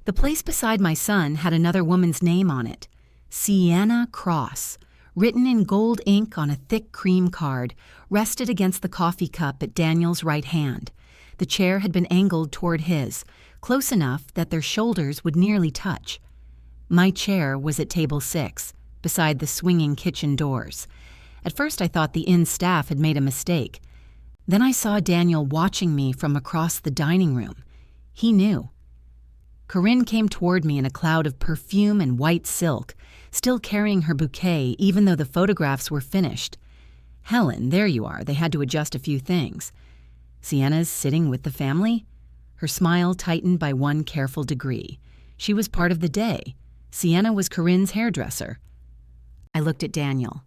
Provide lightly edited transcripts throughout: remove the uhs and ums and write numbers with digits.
The place beside my son had another woman's name on it, Sienna Cross, written in gold ink on a thick cream card, rested against the coffee cup at Daniel's right hand. The chair had been angled toward his, close enough that their shoulders would nearly touch. My chair was at table 6, beside the swinging kitchen doors. At first I thought the inn staff had made a mistake. Then I saw Daniel watching me from across the dining room. He knew. Corinne came toward me in a cloud of perfume and white silk, still carrying her bouquet even though the photographs were finished. "Helen, there you are. They had to adjust a few things." "Sienna's sitting with the family?" Her smile tightened by one careful degree. She was part of the day. Sienna was Corinne's hairdresser. I looked at Daniel.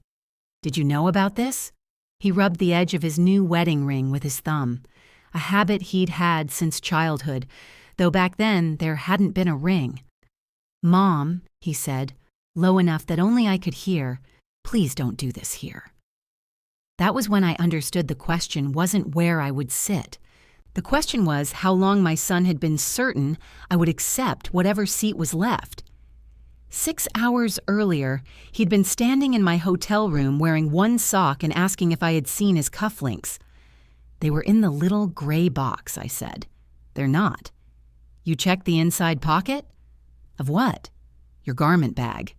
"Did you know about this?" He rubbed the edge of his new wedding ring with his thumb, a habit he'd had since childhood, though back then there hadn't been a ring. "Mom," he said, low enough that only I could hear, "please don't do this here." That was when I understood the question wasn't where I would sit. The question was how long my son had been certain I would accept whatever seat was left. 6 hours earlier, he'd been standing in my hotel room wearing one sock and asking if I had seen his cufflinks. "They were in the little gray box," I said. "They're not." "You checked the inside pocket?" "Of what?" "Your garment bag."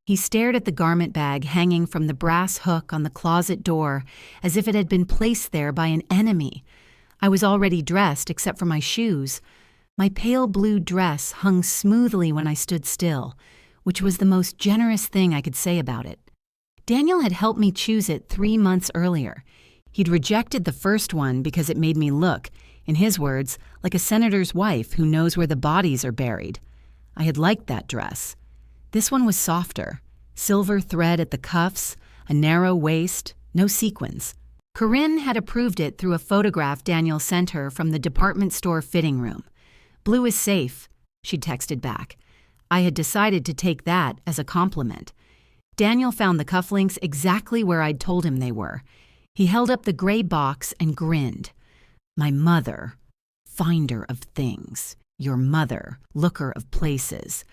He stared at the garment bag hanging from the brass hook on the closet door as if it had been placed there by an enemy. I was already dressed except for my shoes. My pale blue dress hung smoothly when I stood still, which was the most generous thing I could say about it. Daniel had helped me choose it 3 months earlier. He'd rejected the first one because it made me look, in his words, like a senator's wife who knows where the bodies are buried. I had liked that dress. This one was softer, silver thread at the cuffs, a narrow waist, no sequins. Corinne had approved it through a photograph Daniel sent her from the department store fitting room. "Blue is safe," she texted back. I had decided to take that as a compliment. Daniel found the cufflinks exactly where I'd told him they were. He held up the gray box and grinned. "My mother, finder of things. Your mother, looker of places.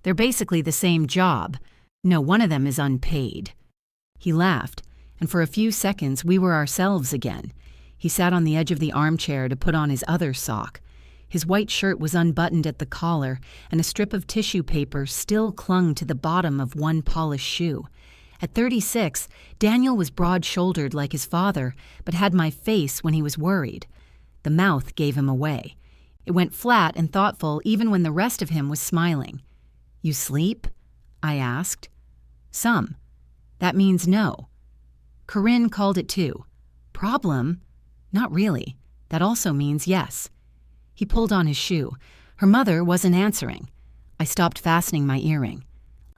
They're basically the same job. No, one of them is unpaid." He laughed, and for a few seconds we were ourselves again. He sat on the edge of the armchair to put on his other sock. His white shirt was unbuttoned at the collar, and a strip of tissue paper still clung to the bottom of one polished shoe. At 36, Daniel was broad-shouldered like his father, but had my face when he was worried. The mouth gave him away. It went flat and thoughtful even when the rest of him was smiling. "You sleep?" I asked. "Some. That means no." Corinne called it too. "Problem? Not really. That also means yes." He pulled on his shoe. Her mother wasn't answering. I stopped fastening my earring.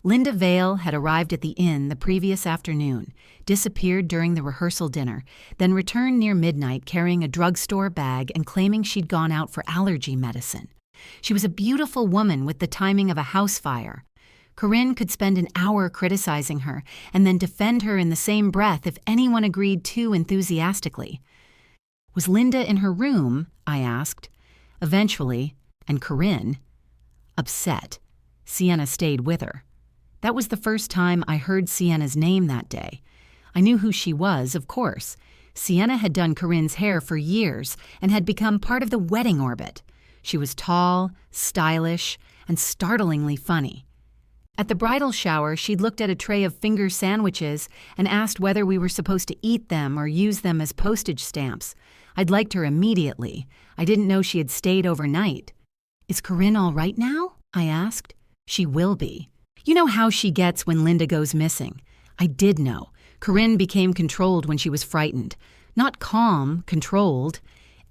Linda Vale had arrived at the inn the previous afternoon, disappeared during the rehearsal dinner, then returned near midnight carrying a drugstore bag and claiming she'd gone out for allergy medicine. She was a beautiful woman with the timing of a house fire. Corinne could spend an hour criticizing her and then defend her in the same breath if anyone agreed too enthusiastically. "Was Linda in her room?" I asked. Eventually, and Corinne, upset, Sienna stayed with her. That was the first time I heard Sienna's name that day. I knew who she was, of course. Sienna had done Corinne's hair for years and had become part of the wedding orbit. She was tall, stylish, and startlingly funny. At the bridal shower, she'd looked at a tray of finger sandwiches and asked whether we were supposed to eat them or use them as postage stamps. I'd liked her immediately. I didn't know she had stayed overnight. "Is Corinne all right now?" I asked. "She will be. You know how she gets when Linda goes missing." I did know. Corinne became controlled when she was frightened. Not calm, controlled.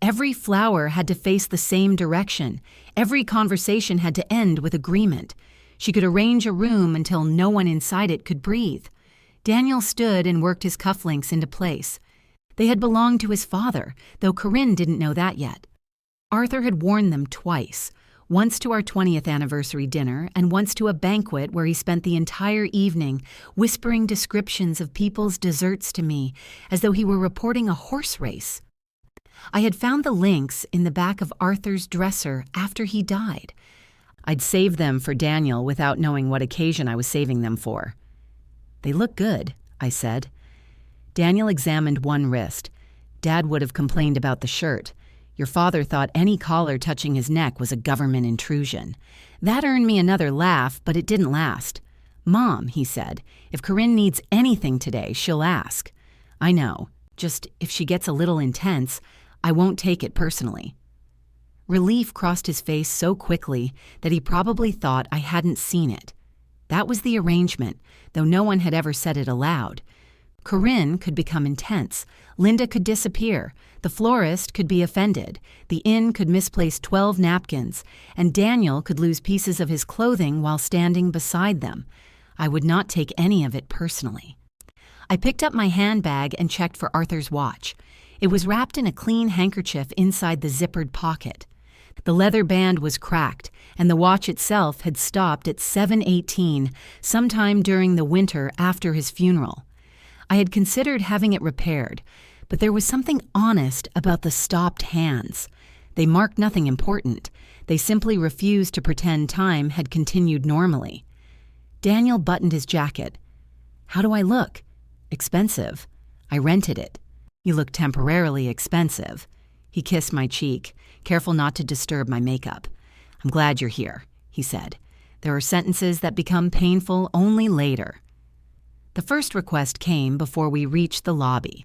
Every flower had to face the same direction. Every conversation had to end with agreement. She could arrange a room until no one inside it could breathe. Daniel stood and worked his cufflinks into place. They had belonged to his father, though Corinne didn't know that yet. Arthur had worn them twice, once to our 20th anniversary dinner and once to a banquet where he spent the entire evening whispering descriptions of people's desserts to me as though he were reporting a horse race. I had found the links in the back of Arthur's dresser after he died. I'd saved them for Daniel without knowing what occasion I was saving them for. "They look good," I said. Daniel examined one wrist. "Dad would have complained about the shirt. Your father thought any collar touching his neck was a government intrusion." That earned me another laugh, but it didn't last. "Mom," he said, "if Corinne needs anything today, she'll ask." "I know. Just if she gets a little intense, I won't take it personally." Relief crossed his face so quickly that he probably thought I hadn't seen it. That was the arrangement, though no one had ever said it aloud. Corinne could become intense, Linda could disappear, the florist could be offended, the inn could misplace 12 napkins, and Daniel could lose pieces of his clothing while standing beside them. I would not take any of it personally. I picked up my handbag and checked for Arthur's watch. It was wrapped in a clean handkerchief inside the zippered pocket. The leather band was cracked, and the watch itself had stopped at 7:18, sometime during the winter after his funeral. I had considered having it repaired, but there was something honest about the stopped hands. They marked nothing important. They simply refused to pretend time had continued normally. Daniel buttoned his jacket. "How do I look?" "Expensive. I rented it." "You look temporarily expensive." He kissed my cheek, careful not to disturb my makeup. "I'm glad you're here," he said. "There are sentences that become painful only later." The first request came before we reached the lobby.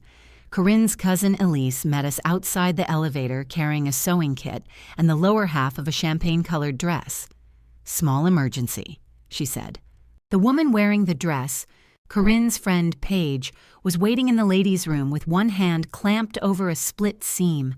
Corinne's cousin Elise met us outside the elevator carrying a sewing kit and the lower half of a champagne-colored dress. "Small emergency," she said. The woman wearing the dress, Corinne's friend Paige, was waiting in the ladies' room with one hand clamped over a split seam.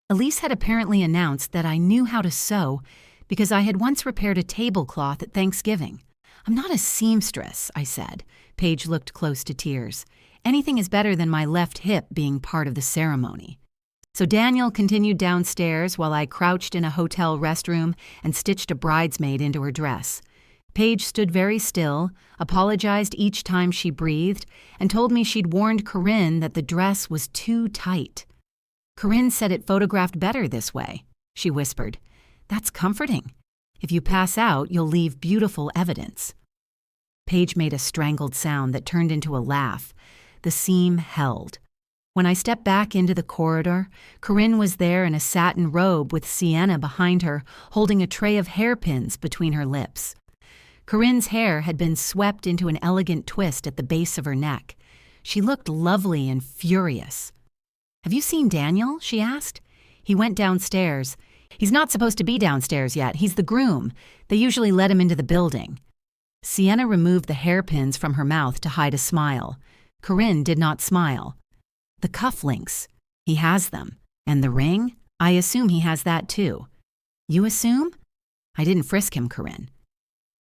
Elise had apparently announced that I knew how to sew because I had once repaired a tablecloth at Thanksgiving. "I'm not a seamstress," I said. Paige looked close to tears. "Anything is better than my left hip being part of the ceremony." So Daniel continued downstairs while I crouched in a hotel restroom and stitched a bridesmaid into her dress. Paige stood very still, apologized each time she breathed, and told me she'd warned Corinne that the dress was too tight. "Corinne said it photographed better this way," she whispered. "That's comforting. If you pass out, you'll leave beautiful evidence." Paige made a strangled sound that turned into a laugh. The seam held. When I stepped back into the corridor, Corinne was there in a satin robe with Sienna behind her, holding a tray of hairpins between her lips. Corinne's hair had been swept into an elegant twist at the base of her neck. She looked lovely and furious. "Have you seen Daniel?" she asked. "He went downstairs. He's not supposed to be downstairs yet. He's the groom. They usually let him into the building." Sienna removed the hairpins from her mouth to hide a smile. Corinne did not smile. "The cufflinks. He has them. And the ring? I assume he has that too." "You assume?" "I didn't frisk him, Corinne."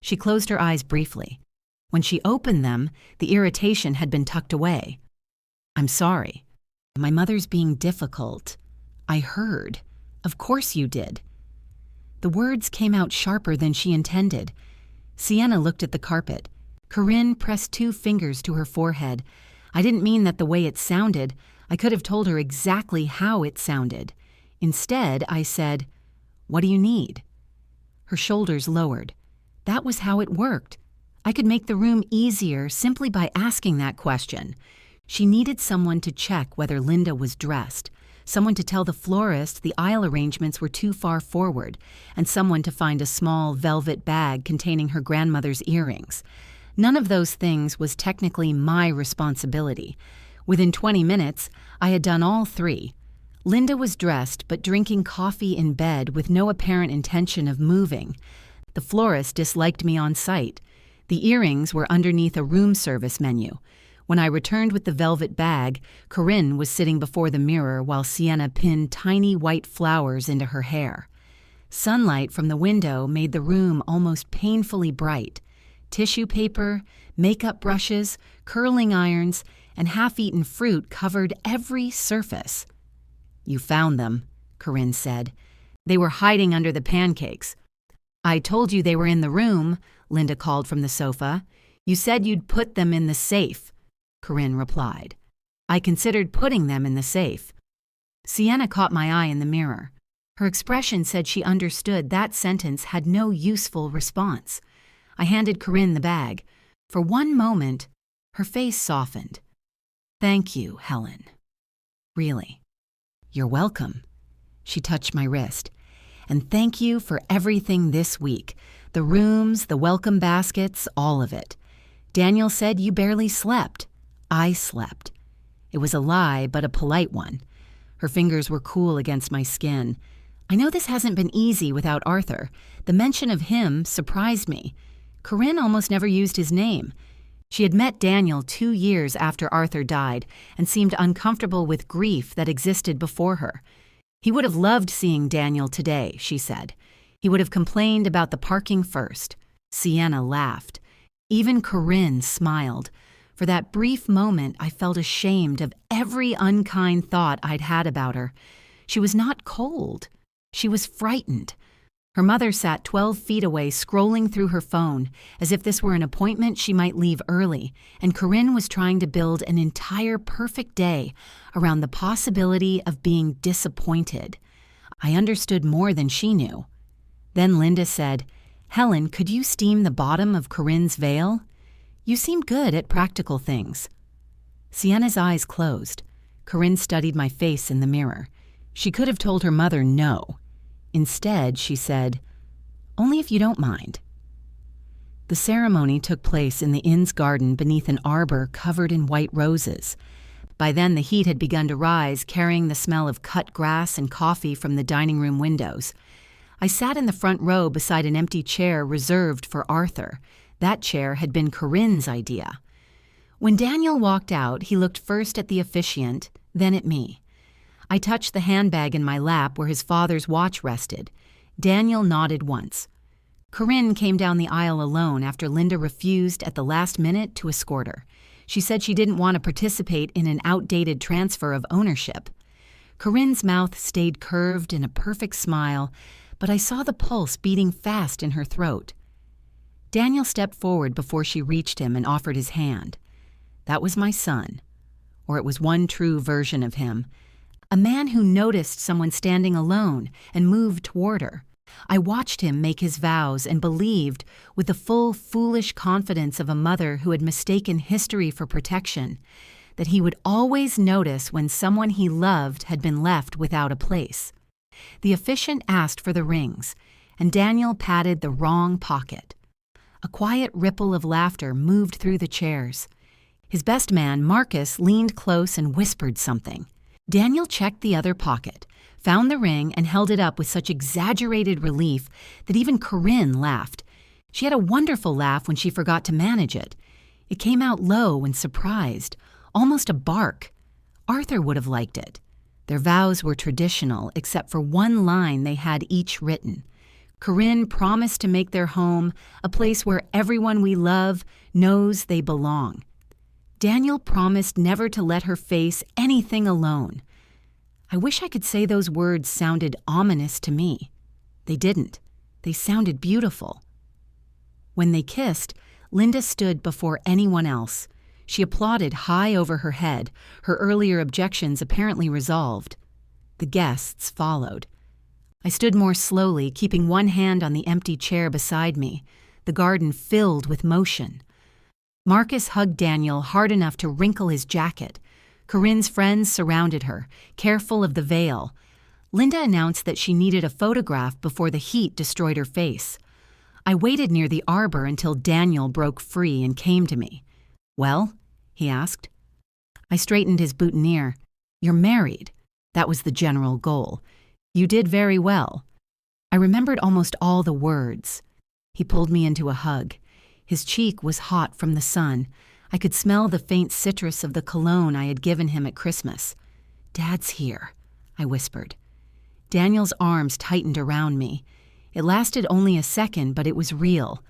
She closed her eyes briefly. When she opened them, the irritation had been tucked away. "I'm sorry. My mother's being difficult. I heard. Of course you did." The words came out sharper than she intended. Sienna looked at the carpet. Corinne pressed 2 fingers to her forehead. I didn't mean that the way it sounded. I could have told her exactly how it sounded. Instead, I said, "What do you need?" Her shoulders lowered. That was how it worked. I could make the room easier simply by asking that question. She needed someone to check whether Linda was dressed, someone to tell the florist the aisle arrangements were too far forward, and someone to find a small velvet bag containing her grandmother's earrings. None of those things was technically my responsibility. Within 20 minutes, I had done all 3. Linda was dressed but drinking coffee in bed with no apparent intention of moving. The florist disliked me on sight. The earrings were underneath a room service menu. When I returned with the velvet bag, Corinne was sitting before the mirror while Sienna pinned tiny white flowers into her hair. Sunlight from the window made the room almost painfully bright. Tissue paper, makeup brushes, curling irons, and half-eaten fruit covered every surface. "You found them," Corinne said. "They were hiding under the pancakes." "I told you they were in the room," Linda called from the sofa. "You said you'd put them in the safe," Corinne replied. "I considered putting them in the safe." Sienna caught my eye in the mirror. Her expression said she understood that sentence had no useful response. I handed Corinne the bag. For one moment, her face softened. "Thank you, Helen." "Really?" "You're welcome." She touched my wrist. "And thank you for everything this week. The rooms, the welcome baskets, all of it. Daniel said you barely slept. I slept." It was a lie, but a polite one. Her fingers were cool against my skin. "I know this hasn't been easy without Arthur. The mention of him surprised me. Corinne almost never used his name. She had met Daniel 2 years after Arthur died and seemed uncomfortable with grief that existed before her. He would have loved seeing Daniel today, she said. He would have complained about the parking first. Sienna laughed. Even Corinne smiled. For that brief moment, I felt ashamed of every unkind thought I'd had about her. She was not cold. She was frightened. Her mother sat 12 feet away, scrolling through her phone, as if this were an appointment she might leave early, and Corinne was trying to build an entire perfect day around the possibility of being disappointed. I understood more than she knew. Then Linda said, "Helen, could you steam the bottom of Corinne's veil? You seem good at practical things." Sienna's eyes closed. Corinne studied my face in the mirror. She could have told her mother no. Instead, she said, "Only if you don't mind." The ceremony took place in the inn's garden beneath an arbor covered in white roses. By then, the heat had begun to rise, carrying the smell of cut grass and coffee from the dining room windows. I sat in the front row beside an empty chair reserved for Arthur. That chair had been Corinne's idea. When Daniel walked out, he looked first at the officiant, then at me. I touched the handbag in my lap where his father's watch rested. Daniel nodded once. Corinne came down the aisle alone after Linda refused at the last minute to escort her. She said she didn't want to participate in an outdated transfer of ownership. Corinne's mouth stayed curved in a perfect smile, but I saw the pulse beating fast in her throat. Daniel stepped forward before she reached him and offered his hand. That was my son, or it was one true version of him. A man who noticed someone standing alone and moved toward her. I watched him make his vows and believed, with the full, foolish confidence of a mother who had mistaken history for protection, that he would always notice when someone he loved had been left without a place. The officiant asked for the rings, and Daniel patted the wrong pocket. A quiet ripple of laughter moved through the chairs. His best man, Marcus, leaned close and whispered something. Daniel checked the other pocket, found the ring, and held it up with such exaggerated relief that even Corinne laughed. She had a wonderful laugh when she forgot to manage it. It came out low and surprised, almost a bark. Arthur would have liked it. Their vows were traditional, except for one line they had each written. Corinne promised to make their home a place where everyone we love knows they belong. Daniel promised never to let her face anything alone. I wish I could say those words sounded ominous to me. They didn't. They sounded beautiful. When they kissed, Linda stood before anyone else. She applauded high over her head, her earlier objections apparently resolved. The guests followed. I stood more slowly, keeping one hand on the empty chair beside me, the garden filled with motion. Marcus hugged Daniel hard enough to wrinkle his jacket. Corinne's friends surrounded her, careful of the veil. Linda announced that she needed a photograph before the heat destroyed her face. I waited near the arbor until Daniel broke free and came to me. "Well?" he asked. I straightened his boutonniere. "You're married." That was the general goal. "You did very well." I remembered almost all the words. He pulled me into a hug. His cheek was hot from the sun. I could smell the faint citrus of the cologne I had given him at Christmas. "Dad's here," I whispered. Daniel's arms tightened around me. It lasted only a second, but it was real.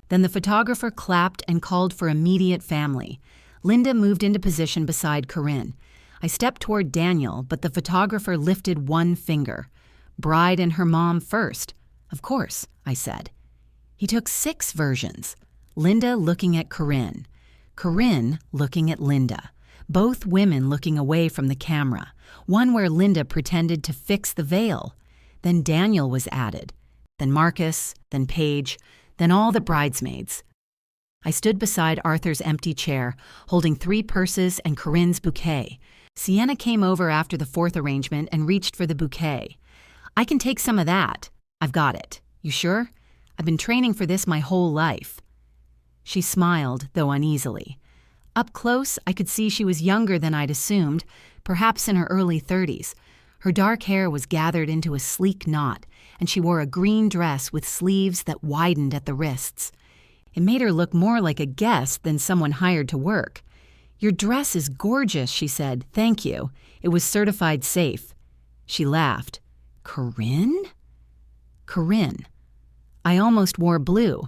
Then the photographer clapped and called for immediate family. Linda moved into position beside Corinne. I stepped toward Daniel, but the photographer lifted one finger. "Bride and her mom first." "Of course," I said. He took 6 versions. Linda looking at Corinne. Corinne looking at Linda. Both women looking away from the camera. One where Linda pretended to fix the veil. Then Daniel was added, then Marcus, then Paige, then all the bridesmaids. I stood beside Arthur's empty chair, holding 3 purses and Corinne's bouquet. Sienna came over after the 4th arrangement and reached for the bouquet. "I can take some of that. I've got it. You sure? I've been training for this my whole life." She smiled, though uneasily. Up close, I could see she was younger than I'd assumed, perhaps in her early 30s. Her dark hair was gathered into a sleek knot, and she wore a green dress with sleeves that widened at the wrists. It made her look more like a guest than someone hired to work. "Your dress is gorgeous," she said. "Thank you. It was certified safe." She laughed. "Corinne?" "Corinne. I almost wore blue.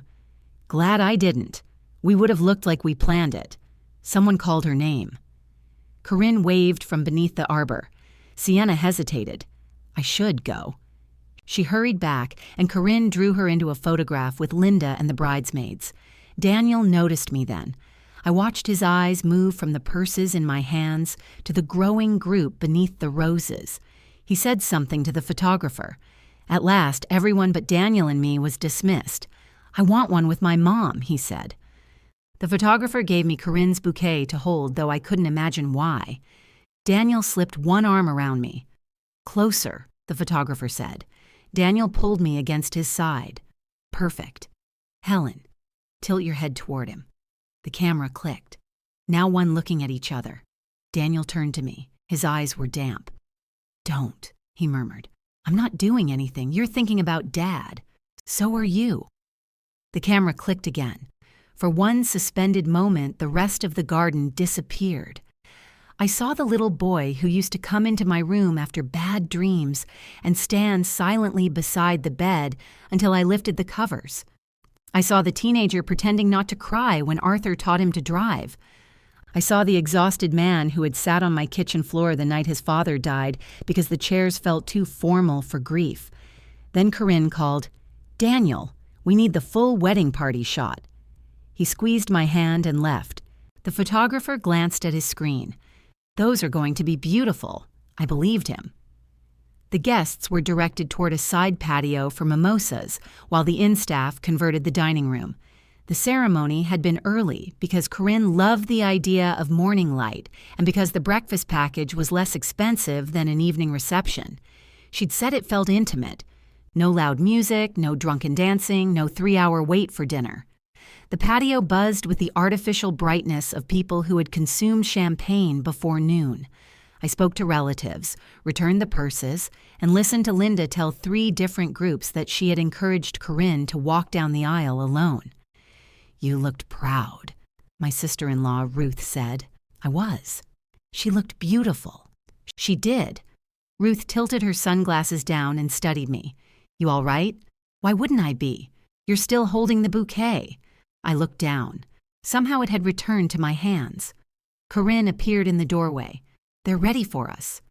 Glad I didn't. We would have looked like we planned it." Someone called her name. Corinne waved from beneath the arbor. Sienna hesitated. I should go. She hurried back, and Corinne drew her into a photograph with Linda and the bridesmaids. Daniel noticed me then. I watched his eyes move from the purses in my hands to the growing group beneath the roses. He said something to the photographer. At last, everyone but Daniel and me was dismissed. "I want one with my mom," he said. The photographer gave me Corinne's bouquet to hold, though I couldn't imagine why. Daniel slipped one arm around me. "Closer," the photographer said. Daniel pulled me against his side. "Perfect. Helen, tilt your head toward him." The camera clicked. Now one looking at each other. Daniel turned to me. His eyes were damp. "Don't," he murmured. "I'm not doing anything. You're thinking about Dad. So are you." The camera clicked again. For one suspended moment, the rest of the garden disappeared. I saw the little boy who used to come into my room after bad dreams and stand silently beside the bed until I lifted the covers. I saw the teenager pretending not to cry when Arthur taught him to drive. I saw the exhausted man who had sat on my kitchen floor the night his father died because the chairs felt too formal for grief. Then Corinne called, "Daniel, we need the full wedding party shot." He squeezed my hand and left. The photographer glanced at his screen. "Those are going to be beautiful." I believed him. The guests were directed toward a side patio for mimosas, while the inn staff converted the dining room. The ceremony had been early because Corinne loved the idea of morning light and because the breakfast package was less expensive than an evening reception. She'd said it felt intimate. No loud music, no drunken dancing, no 3-hour wait for dinner. The patio buzzed with the artificial brightness of people who had consumed champagne before noon. I spoke to relatives, returned the purses, and listened to Linda tell 3 different groups that she had encouraged Corinne to walk down the aisle alone. "You looked proud," my sister-in-law Ruth said. I was. "She looked beautiful." She did. Ruth tilted her sunglasses down and studied me. "You all right?" "Why wouldn't I be? You're still holding the bouquet." I looked down. Somehow it had returned to my hands. Corinne appeared in the doorway. "They're ready for us."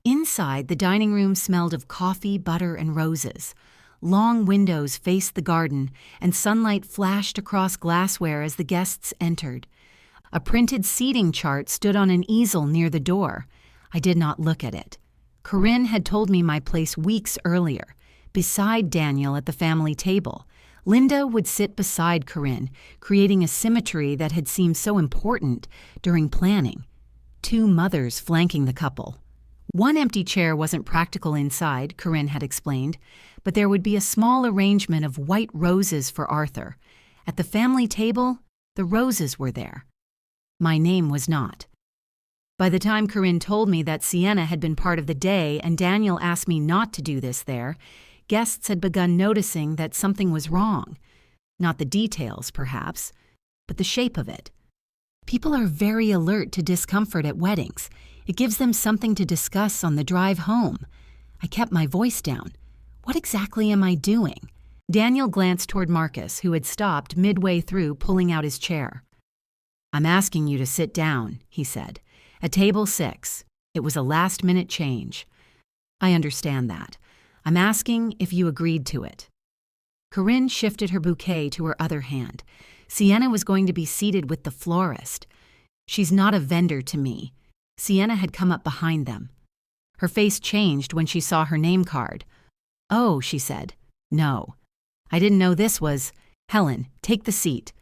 Inside, the dining room smelled of coffee, butter, and roses. Long windows faced the garden, and sunlight flashed across glassware as the guests entered. A printed seating chart stood on an easel near the door. I did not look at it. Corinne had told me my place weeks earlier, beside Daniel at the family table. Linda would sit beside Corinne, creating a symmetry that had seemed so important during planning. 2 mothers flanking the couple. One empty chair wasn't practical inside, Corinne had explained, but there would be a small arrangement of white roses for Arthur. At the family table, the roses were there. My name was not. By the time Corinne told me that Sienna had been part of the day and Daniel asked me not to do this there, guests had begun noticing that something was wrong. Not the details, perhaps, but the shape of it. People are very alert to discomfort at weddings. It gives them something to discuss on the drive home. I kept my voice down. What exactly am I doing? Daniel glanced toward Marcus, who had stopped midway through pulling out his chair. "I'm asking you to sit down," he said. "At table 6. It was a last-minute change." "I understand that. I'm asking if you agreed to it." Corinne shifted her bouquet to her other hand. Sienna was going to be seated with the florist. "She's not a vendor to me." Sienna had come up behind them. Her face changed when she saw her name card. "Oh," she said. "No. I didn't know this was—" "Helen, take the seat."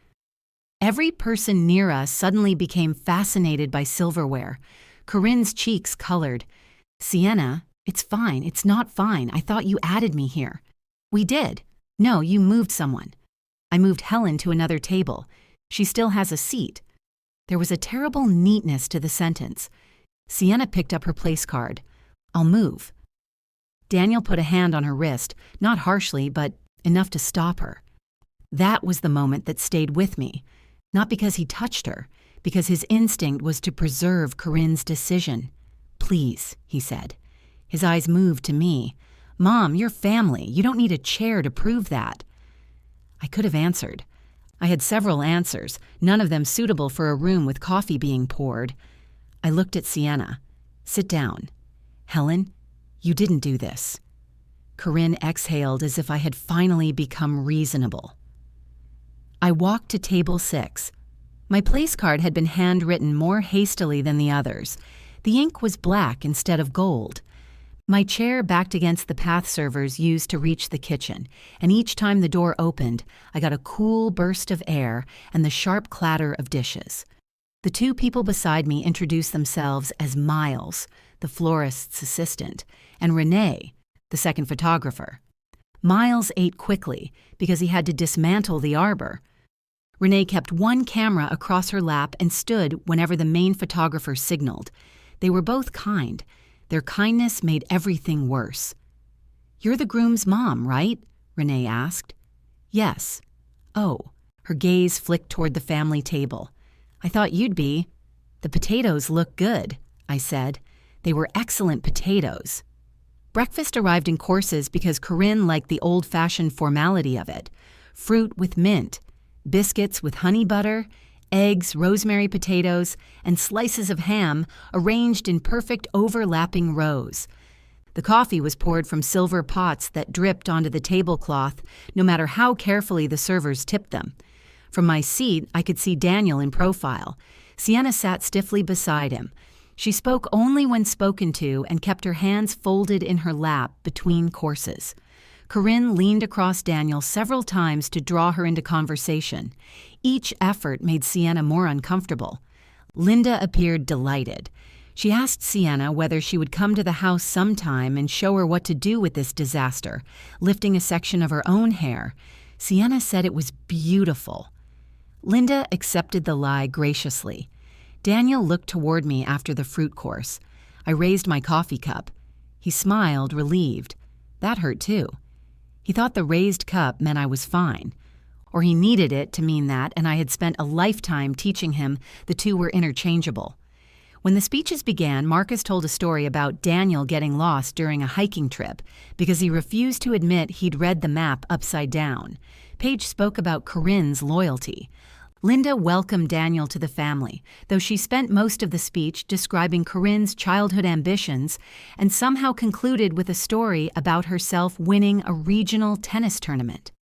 Every person near us suddenly became fascinated by silverware. Corinne's cheeks colored. "Sienna, it's fine. It's not fine. I thought you added me here." "We did." "No, you moved someone." "I moved Helen to another table. She still has a seat." There was a terrible neatness to the sentence. Sienna picked up her place card. "I'll move." Daniel put a hand on her wrist, not harshly, but enough to stop her. That was the moment that stayed with me. Not because he touched her, because his instinct was to preserve Corinne's decision. "Please," he said. His eyes moved to me. "Mom, you're family. You don't need a chair to prove that." I could have answered. I had several answers, none of them suitable for a room with coffee being poured. I looked at Sienna. "Sit down." "Helen, you didn't do this." Corinne exhaled as if I had finally become reasonable. I walked to table 6. My place card had been handwritten more hastily than the others. The ink was black instead of gold. My chair backed against the path servers used to reach the kitchen, and each time the door opened, I got a cool burst of air and the sharp clatter of dishes. The 2 people beside me introduced themselves as Miles, the florist's assistant, and Renee, the second photographer. Miles ate quickly because he had to dismantle the arbor. Renee kept one camera across her lap and stood whenever the main photographer signaled. They were both kind. Their kindness made everything worse. "You're the groom's mom, right?" Renee asked. "Yes." "Oh." Her gaze flicked toward the family table. "I thought you'd be." "The potatoes look good," I said. They were excellent potatoes. Breakfast arrived in courses because Corinne liked the old-fashioned formality of it. Fruit with mint, biscuits with honey butter, eggs, rosemary potatoes, and slices of ham arranged in perfect overlapping rows. The coffee was poured from silver pots that dripped onto the tablecloth, no matter how carefully the servers tipped them. From my seat, I could see Daniel in profile. Sienna sat stiffly beside him. She spoke only when spoken to and kept her hands folded in her lap between courses. Corinne leaned across Daniel several times to draw her into conversation. Each effort made Sienna more uncomfortable. Linda appeared delighted. She asked Sienna whether she would come to the house sometime and show her what to do with this disaster, lifting a section of her own hair. Sienna said it was beautiful. Linda accepted the lie graciously. Daniel looked toward me after the fruit course. I raised my coffee cup. He smiled, relieved. That hurt too. He thought the raised cup meant I was fine. Or he needed it to mean that, and I had spent a lifetime teaching him the 2 were interchangeable. When the speeches began, Marcus told a story about Daniel getting lost during a hiking trip because he refused to admit he'd read the map upside down. Paige spoke about Corinne's loyalty. Linda welcomed Daniel to the family, though she spent most of the speech describing Corinne's childhood ambitions and somehow concluded with a story about herself winning a regional tennis tournament.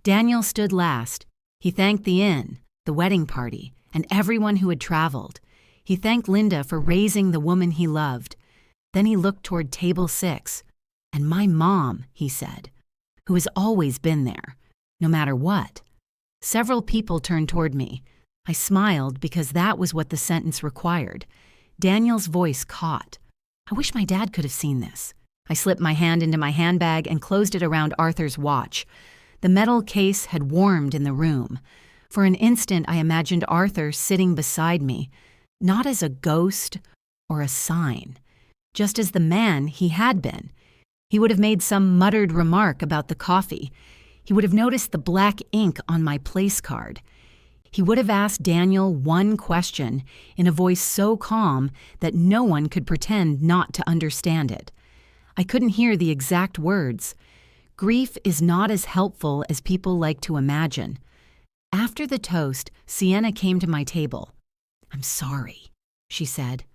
Daniel stood last. He thanked the inn, the wedding party, and everyone who had traveled. He thanked Linda for raising the woman he loved. Then he looked toward table 6. "And my mom," he said, "who has always been there, no matter what." Several people turned toward me. I smiled because that was what the sentence required. Daniel's voice caught. I wish my dad could have seen this. I slipped my hand into my handbag and closed it around Arthur's watch. The metal case had warmed in the room. For an instant, I imagined Arthur sitting beside me, not as a ghost or a sign, just as the man he had been. He would have made some muttered remark about the coffee. He would have noticed the black ink on my place card. He would have asked Daniel one question in a voice so calm that no one could pretend not to understand it. I couldn't hear the exact words. Grief is not as helpful as people like to imagine. After the toast, Sienna came to my table. "I'm sorry," she said.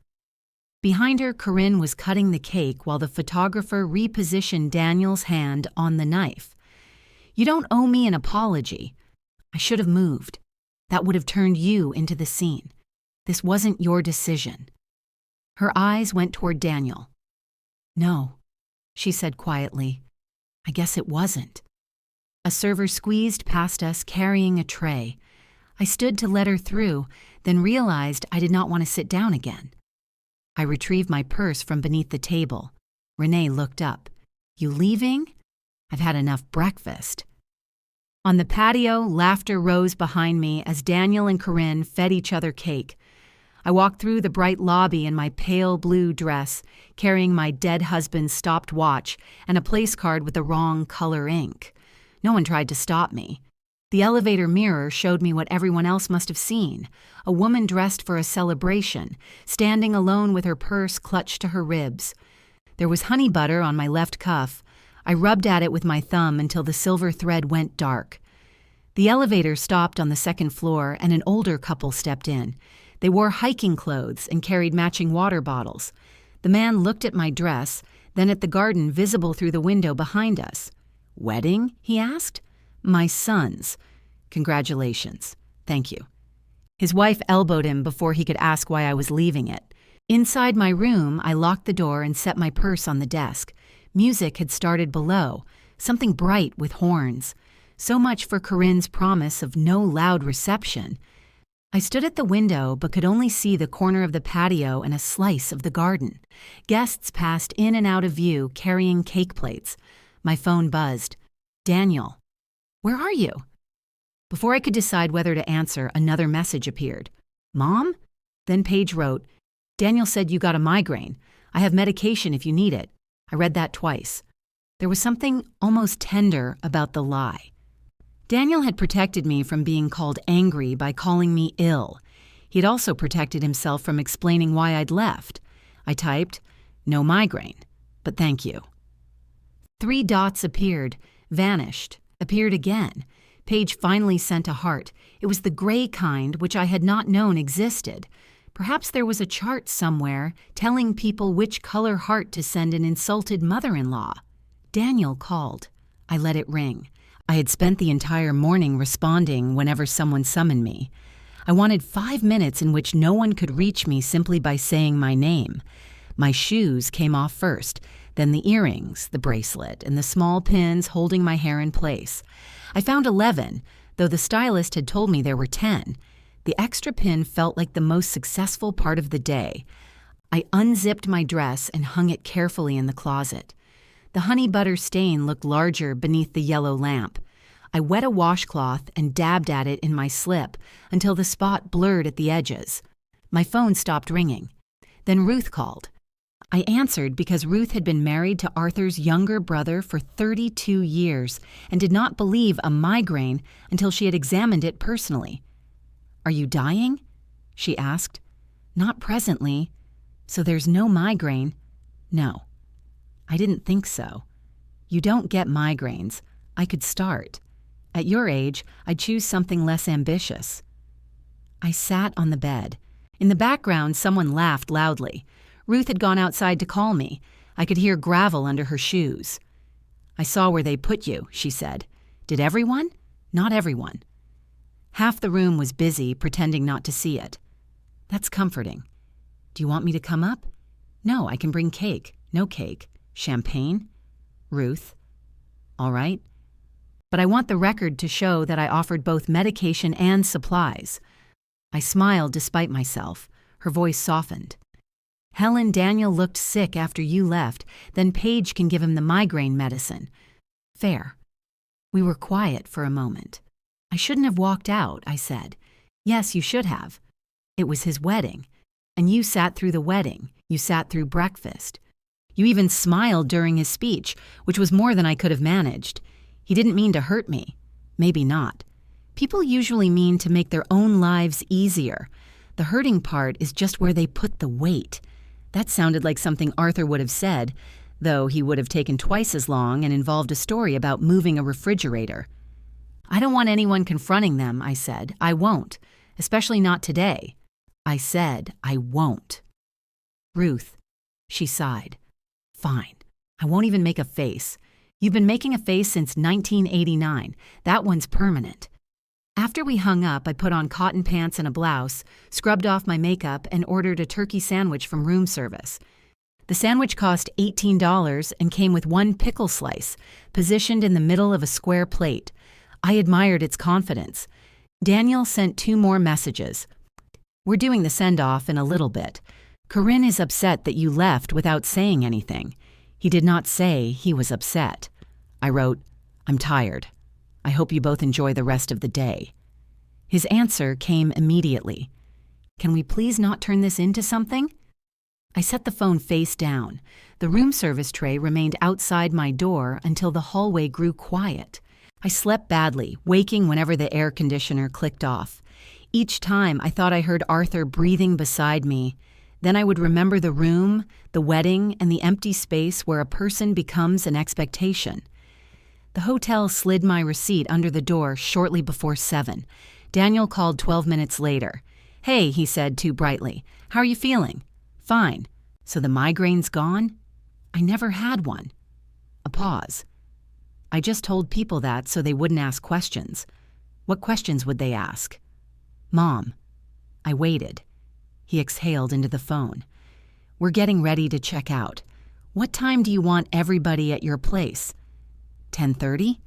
Behind her, Corinne was cutting the cake while the photographer repositioned Daniel's hand on the knife. "You don't owe me an apology. I should have moved. That would have turned you into the scene. This wasn't your decision." Her eyes went toward Daniel. "No," she said quietly. I guess it wasn't. A server squeezed past us carrying a tray. I stood to let her through, then realized I did not want to sit down again. I retrieved my purse from beneath the table. Renee looked up. "You leaving?" "I've had enough breakfast." On the patio, laughter rose behind me as Daniel and Corinne fed each other cake. I walked through the bright lobby in my pale blue dress, carrying my dead husband's stopped watch and a place card with the wrong color ink. No one tried to stop me. The elevator mirror showed me what everyone else must have seen: a woman dressed for a celebration, standing alone with her purse clutched to her ribs. There was honey butter on my left cuff. I rubbed at it with my thumb until the silver thread went dark. The elevator stopped on the second floor and an older couple stepped in. They wore hiking clothes and carried matching water bottles. The man looked at my dress, then at the garden visible through the window behind us. "Wedding?" he asked. "My son's." "Congratulations." "Thank you." His wife elbowed him before he could ask why I was leaving it. Inside my room, I locked the door and set my purse on the desk. Music had started below, something bright with horns. So much for Corinne's promise of no loud reception. I stood at the window but could only see the corner of the patio and a slice of the garden. Guests passed in and out of view carrying cake plates. My phone buzzed. "Daniel." "Where are you?" Before I could decide whether to answer, another message appeared. "Mom?" Then Paige wrote, "Daniel said you got a migraine. I have medication if you need it." I read that twice. There was something almost tender about the lie. Daniel had protected me from being called angry by calling me ill. He had also protected himself from explaining why I'd left. I typed, "No migraine, but thank you." 3 dots appeared, vanished, appeared again. Paige finally sent a heart. It was the gray kind, which I had not known existed. Perhaps there was a chart somewhere telling people which color heart to send an insulted mother-in-law. Daniel called. I let it ring. I had spent the entire morning responding whenever someone summoned me. I wanted 5 minutes in which no one could reach me simply by saying my name. My shoes came off first, then the earrings, the bracelet, and the small pins holding my hair in place. I found 11, though the stylist had told me there were 10. The extra pin felt like the most successful part of the day. I unzipped my dress and hung it carefully in the closet. The honey butter stain looked larger beneath the yellow lamp. I wet a washcloth and dabbed at it in my slip until the spot blurred at the edges. My phone stopped ringing. Then Ruth called. I answered because Ruth had been married to Arthur's younger brother for 32 years and did not believe a migraine until she had examined it personally. "Are you dying?" she asked. "Not presently. So there's no migraine?" "No." I didn't think so. You don't get migraines. I could start. At your age, I'd choose something less ambitious. I sat on the bed. In the background, someone laughed loudly. Ruth had gone outside to call me. I could hear gravel under her shoes. "I saw where they put you," she said. "Did everyone?" "Not everyone." Half the room was busy, pretending not to see it. "That's comforting. Do you want me to come up?" "No, I can bring cake." "No cake." "Champagne?" "Ruth." "All right. But I want the record to show that I offered both medication and supplies." I smiled despite myself. Her voice softened. "Helen, Daniel looked sick after you left. Then Paige can give him the migraine medicine." "Fair." We were quiet for a moment. "I shouldn't have walked out," I said. "Yes, you should have. It was his wedding. And you sat through the wedding. You sat through breakfast. You even smiled during his speech, which was more than I could have managed. He didn't mean to hurt me. Maybe not. People usually mean to make their own lives easier. The hurting part is just where they put the weight." That sounded like something Arthur would have said, though he would have taken twice as long and involved a story about moving a refrigerator. "I don't want anyone confronting them," I said. "I won't. Especially not today." I said I won't. "Ruth," she sighed. "Fine. I won't even make a face. You've been making a face since 1989. That one's permanent." After we hung up, I put on cotton pants and a blouse, scrubbed off my makeup, and ordered a turkey sandwich from room service. The sandwich cost $18 and came with one pickle slice, positioned in the middle of a square plate. I admired its confidence. Daniel sent 2 more messages. "We're doing the send-off in a little bit. Corinne is upset that you left without saying anything." He did not say he was upset. I wrote, "I'm tired. I hope you both enjoy the rest of the day." His answer came immediately. "Can we please not turn this into something?" I set the phone face down. The room service tray remained outside my door until the hallway grew quiet. I slept badly, waking whenever the air conditioner clicked off. Each time I thought I heard Arthur breathing beside me. Then I would remember the room, the wedding, and the empty space where a person becomes an expectation. The hotel slid my receipt under the door shortly before 7. Daniel called 12 minutes later. "Hey," he said too brightly. "How are you feeling?" "Fine. So the migraine's gone?" "I never had one." A pause. I just told people that so they wouldn't ask questions. What questions would they ask? "Mom." I waited. He exhaled into the phone. "We're getting ready to check out. What time do you want everybody at your place?" 10:30?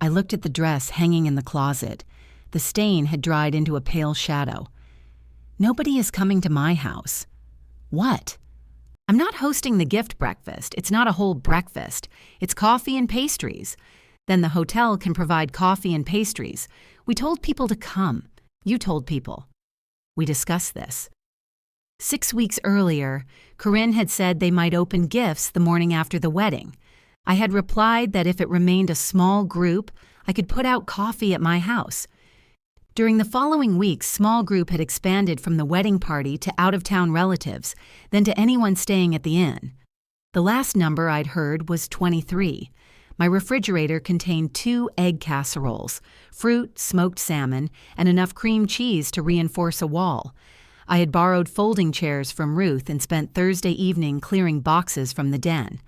I looked at the dress hanging in the closet. The stain had dried into a pale shadow. "Nobody is coming to my house." "What?" "I'm not hosting the gift breakfast. It's not a whole breakfast. It's coffee and pastries. Then the hotel can provide coffee and pastries. We told people to come. You told people." We discussed this. 6 weeks earlier, Corinne had said they might open gifts the morning after the wedding. I had replied that if it remained a small group, I could put out coffee at my house. During the following weeks, small group had expanded from the wedding party to out-of-town relatives, then to anyone staying at the inn. The last number I'd heard was 23. My refrigerator contained 2 egg casseroles, fruit, smoked salmon, and enough cream cheese to reinforce a wall. I had borrowed folding chairs from Ruth and spent Thursday evening clearing boxes from the den.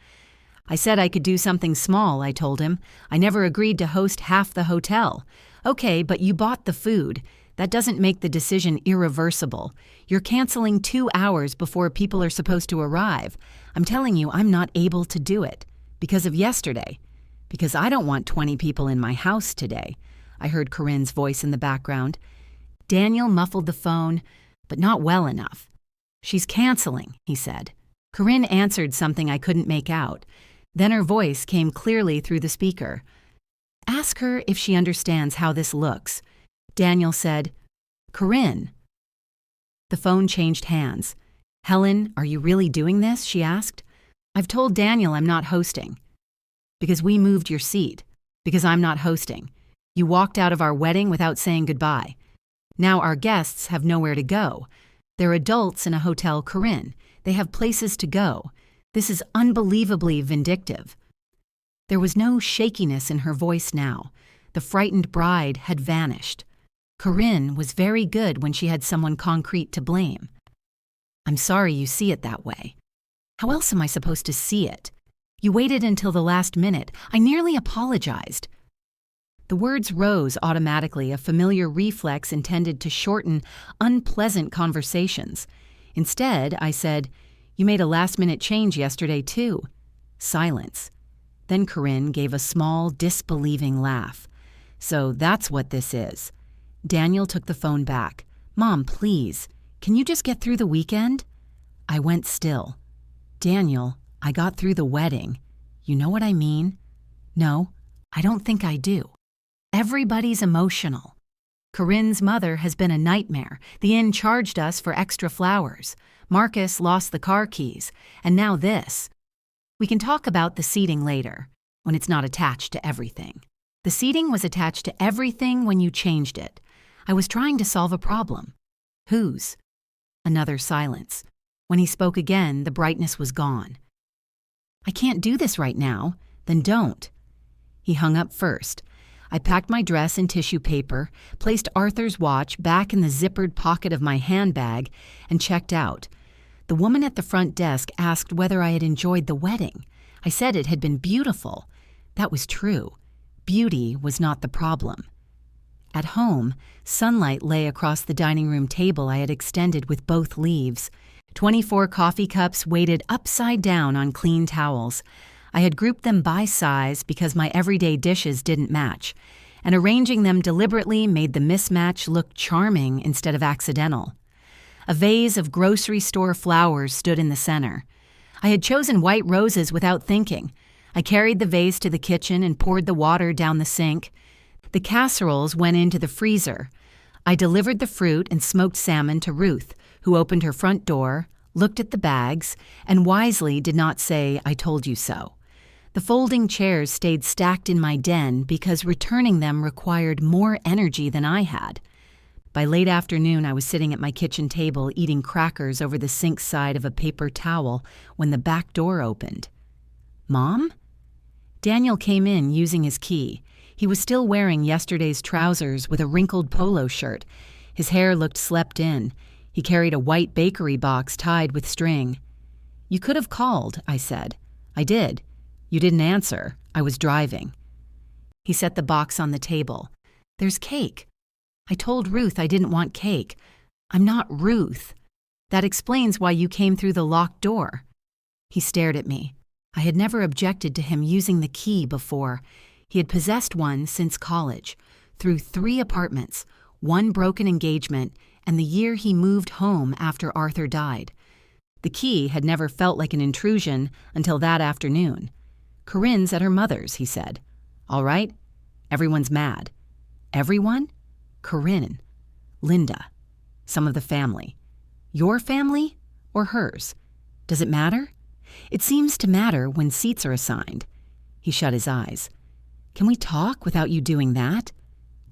I said I could do something small, I told him. I never agreed to host half the hotel. "Okay, but you bought the food. That doesn't make the decision irreversible. You're canceling 2 hours before people are supposed to arrive. I'm telling you I'm not able to do it. Because of yesterday. Because I don't want 20 people in my house today." I heard Corinne's voice in the background. Daniel muffled the phone, but not well enough. "She's canceling," he said. Corinne answered something I couldn't make out. Then her voice came clearly through the speaker. "Ask her if she understands how this looks." Daniel said, "Corinne." The phone changed hands. "Helen, are you really doing this?" she asked. "I've told Daniel I'm not hosting." "Because we moved your seat. Because I'm not hosting. You walked out of our wedding without saying goodbye. Now our guests have nowhere to go. They're adults in a hotel, Corinne. They have places to go. This is unbelievably vindictive." There was no shakiness in her voice now. The frightened bride had vanished. Corinne was very good when she had someone concrete to blame. "I'm sorry you see it that way." "How else am I supposed to see it? You waited until the last minute. I nearly apologized." The words rose automatically, a familiar reflex intended to shorten unpleasant conversations. Instead, I said, "You made a last-minute change yesterday, too." Silence. Then Corinne gave a small, disbelieving laugh. "So that's what this is." Daniel took the phone back. "Mom, please, can you just get through the weekend?" I went still. "Daniel, I got through the wedding. You know what I mean?" "No, I don't think I do." Everybody's emotional. Corinne's mother has been a nightmare. The inn charged us for extra flowers. Marcus lost the car keys. And now this. We can talk about the seating later, when it's not attached to everything. The seating was attached to everything when you changed it. I was trying to solve a problem. Whose? Another silence. When he spoke again, the brightness was gone. "I can't do this right now." "Then don't." He hung up first. I packed my dress in tissue paper, placed Arthur's watch back in the zippered pocket of my handbag, and checked out. The woman at the front desk asked whether I had enjoyed the wedding. I said it had been beautiful. That was true. Beauty was not the problem. At home, sunlight lay across the dining room table I had extended with both leaves. 24 coffee cups weighted upside down on clean towels. I had grouped them by size because my everyday dishes didn't match, and arranging them deliberately made the mismatch look charming instead of accidental. A vase of grocery store flowers stood in the center. I had chosen white roses without thinking. I carried the vase to the kitchen and poured the water down the sink. The casseroles went into the freezer. I delivered the fruit and smoked salmon to Ruth, who opened her front door, looked at the bags, and wisely did not say, "I told you so." The folding chairs stayed stacked in my den because returning them required more energy than I had. By late afternoon, I was sitting at my kitchen table eating crackers over the sink side of a paper towel when the back door opened. "Mom?" Daniel came in using his key. He was still wearing yesterday's trousers with a wrinkled polo shirt. His hair looked slept in. He carried a white bakery box tied with string. "You could have called," I said. "I did. You didn't answer. I was driving." He set the box on the table. "There's cake." "I told Ruth I didn't want cake. I'm not Ruth. That explains why you came through the locked door." He stared at me. I had never objected to him using the key before. He had possessed one since college, through 3 apartments, 1 broken engagement, and the year he moved home after Arthur died. The key had never felt like an intrusion until that afternoon. "Corinne's at her mother's," he said. "All right? Everyone's mad." "Everyone?" "Corinne. Linda. Some of the family." "Your family or hers? Does it matter?" "It seems to matter when seats are assigned." He shut his eyes. "Can we talk without you doing that?"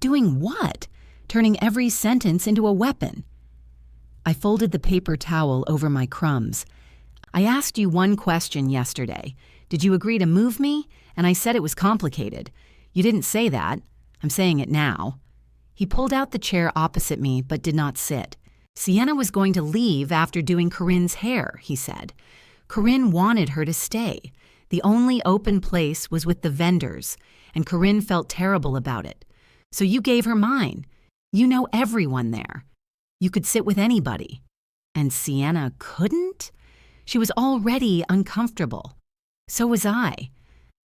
"Doing what?" "Turning every sentence into a weapon." I folded the paper towel over my crumbs. "I asked you one question yesterday. Did you agree to move me? And I said it was complicated. You didn't say that. I'm saying it now." He pulled out the chair opposite me but did not sit. "Sienna was going to leave after doing Corinne's hair," he said. "Corinne wanted her to stay. The only open place was with the vendors, and Corinne felt terrible about it. So you gave her mine. You know everyone there. You could sit with anybody." "And Sienna couldn't?" "She was already uncomfortable. So was I.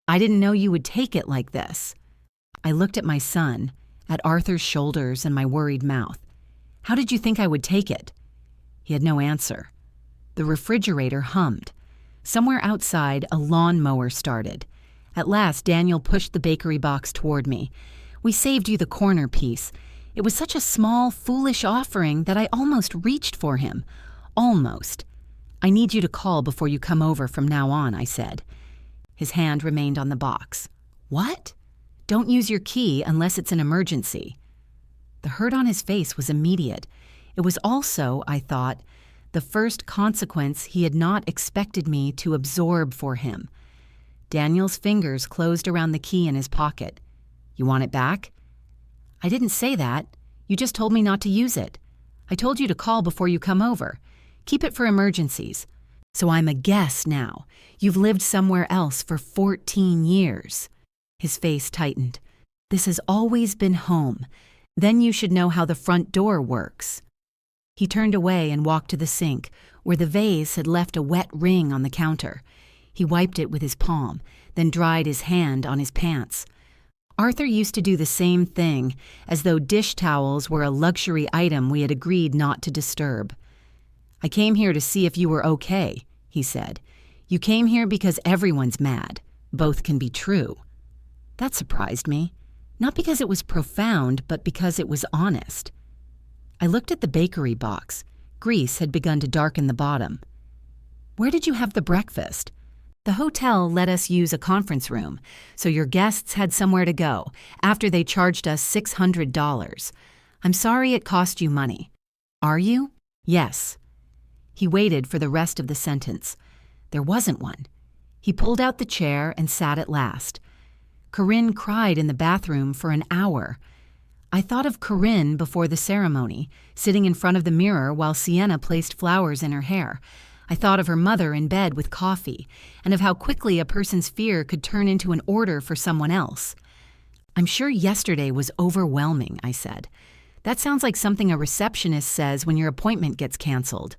I didn't know you would take it like this." I looked at my son, at Arthur's shoulders and my worried mouth. "How did you think I would take it?" He had no answer. The refrigerator hummed. Somewhere outside, a lawnmower started. At last, Daniel pushed the bakery box toward me. "We saved you the corner piece. It was such a small, foolish offering that I almost reached for him. Almost. I need you to call before you come over from now on," I said. His hand remained on the box. "What?" "Don't use your key unless it's an emergency." The hurt on his face was immediate. It was also, I thought, the first consequence he had not expected me to absorb for him. Daniel's fingers closed around the key in his pocket. "You want it back?" "I didn't say that. You just told me not to use it. I told you to call before you come over. Keep it for emergencies. So I'm a guest now. You've lived somewhere else for 14 years. His face tightened. "This has always been home. Then you should know how the front door works." He turned away and walked to the sink, where the vase had left a wet ring on the counter. He wiped it with his palm, then dried his hand on his pants. Arthur used to do the same thing, as though dish towels were a luxury item we had agreed not to disturb. "I came here to see if you were okay," he said. "You came here because everyone's mad. Both can be true." That surprised me, not because it was profound, but because it was honest. I looked at the bakery box. Grease had begun to darken the bottom. "Where did you have the breakfast?" "The hotel let us use a conference room, so your guests had somewhere to go, after they charged us $600. I'm sorry it cost you money." "Are you?" "Yes." He waited for the rest of the sentence. There wasn't one. He pulled out the chair and sat at last. Corinne cried in the bathroom for an hour. I thought of Corinne before the ceremony, sitting in front of the mirror while Sienna placed flowers in her hair. I thought of her mother in bed with coffee, and of how quickly a person's fear could turn into an order for someone else. "I'm sure yesterday was overwhelming," I said. "That sounds like something a receptionist says when your appointment gets canceled.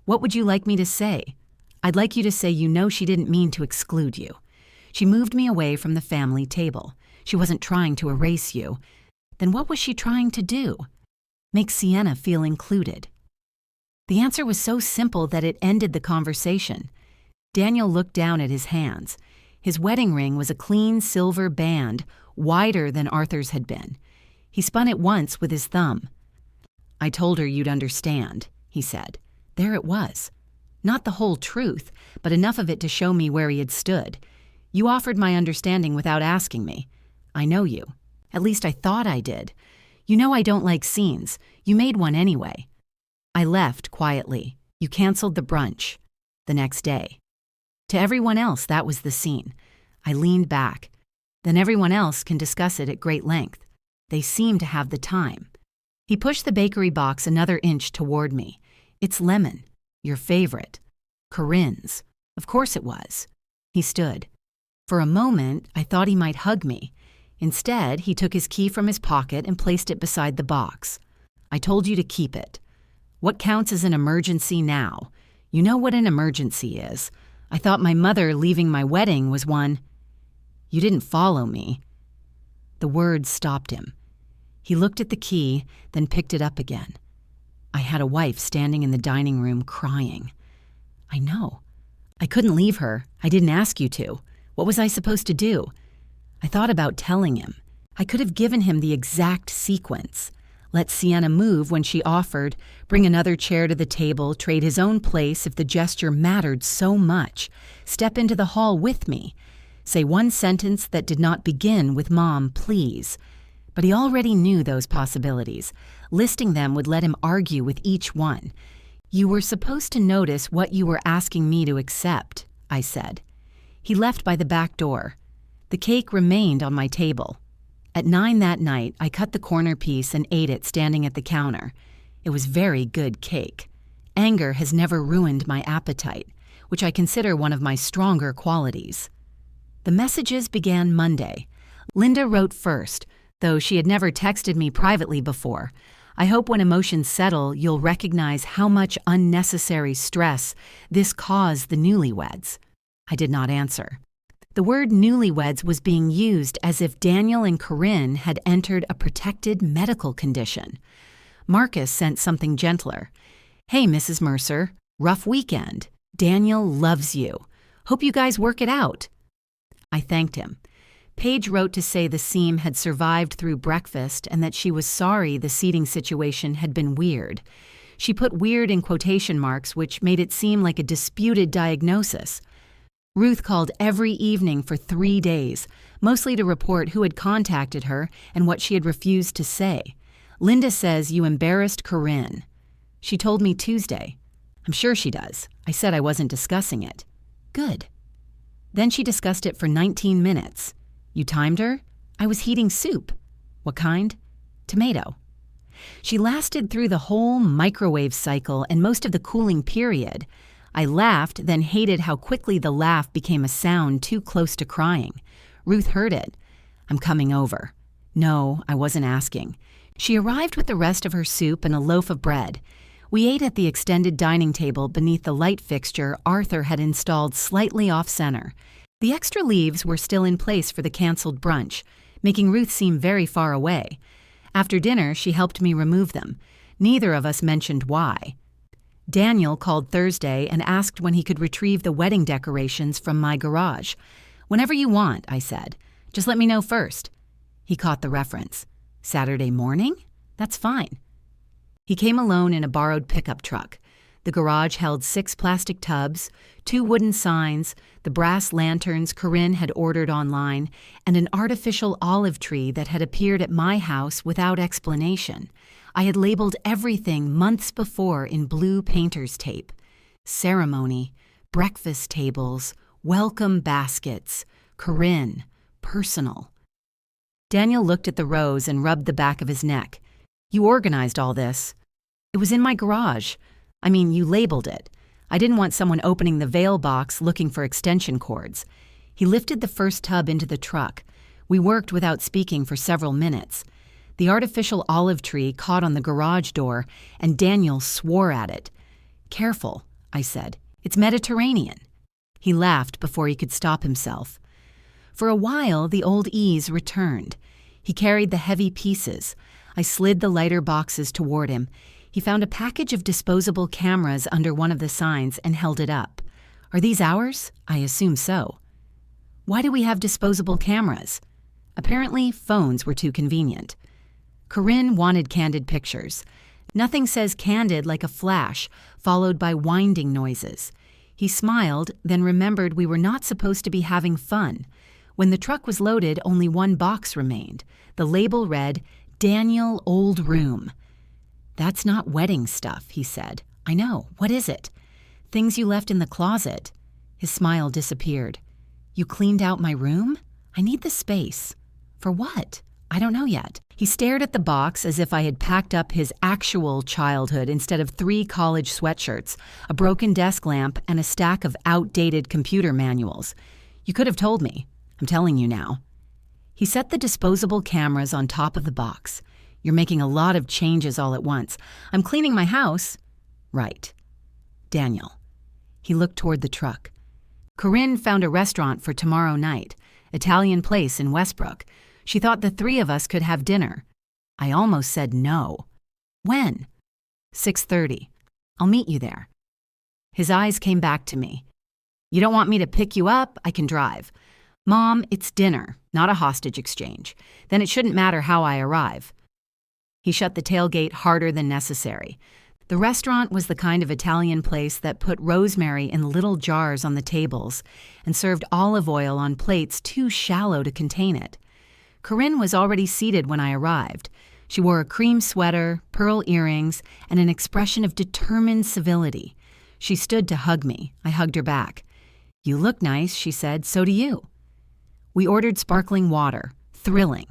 What would you like me to say? I'd like you to say you know she didn't mean to exclude you. She moved me away from the family table. She wasn't trying to erase you. Then what was she trying to do? Make Sienna feel included. The answer was so simple that it ended the conversation. Daniel looked down at his hands. His wedding ring was a clean silver band, wider than Arthur's had been. He spun it once with his thumb. I told her you'd understand, he said. There it was. Not the whole truth, but enough of it to show me where he had stood. You offered my understanding without asking me. I know you. At least I thought I did. You know I don't like scenes. You made one anyway. I left quietly. You canceled the brunch. The next day. To everyone else, that was the scene. I leaned back. Then everyone else can discuss it at great length. They seem to have the time. He pushed the bakery box another inch toward me. It's lemon. Your favorite. Corinne's. Of course it was. He stood. For a moment, I thought he might hug me. Instead, he took his key from his pocket and placed it beside the box. I told you to keep it. What counts as an emergency now? You know what an emergency is. I thought my mother leaving my wedding was one. You didn't follow me. The words stopped him. He looked at the key, then picked it up again. I had a wife standing in the dining room crying. I know. I couldn't leave her. I didn't ask you to. What was I supposed to do? I thought about telling him. I could have given him the exact sequence. Let Sienna move when she offered, bring another chair to the table, trade his own place if the gesture mattered so much, step into the hall with me, say one sentence that did not begin with "Mom, please." But he already knew those possibilities. Listing them would let him argue with each one. You were supposed to notice what you were asking me to accept, I said. He left by the back door. The cake remained on my table. At 9 that night, I cut the corner piece and ate it standing at the counter. It was very good cake. Anger has never ruined my appetite, which I consider one of my stronger qualities. The messages began Monday. Linda wrote first, though she had never texted me privately before. I hope when emotions settle, you'll recognize how much unnecessary stress this caused the newlyweds. I did not answer. The word newlyweds was being used as if Daniel and Corinne had entered a protected medical condition. Marcus sent something gentler. Hey, Mrs. Mercer, rough weekend. Daniel loves you. Hope you guys work it out. I thanked him. Paige wrote to say the seam had survived through breakfast and that she was sorry the seating situation had been weird. She put weird in quotation marks, which made it seem like a disputed diagnosis. Ruth called every evening for 3 days, mostly to report who had contacted her and what she had refused to say. Linda says you embarrassed Corinne. She told me Tuesday. I'm sure she does. I said I wasn't discussing it. Good. Then she discussed it for 19 minutes. You timed her? I was heating soup. What kind? Tomato. She lasted through the whole microwave cycle and most of the cooling period. I laughed, then hated how quickly the laugh became a sound too close to crying. Ruth heard it. I'm coming over. No, I wasn't asking. She arrived with the rest of her soup and a loaf of bread. We ate at the extended dining table beneath the light fixture Arthur had installed slightly off-center. The extra leaves were still in place for the canceled brunch, making Ruth seem very far away. After dinner, she helped me remove them. Neither of us mentioned why. Daniel called Thursday and asked when he could retrieve the wedding decorations from my garage. Whenever you want, I said. Just let me know first. He caught the reference. Saturday morning? That's fine. He came alone in a borrowed pickup truck. The garage held 6 plastic tubs, 2 wooden signs, the brass lanterns Corinne had ordered online, and an artificial olive tree that had appeared at my house without explanation. I had labeled everything months before in blue painter's tape. Ceremony, breakfast tables, welcome baskets, Corinne, personal. Daniel looked at the rose and rubbed the back of his neck. You organized all this. It was in my garage. I mean, you labeled it. I didn't want someone opening the veil box looking for extension cords. He lifted the first tub into the truck. We worked without speaking for several minutes. The artificial olive tree caught on the garage door, and Daniel swore at it. Careful, I said. "It's Mediterranean." He laughed before he could stop himself. For a while, the old ease returned. He carried the heavy pieces. I slid the lighter boxes toward him. He found a package of disposable cameras under one of the signs and held it up. "Are these ours?" "I assume so." "Why do we have disposable cameras?" Apparently, phones were too convenient. Corinne wanted candid pictures. Nothing says candid like a flash, followed by winding noises. He smiled, then remembered we were not supposed to be having fun. When the truck was loaded, only one box remained. The label read, "Daniel Old Room." "That's not wedding stuff," he said. "I know. What is it?" "Things you left in the closet." His smile disappeared. "You cleaned out my room? I need the space." "For what?" "I don't know yet." He stared at the box as if I had packed up his actual childhood instead of 3 college sweatshirts, a broken desk lamp, and a stack of outdated computer manuals. "You could have told me. I'm telling you now." He set the disposable cameras on top of the box. "You're making a lot of changes all at once." "I'm cleaning my house." "Right. Daniel." He looked toward the truck. "Corinne found a restaurant for tomorrow night, Italian place in Westbrook. She thought the 3 of us could have dinner." I almost said no. "When?" 6:30. "I'll meet you there." His eyes came back to me. "You don't want me to pick you up? I can drive." "Mom, it's dinner, not a hostage exchange. Then it shouldn't matter how I arrive." He shut the tailgate harder than necessary. The restaurant was the kind of Italian place that put rosemary in little jars on the tables and served olive oil on plates too shallow to contain it. Corinne was already seated when I arrived. She wore a cream sweater, pearl earrings, and an expression of determined civility. She stood to hug me. I hugged her back. "You look nice," she said. "So do you." We ordered sparkling water. Thrilling.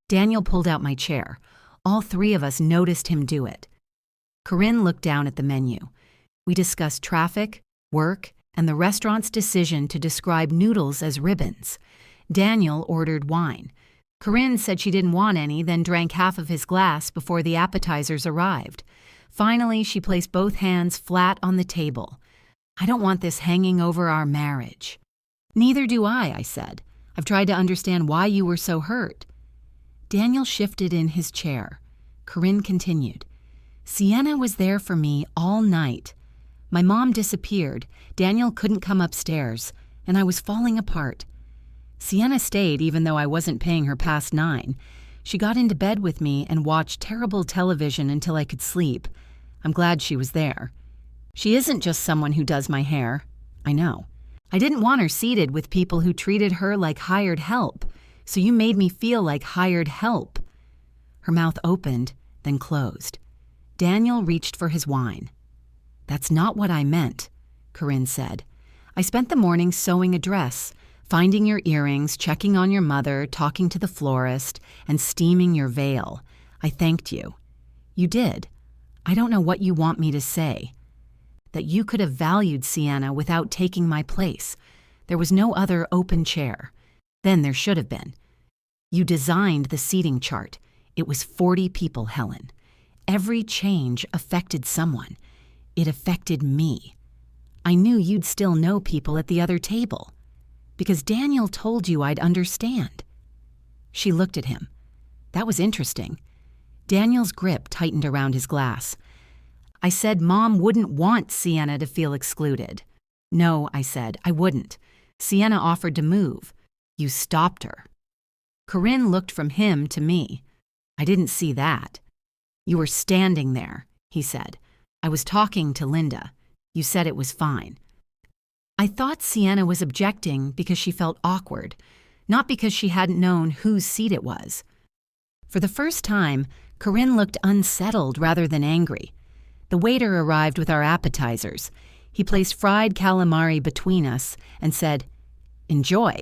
Daniel pulled out my chair. All 3 of us noticed him do it. Corinne looked down at the menu. We discussed traffic, work, and the restaurant's decision to describe noodles as ribbons. Daniel ordered wine. Corinne said she didn't want any, then drank half of his glass before the appetizers arrived. Finally, she placed both hands flat on the table. "I don't want this hanging over our marriage." "Neither do I said. "I've tried to understand why you were so hurt." Daniel shifted in his chair. Corinne continued. "Sienna was there for me all night. My mom disappeared. Daniel couldn't come upstairs, and I was falling apart. Sienna stayed even though I wasn't paying her past 9. She got into bed with me and watched terrible television until I could sleep. I'm glad she was there. She isn't just someone who does my hair. I know. I didn't want her seated with people who treated her like hired help, so you made me feel like hired help." Her mouth opened, then closed. Daniel reached for his wine. "That's not what I meant," Corinne said. "I spent the morning sewing a dress, finding your earrings, checking on your mother, talking to the florist, and steaming your veil. I thanked you. You did. I don't know what you want me to say. That you could have valued Sienna without taking my place. There was no other open chair. Then there should have been. You designed the seating chart. It was 40 people, Helen. Every change affected someone. It affected me. I knew you'd still know people at the other table. Because Daniel told you I'd understand." She looked at him. That was interesting. Daniel's grip tightened around his glass. "I said Mom wouldn't want Sienna to feel excluded." "No," I said, "I wouldn't. Sienna offered to move. You stopped her." Corinne looked from him to me. "I didn't see that." "You were standing there," he said. "I was talking to Linda. You said it was fine." I thought Sienna was objecting because she felt awkward, not because she hadn't known whose seat it was. For the first time, Corinne looked unsettled rather than angry. The waiter arrived with our appetizers. He placed fried calamari between us and said, "Enjoy,"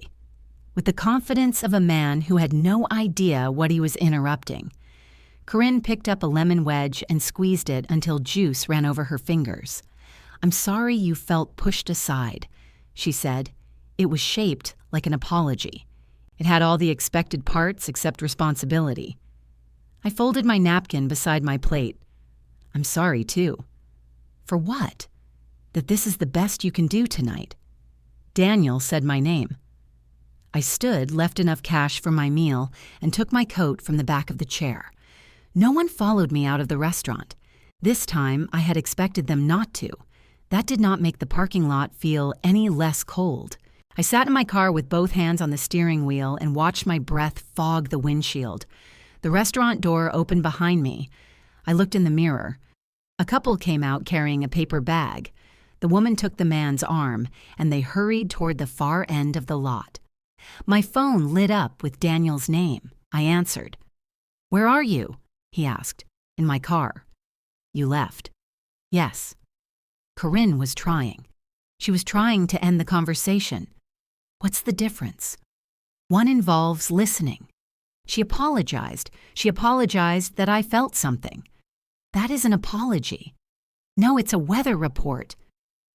with the confidence of a man who had no idea what he was interrupting. Corinne picked up a lemon wedge and squeezed it until juice ran over her fingers. "I'm sorry you felt pushed aside," she said. It was shaped like an apology. It had all the expected parts except responsibility. I folded my napkin beside my plate. "I'm sorry, too." "For what?" that this is the best you can do tonight. Daniel said my name. I stood, left enough cash for my meal, and took my coat from the back of the chair. No one followed me out of the restaurant. This time, I had expected them not to. That did not make the parking lot feel any less cold. I sat in my car with both hands on the steering wheel and watched my breath fog the windshield. The restaurant door opened behind me. I looked in the mirror. A couple came out carrying a paper bag. The woman took the man's arm, and they hurried toward the far end of the lot. My phone lit up with Daniel's name. I answered. "Where are you?" he asked. "In my car." "You left." "Yes." Corinne was trying. She was trying to end the conversation. What's the difference? One involves listening. She apologized. She apologized that I felt something. That is an apology. No, it's a weather report.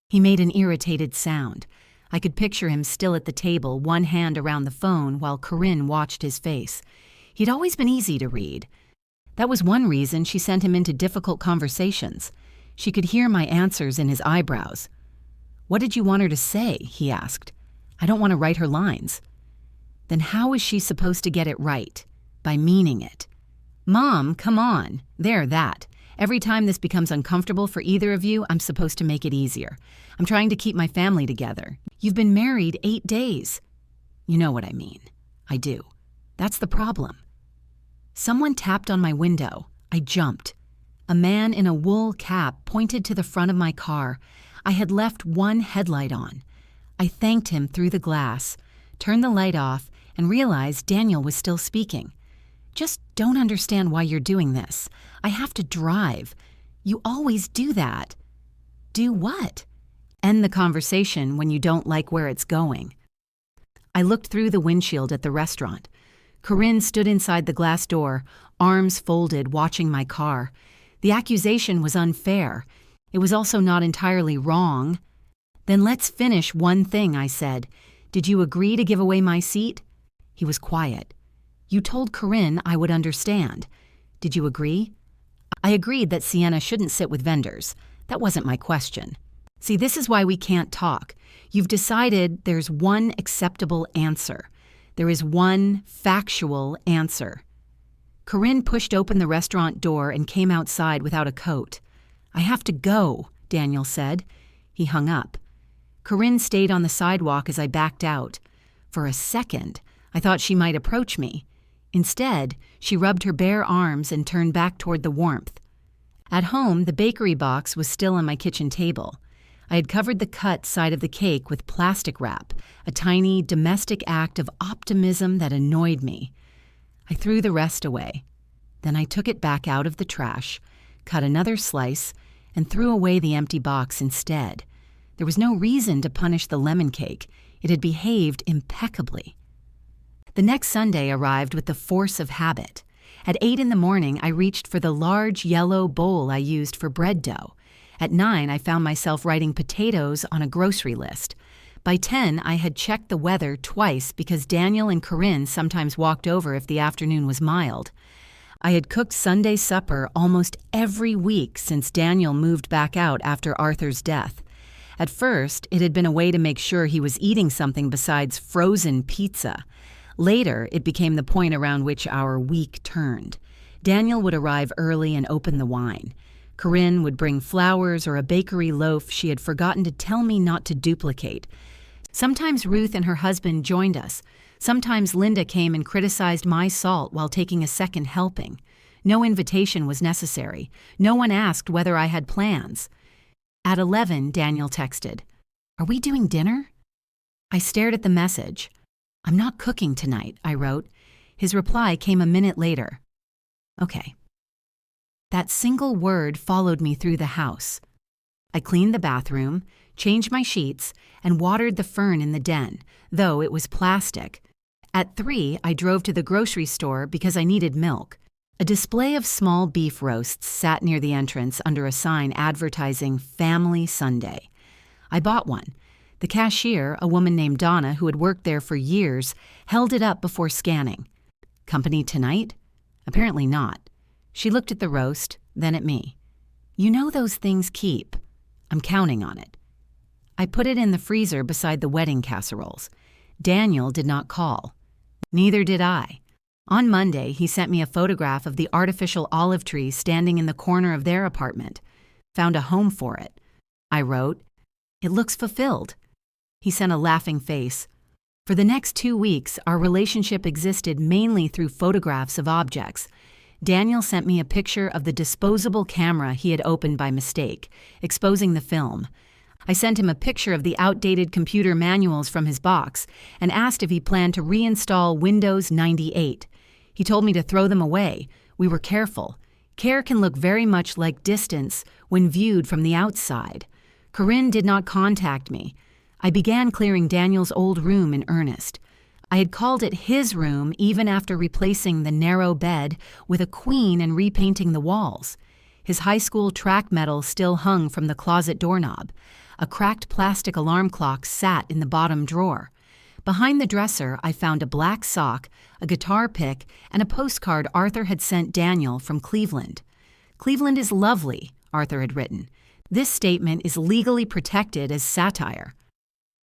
He made an irritated sound. I could picture him still at the table, one hand around the phone while Corinne watched his face. He'd always been easy to read. That was one reason she sent him into difficult conversations. She could hear my answers in his eyebrows. "What did you want her to say?" he asked. "I don't want to write her lines." Then how is she supposed to get it right? By meaning it. "Mom, come on." There, that. Every time this becomes uncomfortable for either of you, I'm supposed to make it easier. I'm trying to keep my family together. You've been married 8 days. You know what I mean. I do. That's the problem. Someone tapped on my window. I jumped. A man in a wool cap pointed to the front of my car. I had left one headlight on. I thanked him through the glass, turned the light off, and realized Daniel was still speaking. "Just don't understand why you're doing this. I have to drive. You always do that." "Do what?" "End the conversation when you don't like where it's going." I looked through the windshield at the restaurant. Corinne stood inside the glass door, arms folded, watching my car. The accusation was unfair. It was also not entirely wrong. "Then let's finish one thing," I said. "Did you agree to give away my seat?" He was quiet. "You told Corinne I would understand. Did you agree?" "I agreed that Sienna shouldn't sit with vendors. That wasn't my question." "See, this is why we can't talk. You've decided there's one acceptable answer. There is one factual answer." Corinne pushed open the restaurant door and came outside without a coat. "I have to go," Daniel said. He hung up. Corinne stayed on the sidewalk as I backed out. For a second, I thought she might approach me. Instead, she rubbed her bare arms and turned back toward the warmth. At home, the bakery box was still on my kitchen table. I had covered the cut side of the cake with plastic wrap, a tiny domestic act of optimism that annoyed me. I threw the rest away. Then I took it back out of the trash, cut another slice, and threw away the empty box instead. There was no reason to punish the lemon cake. It had behaved impeccably. The next Sunday arrived with the force of habit. At 8 in the morning, I reached for the large yellow bowl I used for bread dough. At 9, I found myself writing potatoes on a grocery list. By 10, I had checked the weather twice because Daniel and Corinne sometimes walked over if the afternoon was mild. I had cooked Sunday supper almost every week since Daniel moved back out after Arthur's death. At first, it had been a way to make sure he was eating something besides frozen pizza. Later, it became the point around which our week turned. Daniel would arrive early and open the wine. Corinne would bring flowers or a bakery loaf she had forgotten to tell me not to duplicate. Sometimes Ruth and her husband joined us. Sometimes Linda came and criticized my salt while taking a second helping. No invitation was necessary. No one asked whether I had plans. At 11, Daniel texted, "Are we doing dinner?" I stared at the message. "I'm not cooking tonight," I wrote. His reply came a minute later. "Okay." That single word followed me through the house. I cleaned the bathroom, changed my sheets, and watered the fern in the den, though it was plastic. At 3, I drove to the grocery store because I needed milk. A display of small beef roasts sat near the entrance under a sign advertising Family Sunday. I bought one. The cashier, a woman named Donna who had worked there for years, held it up before scanning. "Company tonight?" Apparently not. She looked at the roast, then at me. "You know those things keep." "I'm counting on it." I put it in the freezer beside the wedding casseroles. Daniel did not call. Neither did I. On Monday, he sent me a photograph of the artificial olive tree standing in the corner of their apartment. Found a home for it. I wrote, "It looks fulfilled." He sent a laughing face. For the next 2 weeks, our relationship existed mainly through photographs of objects. Daniel sent me a picture of the disposable camera he had opened by mistake, exposing the film. I sent him a picture of the outdated computer manuals from his box and asked if he planned to reinstall Windows 98. He told me to throw them away. We were careful. Care can look very much like distance when viewed from the outside. Corinne did not contact me. I began clearing Daniel's old room in earnest. I had called it his room even after replacing the narrow bed with a queen and repainting the walls. His high school track medal still hung from the closet doorknob. A cracked plastic alarm clock sat in the bottom drawer. Behind the dresser, I found a black sock, a guitar pick, and a postcard Arthur had sent Daniel from Cleveland. "Cleveland is lovely," Arthur had written. "This statement is legally protected as satire."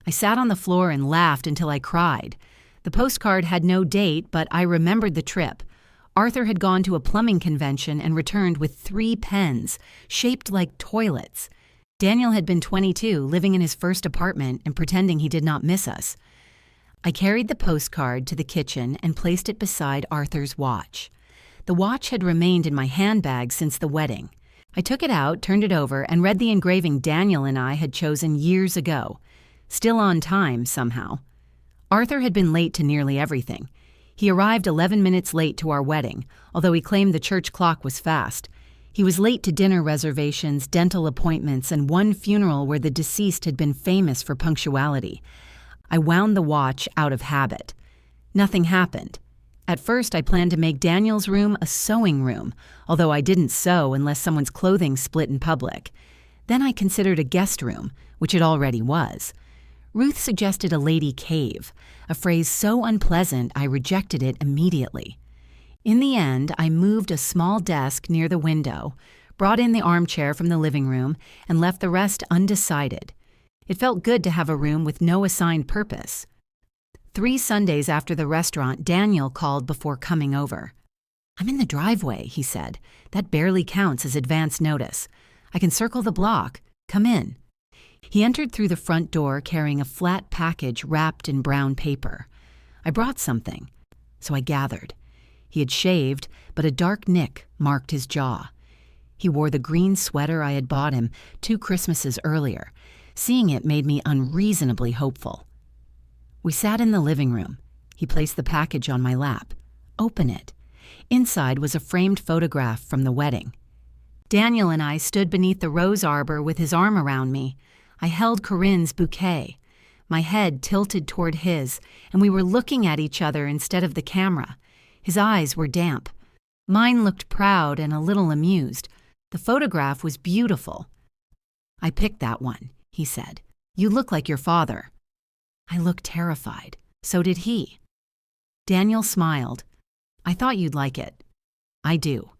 I sat on the floor and laughed until I cried. The postcard had no date, but I remembered the trip. Arthur had gone to a plumbing convention and returned with 3 pens, shaped like toilets. Daniel had been 22, living in his first apartment and pretending he did not miss us. I carried the postcard to the kitchen and placed it beside Arthur's watch. The watch had remained in my handbag since the wedding. I took it out, turned it over, and read the engraving Daniel and I had chosen years ago. Still on time, somehow. Arthur had been late to nearly everything. He arrived 11 minutes late to our wedding, although he claimed the church clock was fast. He was late to dinner reservations, dental appointments, and one funeral where the deceased had been famous for punctuality. I wound the watch out of habit. Nothing happened. At first, I planned to make Daniel's room a sewing room, although I didn't sew unless someone's clothing split in public. Then I considered a guest room, which it already was. Ruth suggested a lady cave, a phrase so unpleasant I rejected it immediately. In the end, I moved a small desk near the window, brought in the armchair from the living room, and left the rest undecided. It felt good to have a room with no assigned purpose. 3 Sundays after the restaurant, Daniel called before coming over. "I'm in the driveway," he said. "That barely counts as advance notice. I can circle the block. Come in." He entered through the front door carrying a flat package wrapped in brown paper. I brought something, so I gathered. He had shaved, but a dark nick marked his jaw. He wore the green sweater I had bought him 2 Christmases earlier. Seeing it made me unreasonably hopeful. We sat in the living room. He placed the package on my lap. "Open it." Inside was a framed photograph from the wedding. Daniel and I stood beneath the rose arbor with his arm around me. I held Corinne's bouquet. My head tilted toward his, and we were looking at each other instead of the camera. His eyes were damp. Mine looked proud and a little amused. The photograph was beautiful. "I picked that one," he said. "You look like your father." I looked terrified. So did he. Daniel smiled. "I thought you'd like it." "I do.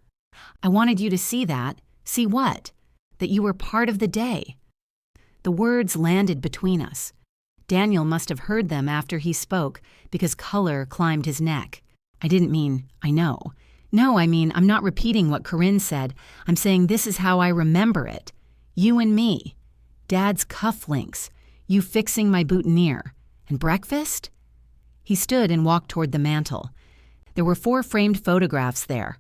I wanted you to see that." "See what?" "That you were part of the day." The words landed between us. Daniel must have heard them after he spoke because color climbed his neck. I didn't mean, "I know." No, I mean, I'm not repeating what Corinne said. I'm saying this is how I remember it. You and me. Dad's cufflinks. You fixing my boutonniere. And breakfast? He stood and walked toward the mantel. There were 4 framed photographs there.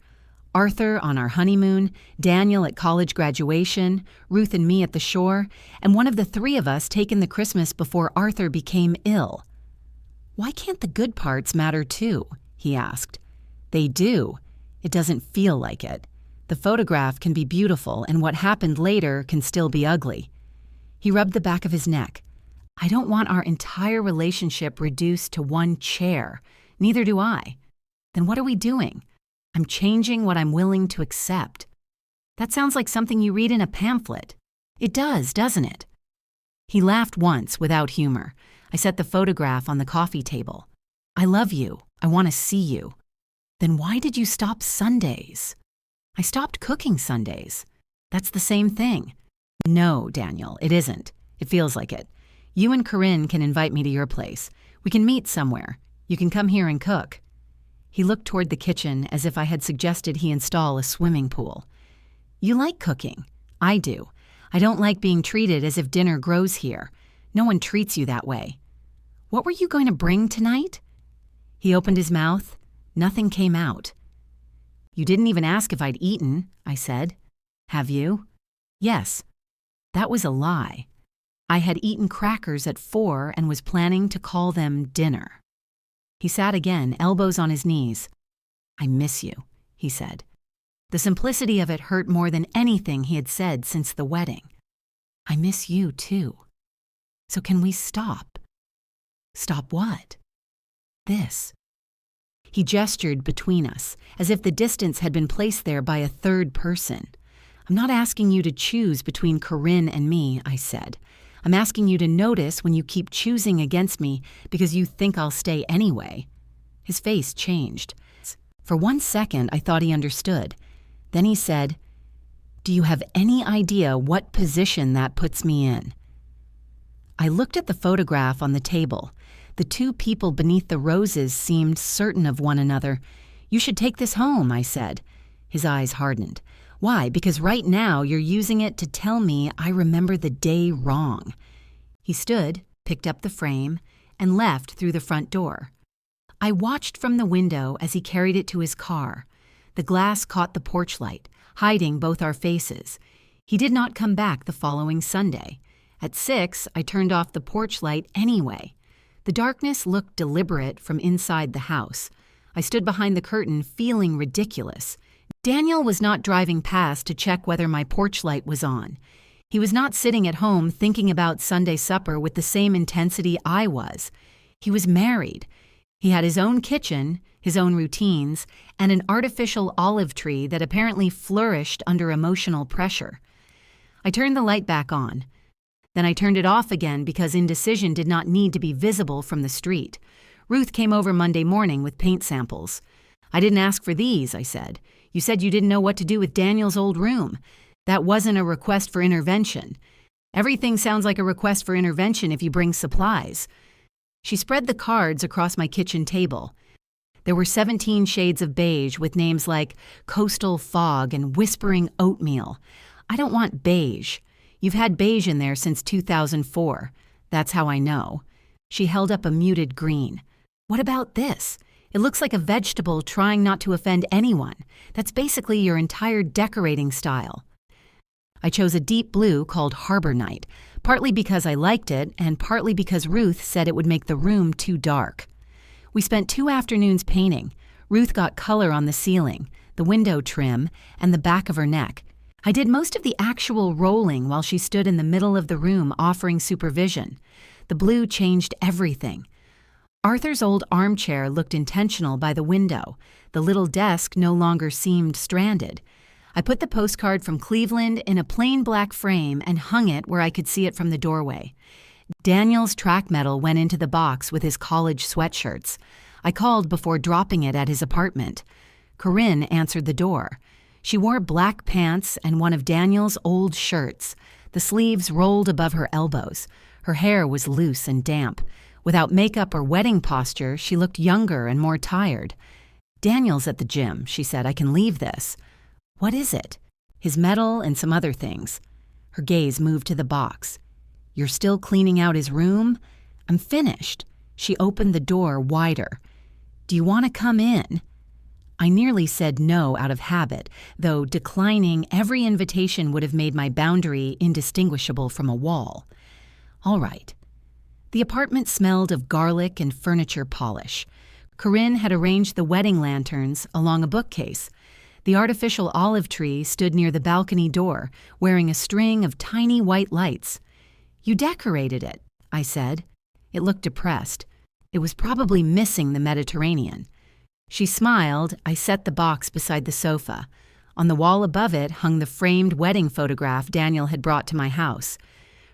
Arthur on our honeymoon, Daniel at college graduation, Ruth and me at the shore, and one of the 3 of us taken the Christmas before Arthur became ill. "Why can't the good parts matter too?" he asked. "They do. It doesn't feel like it. The photograph can be beautiful, and what happened later can still be ugly." He rubbed the back of his neck. "I don't want our entire relationship reduced to one chair. Neither do I." "Then what are we doing?" "I'm changing what I'm willing to accept." That sounds like something you read in a pamphlet. It does, doesn't it? He laughed once without humor. I set the photograph on the coffee table. "I love you. I want to see you." "Then why did you stop Sundays?" "I stopped cooking Sundays." "That's the same thing." "No, Daniel, it isn't. It feels like it. You and Corinne can invite me to your place. We can meet somewhere. You can come here and cook." He looked toward the kitchen as if I had suggested he install a swimming pool. "You like cooking. I do. I don't like being treated as if dinner grows here. No one treats you that way. What were you going to bring tonight?" He opened his mouth. Nothing came out. "You didn't even ask if I'd eaten," I said. "Have you?" "Yes." That was a lie. I had eaten crackers at 4 and was planning to call them dinner. He sat again, elbows on his knees. "I miss you," he said. The simplicity of it hurt more than anything he had said since the wedding. "I miss you, too. So can we stop?" "Stop what?" "This." He gestured between us, as if the distance had been placed there by a third person. "I'm not asking you to choose between Corinne and me," I said. "I'm asking you to notice when you keep choosing against me because you think I'll stay anyway." His face changed. For 1 second, I thought he understood. Then he said, "Do you have any idea what position that puts me in?" I looked at the photograph on the table. The two people beneath the roses seemed certain of one another. "You should take this home," I said. His eyes hardened. "Why? Because right now you're using it to tell me I remember the day wrong." He stood, picked up the frame, and left through the front door. I watched from the window as he carried it to his car. The glass caught the porch light, hiding both our faces. He did not come back the following Sunday. At 6, I turned off the porch light anyway. The darkness looked deliberate from inside the house. I stood behind the curtain, feeling ridiculous. Daniel was not driving past to check whether my porch light was on. He was not sitting at home thinking about Sunday supper with the same intensity I was. He was married. He had his own kitchen, his own routines, and an artificial olive tree that apparently flourished under emotional pressure. I turned the light back on. Then I turned it off again because indecision did not need to be visible from the street. Ruth came over Monday morning with paint samples. "I didn't ask for these," I said. "You said you didn't know what to do with Daniel's old room. That wasn't a request for intervention. Everything sounds like a request for intervention if you bring supplies." She spread the cards across my kitchen table. There were 17 shades of beige with names like Coastal Fog and Whispering Oatmeal. I don't want beige. You've had beige in there since 2004. That's how I know. She held up a muted green. "What about this? It looks like a vegetable trying not to offend anyone. That's basically your entire decorating style." I chose a deep blue called Harbor Night, partly because I liked it and partly because Ruth said it would make the room too dark. We spent 2 afternoons painting. Ruth got color on the ceiling, the window trim, and the back of her neck. I did most of the actual rolling while she stood in the middle of the room offering supervision. The blue changed everything. Arthur's old armchair looked intentional by the window. The little desk no longer seemed stranded. I put the postcard from Cleveland in a plain black frame and hung it where I could see it from the doorway. Daniel's track medal went into the box with his college sweatshirts. I called before dropping it at his apartment. Corinne answered the door. She wore black pants and one of Daniel's old shirts. The sleeves rolled above her elbows. Her hair was loose and damp. Without makeup or wedding posture, she looked younger and more tired. "Daniel's at the gym," she said. "I can leave this." "What is it?" "His medal and some other things." Her gaze moved to the box. "You're still cleaning out his room?" "I'm finished." She opened the door wider. "Do you want to come in?" I nearly said no out of habit, though declining every invitation would have made my boundary indistinguishable from a wall. All right. The apartment smelled of garlic and furniture polish. Corinne had arranged the wedding lanterns along a bookcase. The artificial olive tree stood near the balcony door, wearing a string of tiny white lights. "You decorated it," I said. It looked depressed. It was probably missing the Mediterranean. She smiled. I set the box beside the sofa. On the wall above it hung the framed wedding photograph Daniel had brought to my house.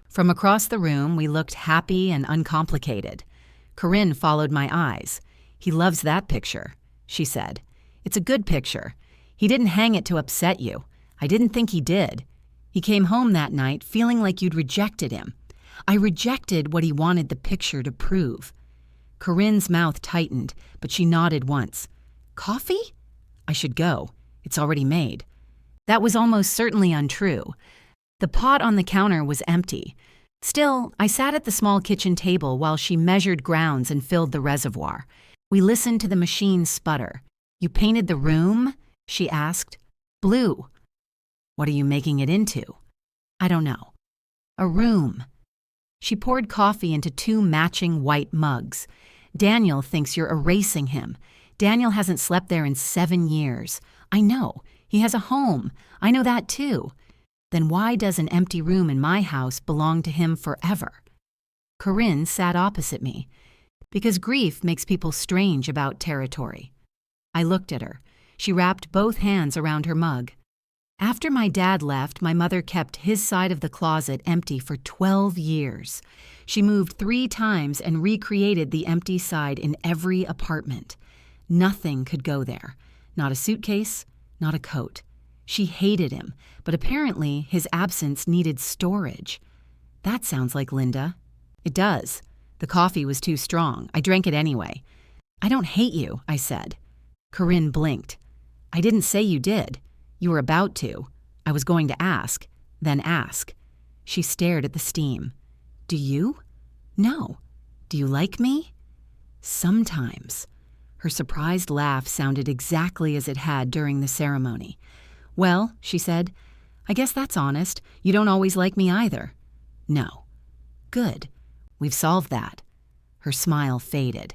From across the room, we looked happy and uncomplicated. Corinne followed my eyes. "He loves that picture," she said. "It's a good picture. He didn't hang it to upset you. I didn't think he did. He came home that night feeling like you'd rejected him. I rejected what he wanted the picture to prove. Corinne's mouth tightened, but she nodded once. Coffee? I should go. It's already made. That was almost certainly untrue. The pot on the counter was empty. Still, I sat at the small kitchen table while she measured grounds and filled the reservoir. We listened to the machine sputter. You painted the room? She asked. Blue. What are you making it into? I don't know. A room. She poured coffee into 2 matching white mugs. Daniel thinks you're erasing him. Daniel hasn't slept there in 7 years. I know. He has a home. I know that too. Then why does an empty room in my house belong to him forever? Corinne sat opposite me. Because grief makes people strange about territory. I looked at her. She wrapped both hands around her mug. After my dad left, my mother kept his side of the closet empty for 12 years. She moved 3 times and recreated the empty side in every apartment. Nothing could go there. Not a suitcase, not a coat. She hated him, but apparently his absence needed storage. That sounds like Linda. It does. The coffee was too strong. I drank it anyway. I don't hate you, I said. Corinne blinked. I didn't say you did. You were about to. I was going to ask, then ask. She stared at the steam. Do you? No. Do you like me? Sometimes. Her surprised laugh sounded exactly as it had during the ceremony. Well, she said, I guess that's honest. You don't always like me either. No. Good. We've solved that. Her smile faded.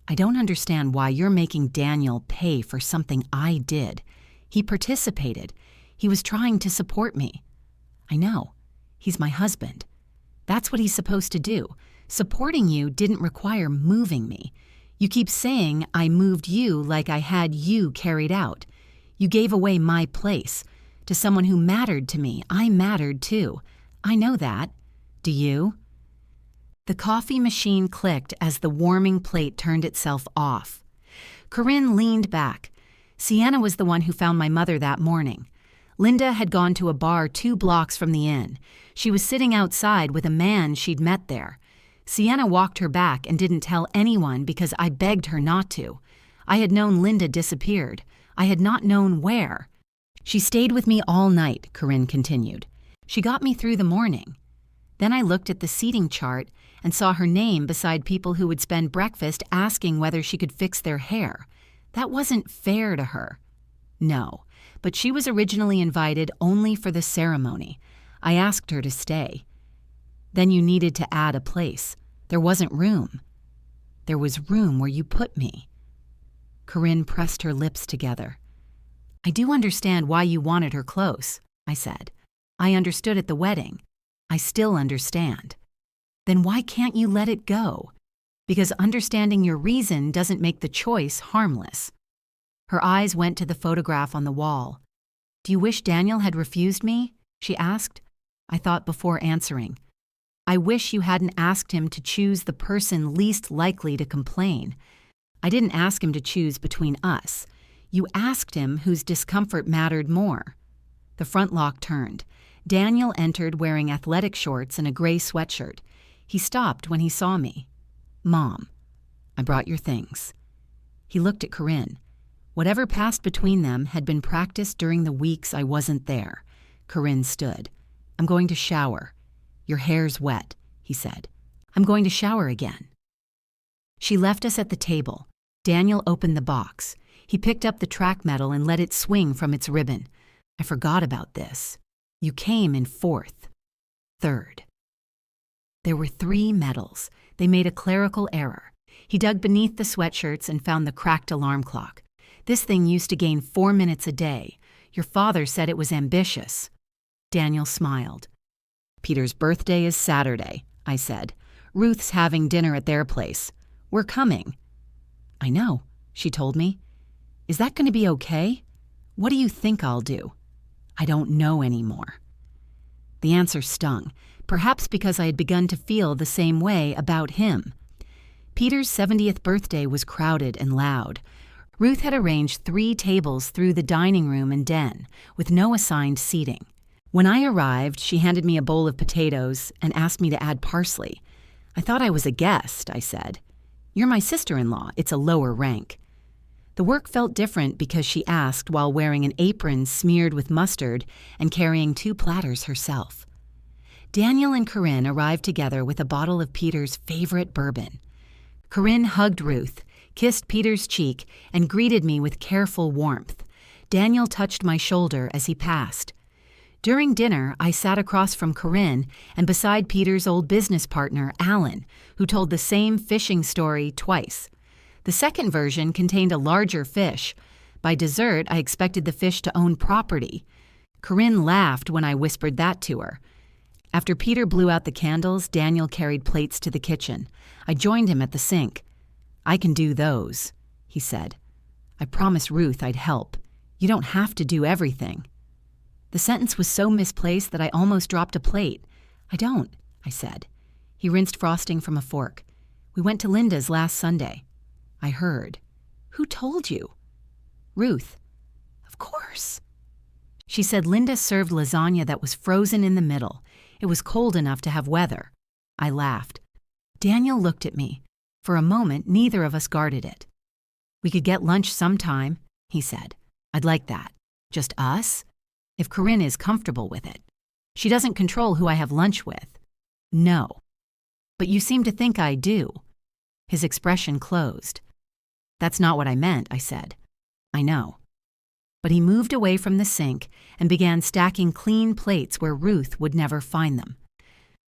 I don't understand why you're making Daniel pay for something I did. He participated. He was trying to support me. I know. He's my husband. That's what he's supposed to do. Supporting you didn't require moving me. You keep saying I moved you like I had you carried out. You gave away my place. To someone who mattered to me, I mattered too. I know that. Do you? The coffee machine clicked as the warming plate turned itself off. Corinne leaned back. Sienna was the one who found my mother that morning. Linda had gone to a bar 2 blocks from the inn. She was sitting outside with a man she'd met there. Sienna walked her back and didn't tell anyone because I begged her not to. I had known Linda disappeared. I had not known where. She stayed with me all night, Corinne continued. She got me through the morning. Then I looked at the seating chart and saw her name beside people who would spend breakfast asking whether she could fix their hair. That wasn't fair to her. No, but she was originally invited only for the ceremony. I asked her to stay. Then you needed to add a place. There wasn't room. There was room where you put me. Corinne pressed her lips together. I do understand why you wanted her close, I said. I understood at the wedding. I still understand. Then why can't you let it go? Because understanding your reason doesn't make the choice harmless. Her eyes went to the photograph on the wall. Do you wish Daniel had refused me? She asked. I thought before answering. I wish you hadn't asked him to choose the person least likely to complain. I didn't ask him to choose between us. You asked him whose discomfort mattered more. The front lock turned. Daniel entered wearing athletic shorts and a gray sweatshirt. He stopped when he saw me. Mom, I brought your things. He looked at Corinne. Whatever passed between them had been practiced during the weeks I wasn't there. Corinne stood. I'm going to shower. Your hair's wet, he said. I'm going to shower again. She left us at the table. Daniel opened the box. He picked up the track medal and let it swing from its ribbon. I forgot about this. You came in 4th. 3rd. There were 3 medals. They made a clerical error. He dug beneath the sweatshirts and found the cracked alarm clock. This thing used to gain 4 minutes a day. Your father said it was ambitious. Daniel smiled. Peter's birthday is Saturday, I said. Ruth's having dinner at their place. We're coming. I know, she told me. Is that going to be okay? What do you think I'll do? I don't know anymore. The answer stung, perhaps because I had begun to feel the same way about him. Peter's 70th birthday was crowded and loud. Ruth had arranged 3 tables through the dining room and den, with no assigned seating. When I arrived, she handed me a bowl of potatoes and asked me to add parsley. I thought I was a guest, I said. You're my sister-in-law. It's a lower rank. The work felt different because she asked while wearing an apron smeared with mustard and carrying 2 platters herself. Daniel and Corinne arrived together with a bottle of Peter's favorite bourbon. Corinne hugged Ruth, kissed Peter's cheek, and greeted me with careful warmth. Daniel touched my shoulder as he passed. During dinner, I sat across from Corinne and beside Peter's old business partner, Alan, who told the same fishing story twice. The second version contained a larger fish. By dessert, I expected the fish to own property. Corinne laughed when I whispered that to her. After Peter blew out the candles, Daniel carried plates to the kitchen. I joined him at the sink. I can do those, he said. I promised Ruth I'd help. You don't have to do everything. The sentence was so misplaced that I almost dropped a plate. I don't, I said. He rinsed frosting from a fork. We went to Linda's last Sunday. I heard. Who told you? Ruth. Of course. She said Linda served lasagna that was frozen in the middle. It was cold enough to have weather. I laughed. Daniel looked at me. For a moment, neither of us guarded it. We could get lunch sometime, he said. I'd like that. Just us? If Corinne is comfortable with it. She doesn't control who I have lunch with. No. But you seem to think I do. His expression closed. That's not what I meant, I said. I know. But he moved away from the sink and began stacking clean plates where Ruth would never find them.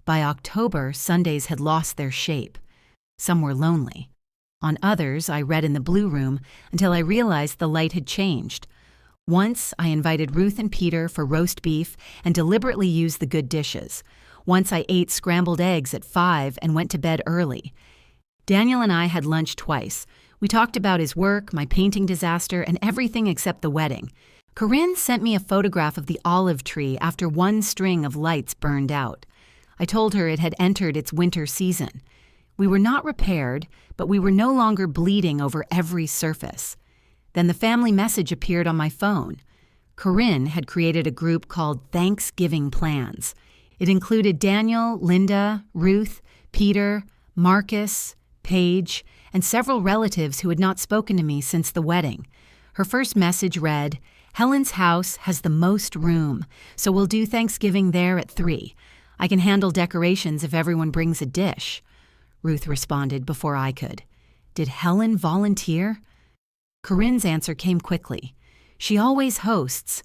By October, Sundays had lost their shape. Some were lonely. On others, I read in the blue room until I realized the light had changed. Once, I invited Ruth and Peter for roast beef and deliberately used the good dishes. Once I ate scrambled eggs at 5 and went to bed early. Daniel and I had lunch twice. We talked about his work, my painting disaster, and everything except the wedding. Corinne sent me a photograph of the olive tree after one string of lights burned out. I told her it had entered its winter season. We were not repaired, but we were no longer bleeding over every surface. Then the family message appeared on my phone. Corinne had created a group called Thanksgiving Plans. It included Daniel, Linda, Ruth, Peter, Marcus, Paige, and several relatives who had not spoken to me since the wedding. Her first message read, Helen's house has the most room, so we'll do Thanksgiving there at 3. I can handle decorations if everyone brings a dish. Ruth responded before I could. Did Helen volunteer? Corinne's answer came quickly. She always hosts.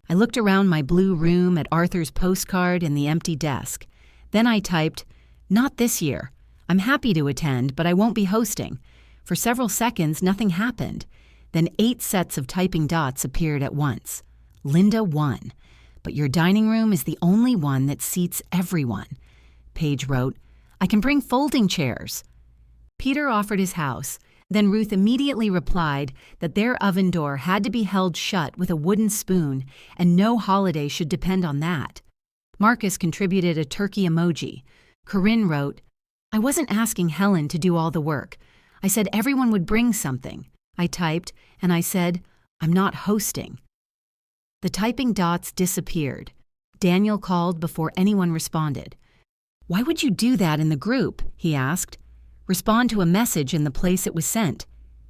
I looked around my blue room at Arthur's postcard and the empty desk. Then I typed, not this year. I'm happy to attend, but I won't be hosting. For several seconds, nothing happened. Then 8 sets of typing dots appeared at once. Linda won. But your dining room is the only one that seats everyone. Paige wrote, I can bring folding chairs. Peter offered his house. Then Ruth immediately replied that their oven door had to be held shut with a wooden spoon, and no holiday should depend on that. Marcus contributed a turkey emoji. Corinne wrote, I wasn't asking Helen to do all the work. I said everyone would bring something. I typed, and I said, I'm not hosting. The typing dots disappeared. Daniel called before anyone responded. Why would you do that in the group? He asked. Respond to a message in the place it was sent.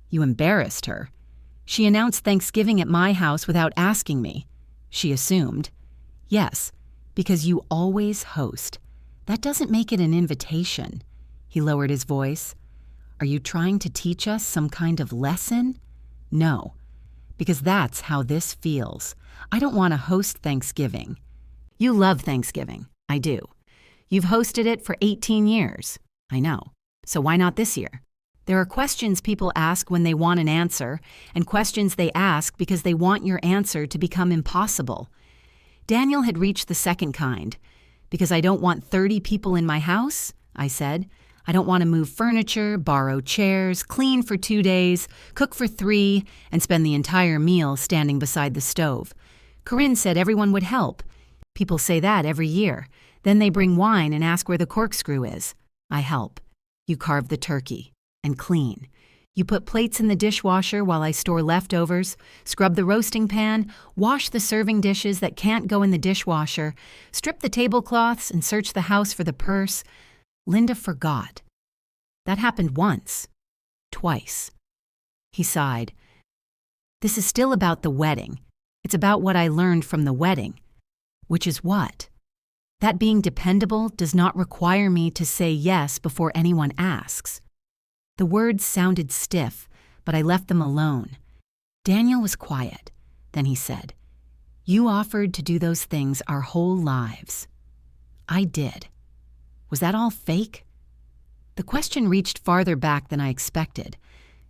You embarrassed her. She announced Thanksgiving at my house without asking me. She assumed. Yes, because you always host. That doesn't make it an invitation. He lowered his voice. Are you trying to teach us some kind of lesson? No, because that's how this feels. I don't want to host Thanksgiving. You love Thanksgiving. I do. You've hosted it for 18 years. I know. So why not this year? There are questions people ask when they want an answer, and questions they ask because they want your answer to become impossible. Daniel had reached the second kind. Because I don't want 30 people in my house, I said. I don't want to move furniture, borrow chairs, clean for 2 days, cook for 3, and spend the entire meal standing beside the stove. Corinne said everyone would help. People say that every year. Then they bring wine and ask where the corkscrew is. I help. You carve the turkey and clean. You put plates in the dishwasher while I store leftovers, scrub the roasting pan, wash the serving dishes that can't go in the dishwasher, strip the tablecloths, and search the house for the purse. Linda forgot. That happened once. Twice. He sighed. This is still about the wedding. It's about what I learned from the wedding. Which is what? That being dependable does not require me to say yes before anyone asks. The words sounded stiff, but I left them alone. Daniel was quiet. Then he said, "You offered to do those things our whole lives." I did. Was that all fake? The question reached farther back than I expected.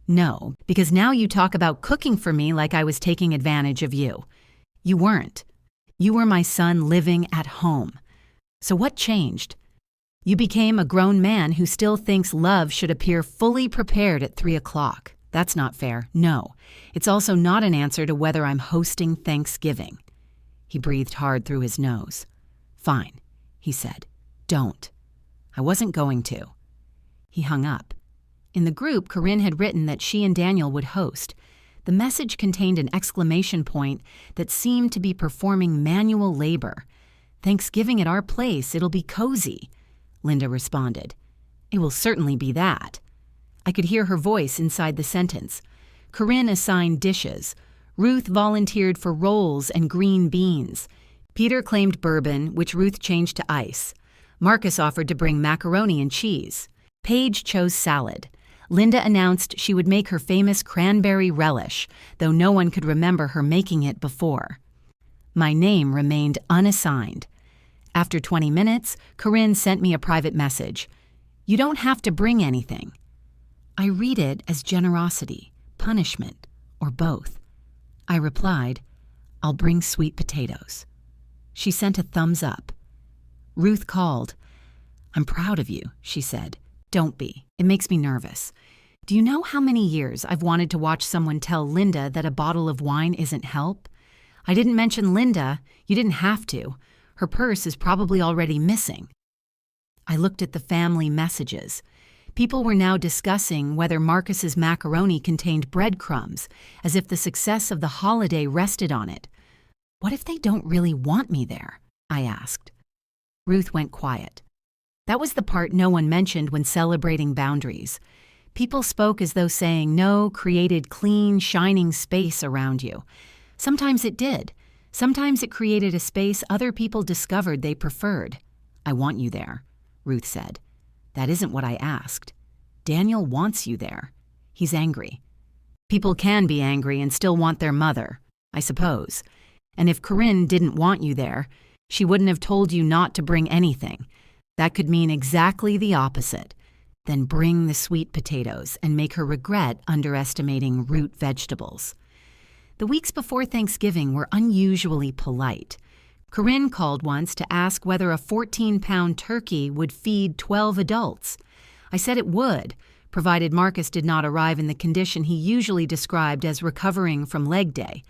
No, because now you talk about cooking for me like I was taking advantage of you. You weren't. You were my son living at home. So what changed? You became a grown man who still thinks love should appear fully prepared at 3 o'clock. That's not fair. No. It's also not an answer to whether I'm hosting Thanksgiving. He breathed hard through his nose. Fine, he said. Don't. I wasn't going to. He hung up. In the group, Corinne had written that she and Daniel would host. The message contained an exclamation point that seemed to be performing manual labor. Thanksgiving at our place, it'll be cozy. Linda responded. It will certainly be that. I could hear her voice inside the sentence. Corinne assigned dishes. Ruth volunteered for rolls and green beans. Peter claimed bourbon, which Ruth changed to ice. Marcus offered to bring macaroni and cheese. Paige chose salad. Linda announced she would make her famous cranberry relish, though no one could remember her making it before. My name remained unassigned. After 20 minutes, Corinne sent me a private message. You don't have to bring anything. I read it as generosity, punishment, or both. I replied, I'll bring sweet potatoes. She sent a thumbs up. Ruth called. I'm proud of you, she said. Don't be. It makes me nervous. Do you know how many years I've wanted to watch someone tell Linda that a bottle of wine isn't help? I didn't mention Linda. You didn't have to. Her purse is probably already missing. I looked at the family messages. People were now discussing whether Marcus's macaroni contained breadcrumbs, as if the success of the holiday rested on it. What if they don't really want me there? I asked. Ruth went quiet. That was the part no one mentioned when celebrating boundaries. People spoke as though saying no created clean, shining space around you. Sometimes it did. Sometimes it created a space other people discovered they preferred. I want you there, Ruth said. That isn't what I asked. Daniel wants you there. He's angry. People can be angry and still want their mother, I suppose. And if Corinne didn't want you there, she wouldn't have told you not to bring anything. That could mean exactly the opposite. Then bring the sweet potatoes and make her regret underestimating root vegetables. The weeks before Thanksgiving were unusually polite. Corinne called once to ask whether a 14-pound turkey would feed 12 adults. I said it would, provided Marcus did not arrive in the condition he usually described as recovering from leg day.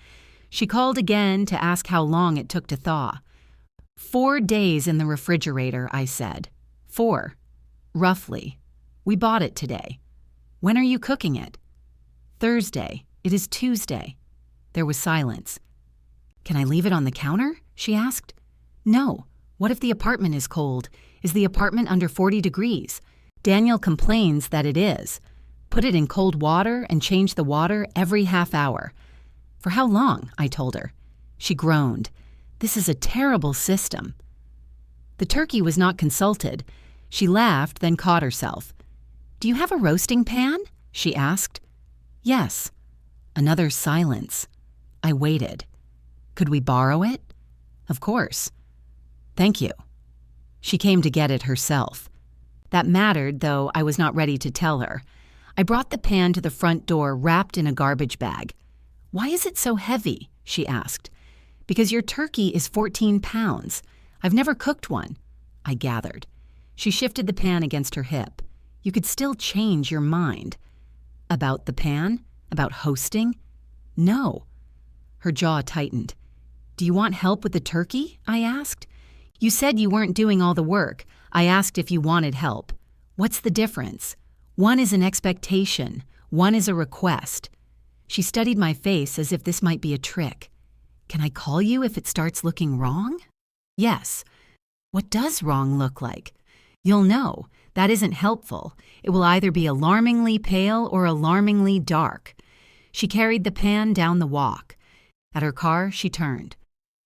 She called again to ask how long it took to thaw. 4 days in the refrigerator, I said. 4. Roughly. We bought it today. When are you cooking it? Thursday. It is Tuesday. There was silence. Can I leave it on the counter? She asked. No. What if the apartment is cold? Is the apartment under 40 degrees? Daniel complains that it is. Put it in cold water and change the water every half hour. For how long? I told her. She groaned. This is a terrible system. The turkey was not consulted. She laughed, then caught herself. Do you have a roasting pan? She asked. Yes. Another silence. I waited. Could we borrow it? Of course. Thank you. She came to get it herself. That mattered, though I was not ready to tell her. I brought the pan to the front door wrapped in a garbage bag. Why is it so heavy? She asked. Because your turkey is 14 pounds. I've never cooked one. I gathered. She shifted the pan against her hip. You could still change your mind. About the pan? About hosting? No. Her jaw tightened. Do you want help with the turkey? I asked. You said you weren't doing all the work. I asked if you wanted help. What's the difference? One is an expectation. One is a request. She studied my face as if this might be a trick. Can I call you if it starts looking wrong? Yes. What does wrong look like? You'll know. That isn't helpful. It will either be alarmingly pale or alarmingly dark. She carried the pan down the walk. At her car, she turned.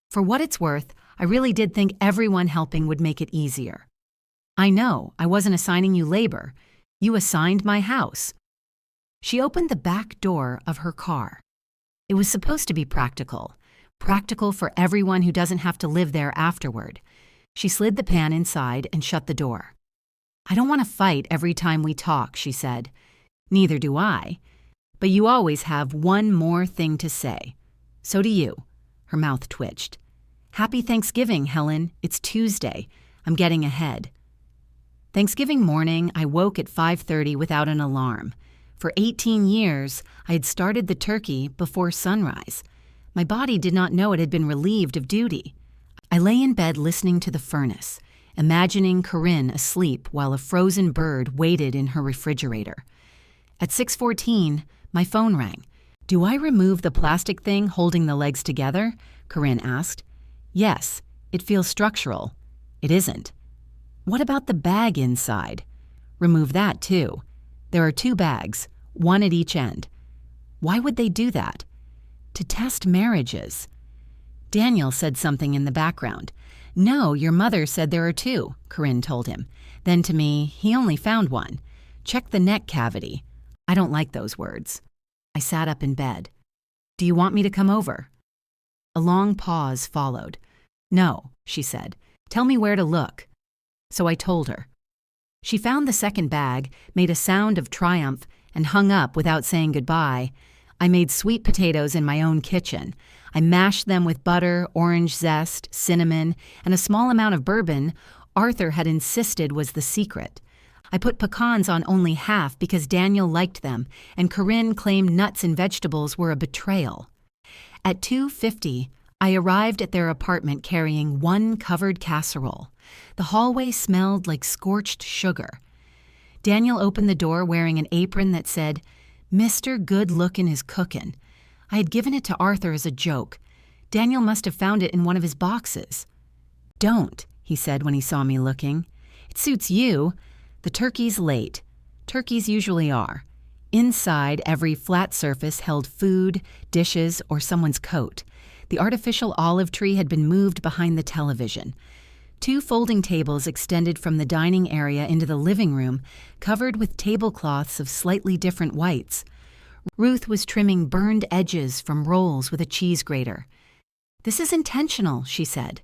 For what it's worth, I really did think everyone helping would make it easier. I know, I wasn't assigning you labor. You assigned my house. She opened the back door of her car. It was supposed to be practical for everyone who doesn't have to live there afterward. She slid the pan inside and shut the door. I don't want to fight every time we talk, she said. Neither do I. But you always have one more thing to say. So do you. Her mouth twitched. Happy Thanksgiving, Helen. It's Tuesday. I'm getting ahead. Thanksgiving morning, I woke at 5:30 without an alarm. For 18 years, I had started the turkey before sunrise. My body did not know it had been relieved of duty. I lay in bed listening to the furnace, imagining Corinne asleep while a frozen bird waited in her refrigerator. At 6:14, my phone rang. Do I remove the plastic thing holding the legs together? Corinne asked. Yes, it feels structural. It isn't. What about the bag inside? Remove that too. There are 2 bags, one at each end. Why would they do that? To test marriages. Daniel said something in the background. No, your mother said there are 2, Corinne told him. Then to me, he only found one. Check the neck cavity. I don't like those words. I sat up in bed. Do you want me to come over? A long pause followed. No, she said. Tell me where to look. So I told her. She found the second bag, made a sound of triumph, and hung up without saying goodbye. I made sweet potatoes in my own kitchen. I mashed them with butter, orange zest, cinnamon, and a small amount of bourbon Arthur had insisted was the secret. I put pecans on only half because Daniel liked them, and Corinne claimed nuts and vegetables were a betrayal. At 2:50, I arrived at their apartment carrying 1 covered casserole. The hallway smelled like scorched sugar. Daniel opened the door wearing an apron that said, Mr. Good Lookin' is cookin'. I had given it to Arthur as a joke. Daniel must have found it in one of his boxes. Don't, he said when he saw me looking. It suits you. The turkey's late. Turkeys usually are. Inside, every flat surface held food, dishes, or someone's coat. The artificial olive tree had been moved behind the television. 2 folding tables extended from the dining area into the living room, covered with tablecloths of slightly different whites. Ruth was trimming burned edges from rolls with a cheese grater. This is intentional, she said.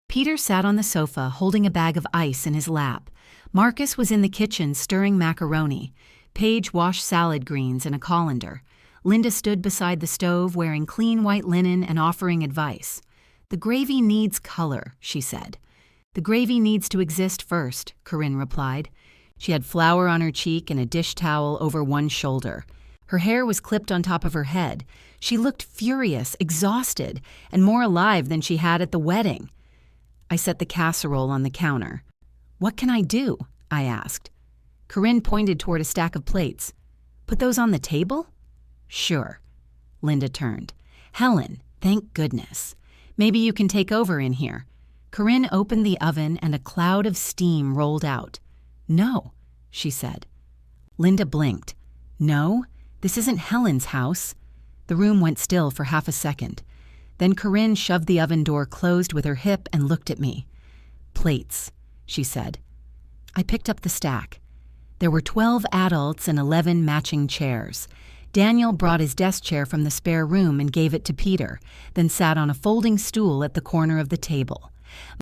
Peter sat on the sofa holding a bag of ice in his lap. Marcus was in the kitchen stirring macaroni. Paige washed salad greens in a colander. Linda stood beside the stove wearing clean white linen and offering advice. The gravy needs color, she said. The gravy needs to exist first, Corinne replied. She had flour on her cheek and a dish towel over one shoulder. Her hair was clipped on top of her head. She looked furious, exhausted, and more alive than she had at the wedding. I set the casserole on the counter. What can I do? I asked. Corinne pointed toward a stack of plates. Put those on the table? Sure. Linda turned. Helen, thank goodness. Maybe you can take over in here. Corinne opened the oven and a cloud of steam rolled out. No, she said. Linda blinked. No, this isn't Helen's house. The room went still for half a second. Then Corinne shoved the oven door closed with her hip and looked at me. Plates, she said. I picked up the stack. There were 12 adults and 11 matching chairs. Daniel brought his desk chair from the spare room and gave it to Peter, then sat on a folding stool at the corner of the table.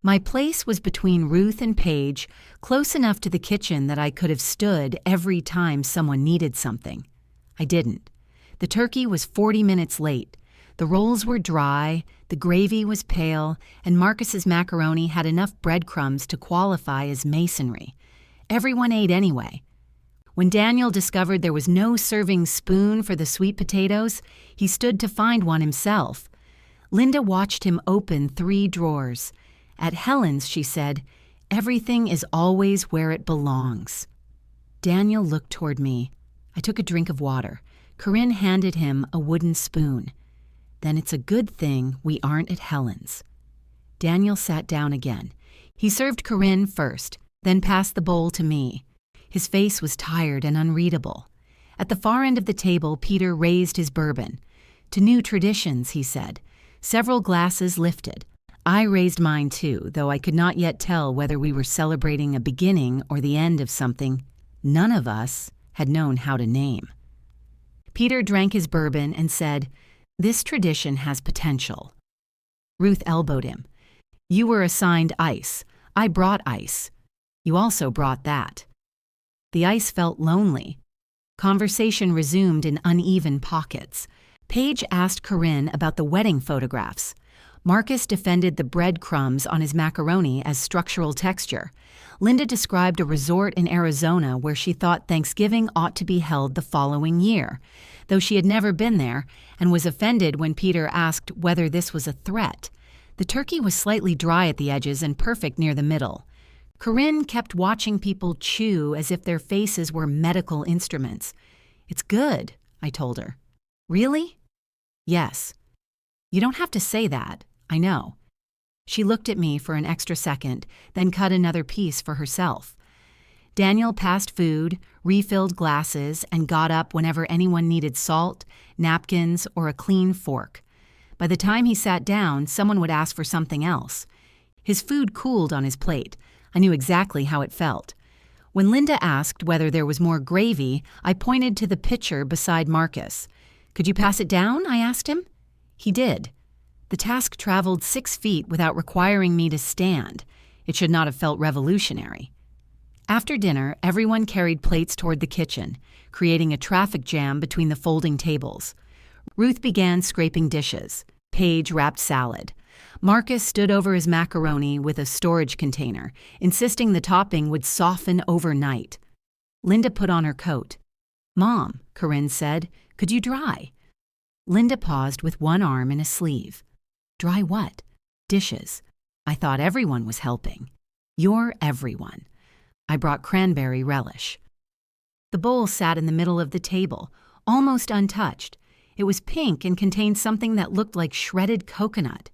My place was between Ruth and Paige, close enough to the kitchen that I could have stood every time someone needed something. I didn't. The turkey was 40 minutes late. The rolls were dry, the gravy was pale, and Marcus's macaroni had enough breadcrumbs to qualify as masonry. Everyone ate anyway. When Daniel discovered there was no serving spoon for the sweet potatoes, he stood to find one himself. Linda watched him open 3 drawers. At Helen's, she said, everything is always where it belongs. Daniel looked toward me. I took a drink of water. Corinne handed him a wooden spoon. Then it's a good thing we aren't at Helen's. Daniel sat down again. He served Corinne first, then passed the bowl to me. His face was tired and unreadable. At the far end of the table, Peter raised his bourbon. To new traditions, he said. Several glasses lifted. I raised mine too, though I could not yet tell whether we were celebrating a beginning or the end of something none of us had known how to name. Peter drank his bourbon and said, "This tradition has potential." Ruth elbowed him. "You were assigned ice. I brought ice. You also brought that." The ice felt lonely. Conversation resumed in uneven pockets. Paige asked Corinne about the wedding photographs. Marcus defended the breadcrumbs on his macaroni as structural texture. Linda described a resort in Arizona where she thought Thanksgiving ought to be held the following year, though she had never been there and was offended when Peter asked whether this was a threat. The turkey was slightly dry at the edges and perfect near the middle. Corinne kept watching people chew as if their faces were medical instruments. "It's good," I told her. "Really?" "Yes." "You don't have to say that. I know." She looked at me for an extra second, then cut another piece for herself. Daniel passed food, refilled glasses, and got up whenever anyone needed salt, napkins, or a clean fork. By the time he sat down, someone would ask for something else. His food cooled on his plate. I knew exactly how it felt. When Linda asked whether there was more gravy, I pointed to the pitcher beside Marcus. "Could you pass it down?" I asked him. He did. The task traveled 6 feet without requiring me to stand. It should not have felt revolutionary. After dinner, everyone carried plates toward the kitchen, creating a traffic jam between the folding tables. Ruth began scraping dishes. Paige wrapped salad. Marcus stood over his macaroni with a storage container, insisting the topping would soften overnight. Linda put on her coat. "Mom," Corinne said, "could you dry?" Linda paused with one arm in a sleeve. "Dry what?" "Dishes." I thought everyone was helping. "You're everyone." I brought cranberry relish. The bowl sat in the middle of the table, almost untouched. It was pink and contained something that looked like shredded coconut.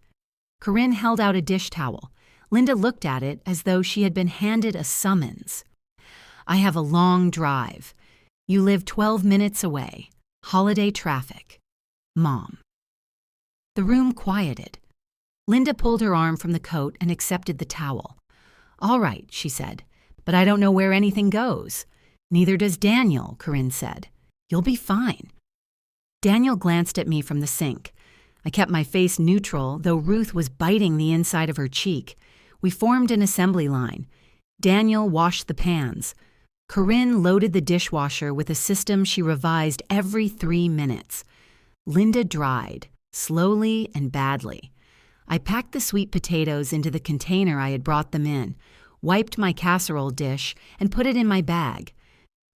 Corinne held out a dish towel. Linda looked at it as though she had been handed a summons. "I have a long drive. You live 12 minutes away. Holiday traffic. Mom." The room quieted. Linda pulled her arm from the coat and accepted the towel. "All right," she said, "but I don't know where anything goes." "Neither does Daniel," Corinne said. "You'll be fine." Daniel glanced at me from the sink. I kept my face neutral, though Ruth was biting the inside of her cheek. We formed an assembly line. Daniel washed the pans. Corinne loaded the dishwasher with a system she revised every 3 minutes. Linda dried, slowly and badly. I packed the sweet potatoes into the container I had brought them in, wiped my casserole dish, and put it in my bag.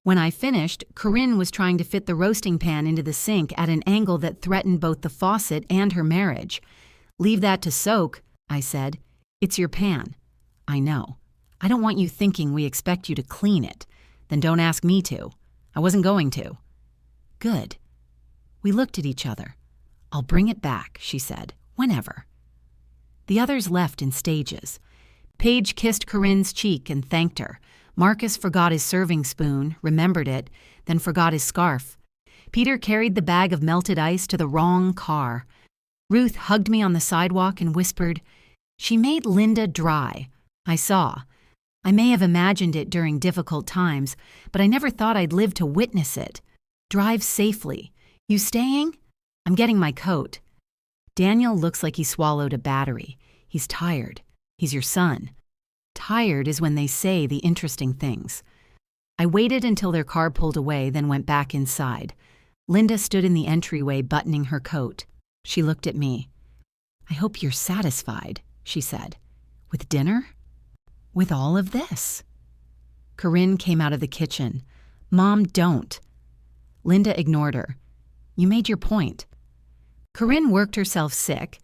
When I finished, Corinne was trying to fit the roasting pan into the sink at an angle that threatened both the faucet and her marriage. "Leave that to soak," I said. "It's your pan." "I know. I don't want you thinking we expect you to clean it. Then don't ask me to. I wasn't going to." "Good." We looked at each other. "I'll bring it back," she said, "whenever." The others left in stages. Paige kissed Corinne's cheek and thanked her. Marcus forgot his serving spoon, remembered it, then forgot his scarf. Peter carried the bag of melted ice to the wrong car. Ruth hugged me on the sidewalk and whispered, "She made Linda dry." I saw. I may have imagined it during difficult times, but I never thought I'd live to witness it. "Drive safely. You staying?" "I'm getting my coat." Daniel looks like he swallowed a battery. He's tired. He's your son. Tired is when they say the interesting things. I waited until their car pulled away, then went back inside. Linda stood in the entryway buttoning her coat. She looked at me. "I hope you're satisfied," she said. "With dinner? With all of this?" Corinne came out of the kitchen. "Mom, don't." Linda ignored her. "You made your point." Corinne worked herself sick.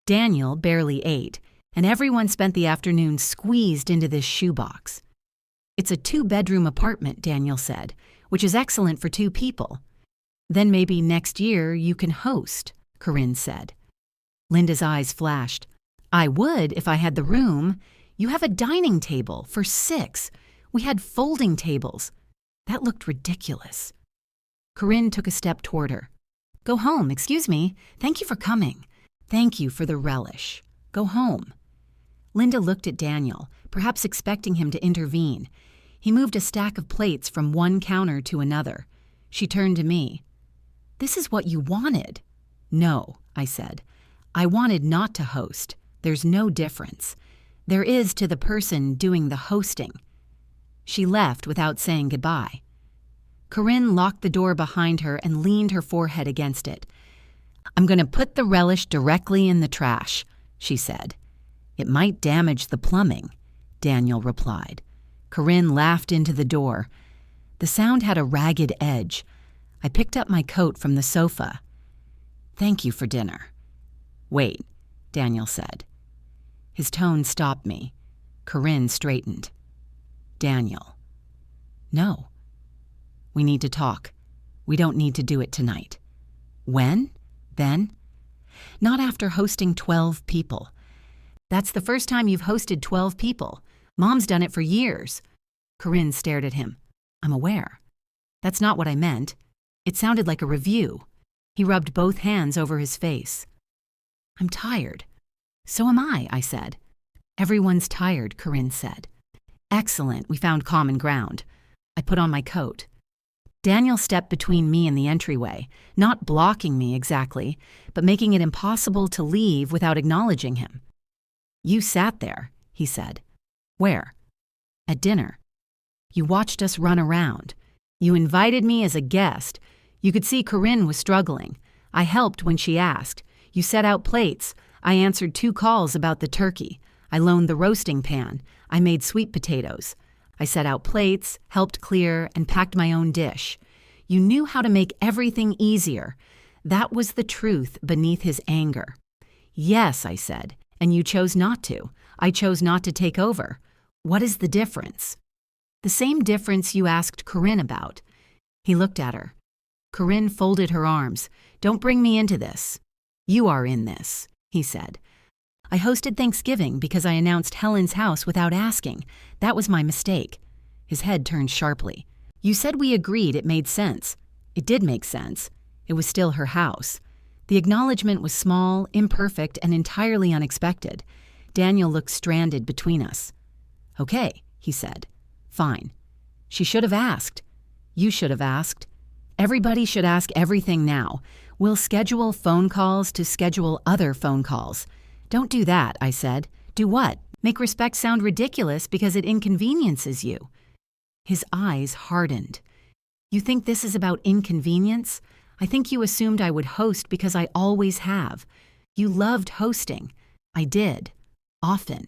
Daniel barely ate, and everyone spent the afternoon squeezed into this shoebox. "It's a 2-bedroom apartment," Daniel said. which is excellent for 2 people. Then maybe next year you can host, Corinne said. Linda's eyes flashed. I would if I had the room. You have a dining table for 6. We had folding tables. That looked ridiculous. Corinne took a step toward her. Go home, excuse me. Thank you for coming. Thank you for the relish. Go home. Linda looked at Daniel, perhaps expecting him to intervene. He moved a stack of plates from one counter to another. She turned to me. This is what you wanted. No, I said. I wanted not to host. There's no difference. There is to the person doing the hosting. She left without saying goodbye. Corinne locked the door behind her and leaned her forehead against it. I'm going to put the relish directly in the trash, she said. It might damage the plumbing, Daniel replied. Corinne laughed into the door. The sound had a ragged edge. I picked up my coat from the sofa. Thank you for dinner. Wait, Daniel said. His tone stopped me. Corinne straightened. Daniel. No. We need to talk. We don't need to do it tonight. When? Then? Not after hosting 12 people. That's the first time you've hosted 12 people. Mom's done it for years. Corinne stared at him. I'm aware. That's not what I meant. It sounded like a review. He rubbed both hands over his face. I'm tired. So am I said. Everyone's tired, Corinne said. Excellent, we found common ground. I put on my coat. Daniel stepped between me and the entryway, not blocking me exactly, but making it impossible to leave without acknowledging him. You sat there, he said. Where? At dinner. You watched us run around. You invited me as a guest. You could see Corinne was struggling. I helped when she asked. You set out plates. I answered 2 calls about the turkey. I loaned the roasting pan. I made sweet potatoes. I set out plates, helped clear, and packed my own dish. You knew how to make everything easier. That was the truth beneath his anger. Yes, I said, and you chose not to. I chose not to take over. What is the difference? The same difference you asked Corinne about. He looked at her. Corinne folded her arms. Don't bring me into this. You are in this, he said. I hosted Thanksgiving because I announced Helen's house without asking. That was my mistake. His head turned sharply. You said we agreed it made sense. It did make sense. It was still her house. The acknowledgement was small, imperfect, and entirely unexpected. Daniel looked stranded between us. Okay, he said. Fine. She should have asked. You should have asked. Everybody should ask everything now. We'll schedule phone calls to schedule other phone calls. Don't do that, I said. Do what? Make respect sound ridiculous because it inconveniences you. His eyes hardened. You think this is about inconvenience? I think you assumed I would host because I always have. You loved hosting. I did. Often.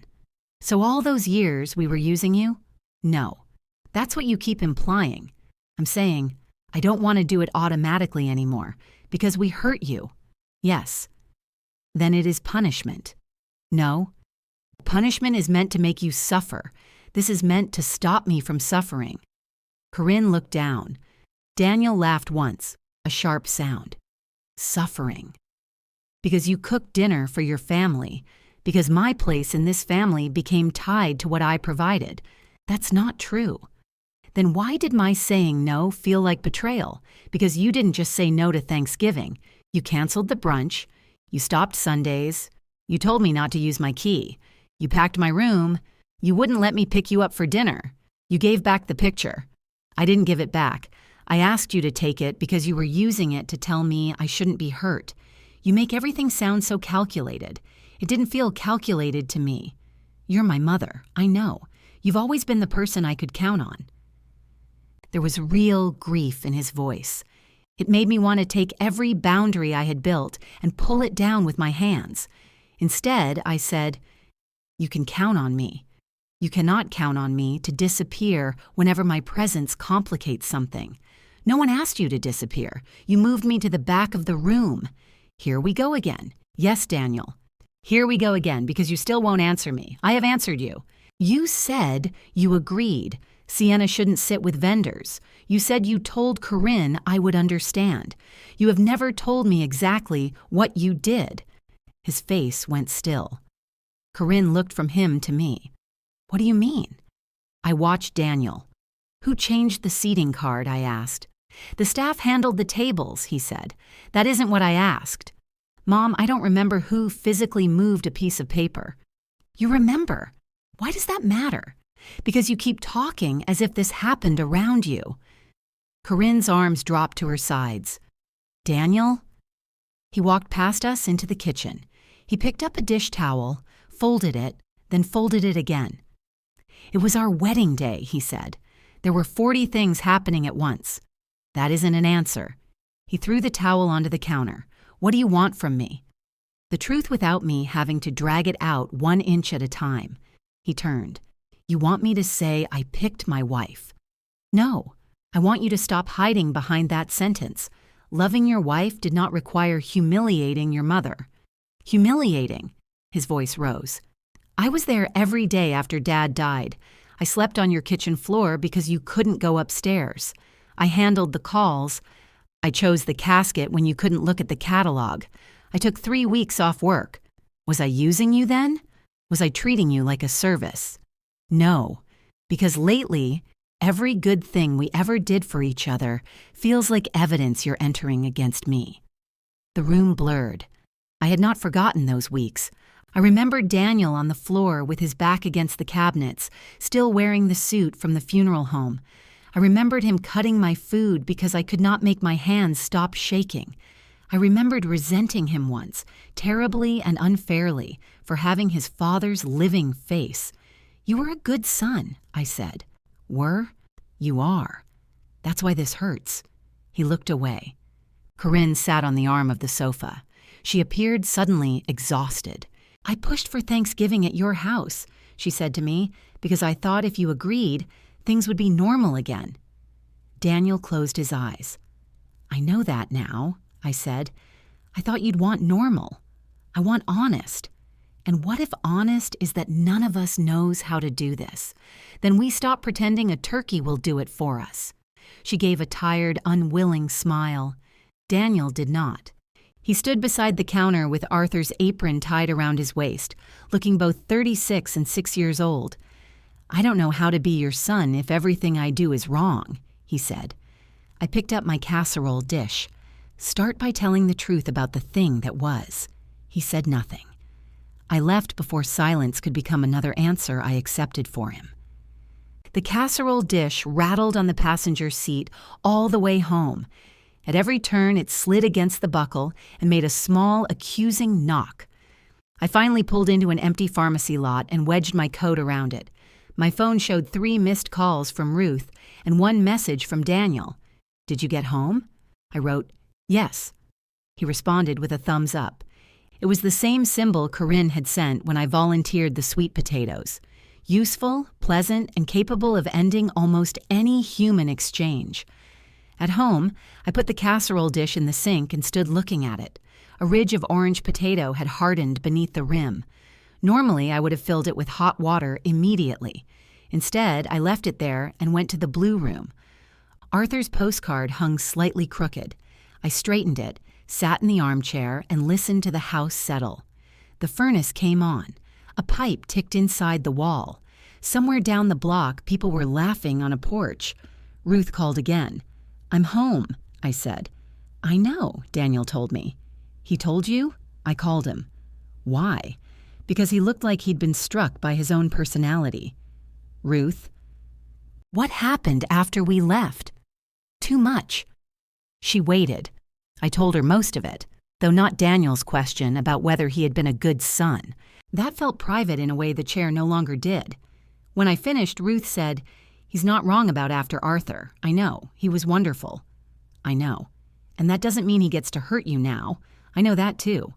So all those years we were using you? No. That's what you keep implying. I'm saying, I don't want to do it automatically anymore because we hurt you. Yes. Then it is punishment. No. Punishment is meant to make you suffer. This is meant to stop me from suffering. Corinne looked down. Daniel laughed once, a sharp sound. Suffering. Because you cooked dinner for your family. Because my place in this family became tied to what I provided. That's not true. Then why did my saying no feel like betrayal? Because you didn't just say no to Thanksgiving. You canceled the brunch. You stopped Sundays. You told me not to use my key. You packed my room. You wouldn't let me pick you up for dinner. You gave back the picture. I didn't give it back. I asked you to take it because you were using it to tell me I shouldn't be hurt. You make everything sound so calculated. It didn't feel calculated to me. You're my mother, I know. You've always been the person I could count on. There was real grief in his voice. It made me want to take every boundary I had built and pull it down with my hands. Instead, I said, you can count on me. You cannot count on me to disappear whenever my presence complicates something. No one asked you to disappear. You moved me to the back of the room. Here we go again. Yes, Daniel. Here we go again because you still won't answer me. I have answered you. You said you agreed. Sienna shouldn't sit with vendors. You said you told Corinne I would understand. You have never told me exactly what you did." His face went still. Corinne looked from him to me. "What do you mean?" I watched Daniel. "Who changed the seating card?" I asked. "The staff handled the tables," he said. "That isn't what I asked." "Mom, I don't remember who physically moved a piece of paper." "You remember. Why does that matter?" "Because you keep talking as if this happened around you." Corinne's arms dropped to her sides. "Daniel?" He walked past us into the kitchen. He picked up a dish towel, folded it, then folded it again. "It was our wedding day," he said. "There were 40 things happening at once." "That isn't an answer." He threw the towel onto the counter. "What do you want from me?" The truth without me having to drag it out 1 inch at a time. He turned. "You want me to say I picked my wife?" "No. I want you to stop hiding behind that sentence. Loving your wife did not require humiliating your mother." "Humiliating?" His voice rose. "I was there every day after Dad died. I slept on your kitchen floor because you couldn't go upstairs. I handled the calls. I chose the casket when you couldn't look at the catalog. I took 3 weeks off work. Was I using you then? Was I treating you like a service?" "No, because lately, every good thing we ever did for each other feels like evidence you're entering against me." The room blurred. I had not forgotten those weeks. I remembered Daniel on the floor with his back against the cabinets, still wearing the suit from the funeral home. I remembered him cutting my food because I could not make my hands stop shaking. I remembered resenting him once, terribly and unfairly, for having his father's living face. "You were a good son," I said. "Were? You are. That's why this hurts." He looked away. Corinne sat on the arm of the sofa. She appeared suddenly exhausted. "I pushed for Thanksgiving at your house," she said to me, "because I thought if you agreed, things would be normal again." Daniel closed his eyes. "I know that now," I said. "I thought you'd want normal. I want honest. And what if honest is that none of us knows how to do this? Then we stop pretending a turkey will do it for us." She gave a tired, unwilling smile. Daniel did not. He stood beside the counter with Arthur's apron tied around his waist, looking both 36 and 6 years old. "I don't know how to be your son if everything I do is wrong," he said. I picked up my casserole dish. "Start by telling the truth about the thing that was." He said nothing. I left before silence could become another answer I accepted for him. The casserole dish rattled on the passenger seat all the way home. At every turn, it slid against the buckle and made a small, accusing knock. I finally pulled into an empty pharmacy lot and wedged my coat around it. My phone showed 3 missed calls from Ruth and 1 message from Daniel. "Did you get home?" I wrote, "Yes." He responded with a thumbs up. It was the same symbol Corinne had sent when I volunteered the sweet potatoes. Useful, pleasant, and capable of ending almost any human exchange. At home, I put the casserole dish in the sink and stood looking at it. A ridge of orange potato had hardened beneath the rim. Normally, I would have filled it with hot water immediately. Instead, I left it there and went to the blue room. Arthur's postcard hung slightly crooked. I straightened it, sat in the armchair, and listened to the house settle. The furnace came on. A pipe ticked inside the wall. Somewhere down the block, people were laughing on a porch. Ruth called again. "I'm home," I said. "I know," Daniel told me. "He told you?" I called him. "Why?" "Because he looked like he'd been struck by his own personality." "Ruth?" "What happened after we left?" "Too much." She waited. I told her most of it, though not Daniel's question about whether he had been a good son. That felt private in a way the chair no longer did. When I finished, Ruth said, "He's not wrong about after Arthur. I know. He was wonderful." "I know. And that doesn't mean he gets to hurt you now. I know that too."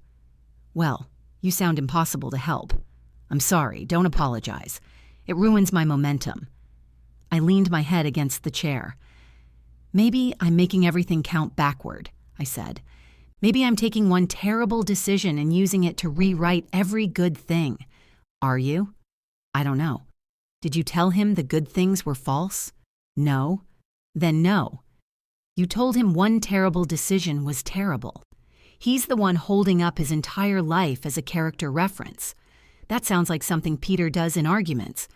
"Well, you sound impossible to help." "I'm sorry. Don't apologize. It ruins my momentum." I leaned my head against the chair. "Maybe I'm making everything count backward," I said. "Maybe I'm taking one terrible decision and using it to rewrite every good thing." "Are you?" "I don't know." Did you tell him the good things were false? No. Then no. You told him one terrible decision was terrible. He's the one holding up his entire life as a character reference. That sounds like something Peter does in arguments.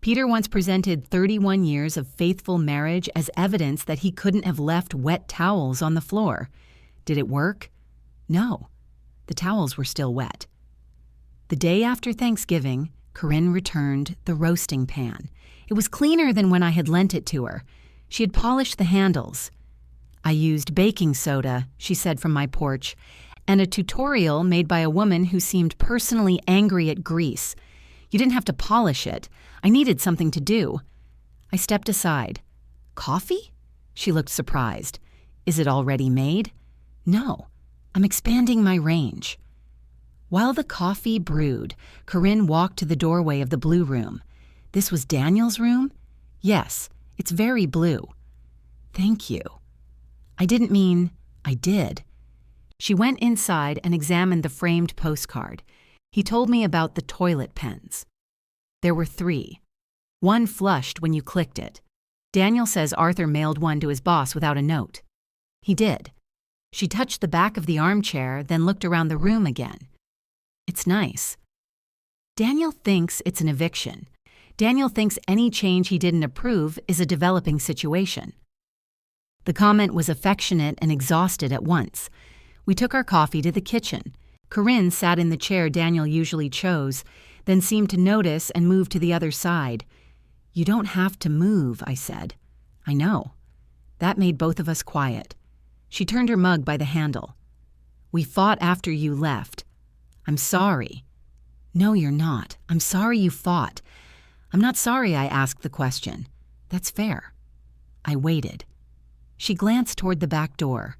Peter once presented 31 years of faithful marriage as evidence that he couldn't have left wet towels on the floor. Did it work? No. The towels were still wet. The day after Thanksgiving, Corinne returned the roasting pan. It was cleaner than when I had lent it to her. She had polished the handles. I used baking soda, she said from my porch, and a tutorial made by a woman who seemed personally angry at grease. You didn't have to polish it. I needed something to do. I stepped aside. Coffee? She looked surprised. Is it already made? No. I'm expanding my range. While the coffee brewed, Corinne walked to the doorway of the blue room. This was Daniel's room? Yes, it's very blue. Thank you. I didn't mean I did. She went inside and examined the framed postcard. He told me about the toilet pens. There were 3. One flushed when you clicked it. Daniel says Arthur mailed one to his boss without a note. He did. She touched the back of the armchair, then looked around the room again. It's nice. Daniel thinks it's an eviction. Daniel thinks any change he didn't approve is a developing situation. The comment was affectionate and exhausted at once. We took our coffee to the kitchen. Corinne sat in the chair Daniel usually chose, then seemed to notice and moved to the other side. You don't have to move, I said. I know. That made both of us quiet. She turned her mug by the handle. We fought after you left. I'm sorry. No, you're not. I'm sorry you fought. I'm not sorry I asked the question. That's fair. I waited. She glanced toward the back door.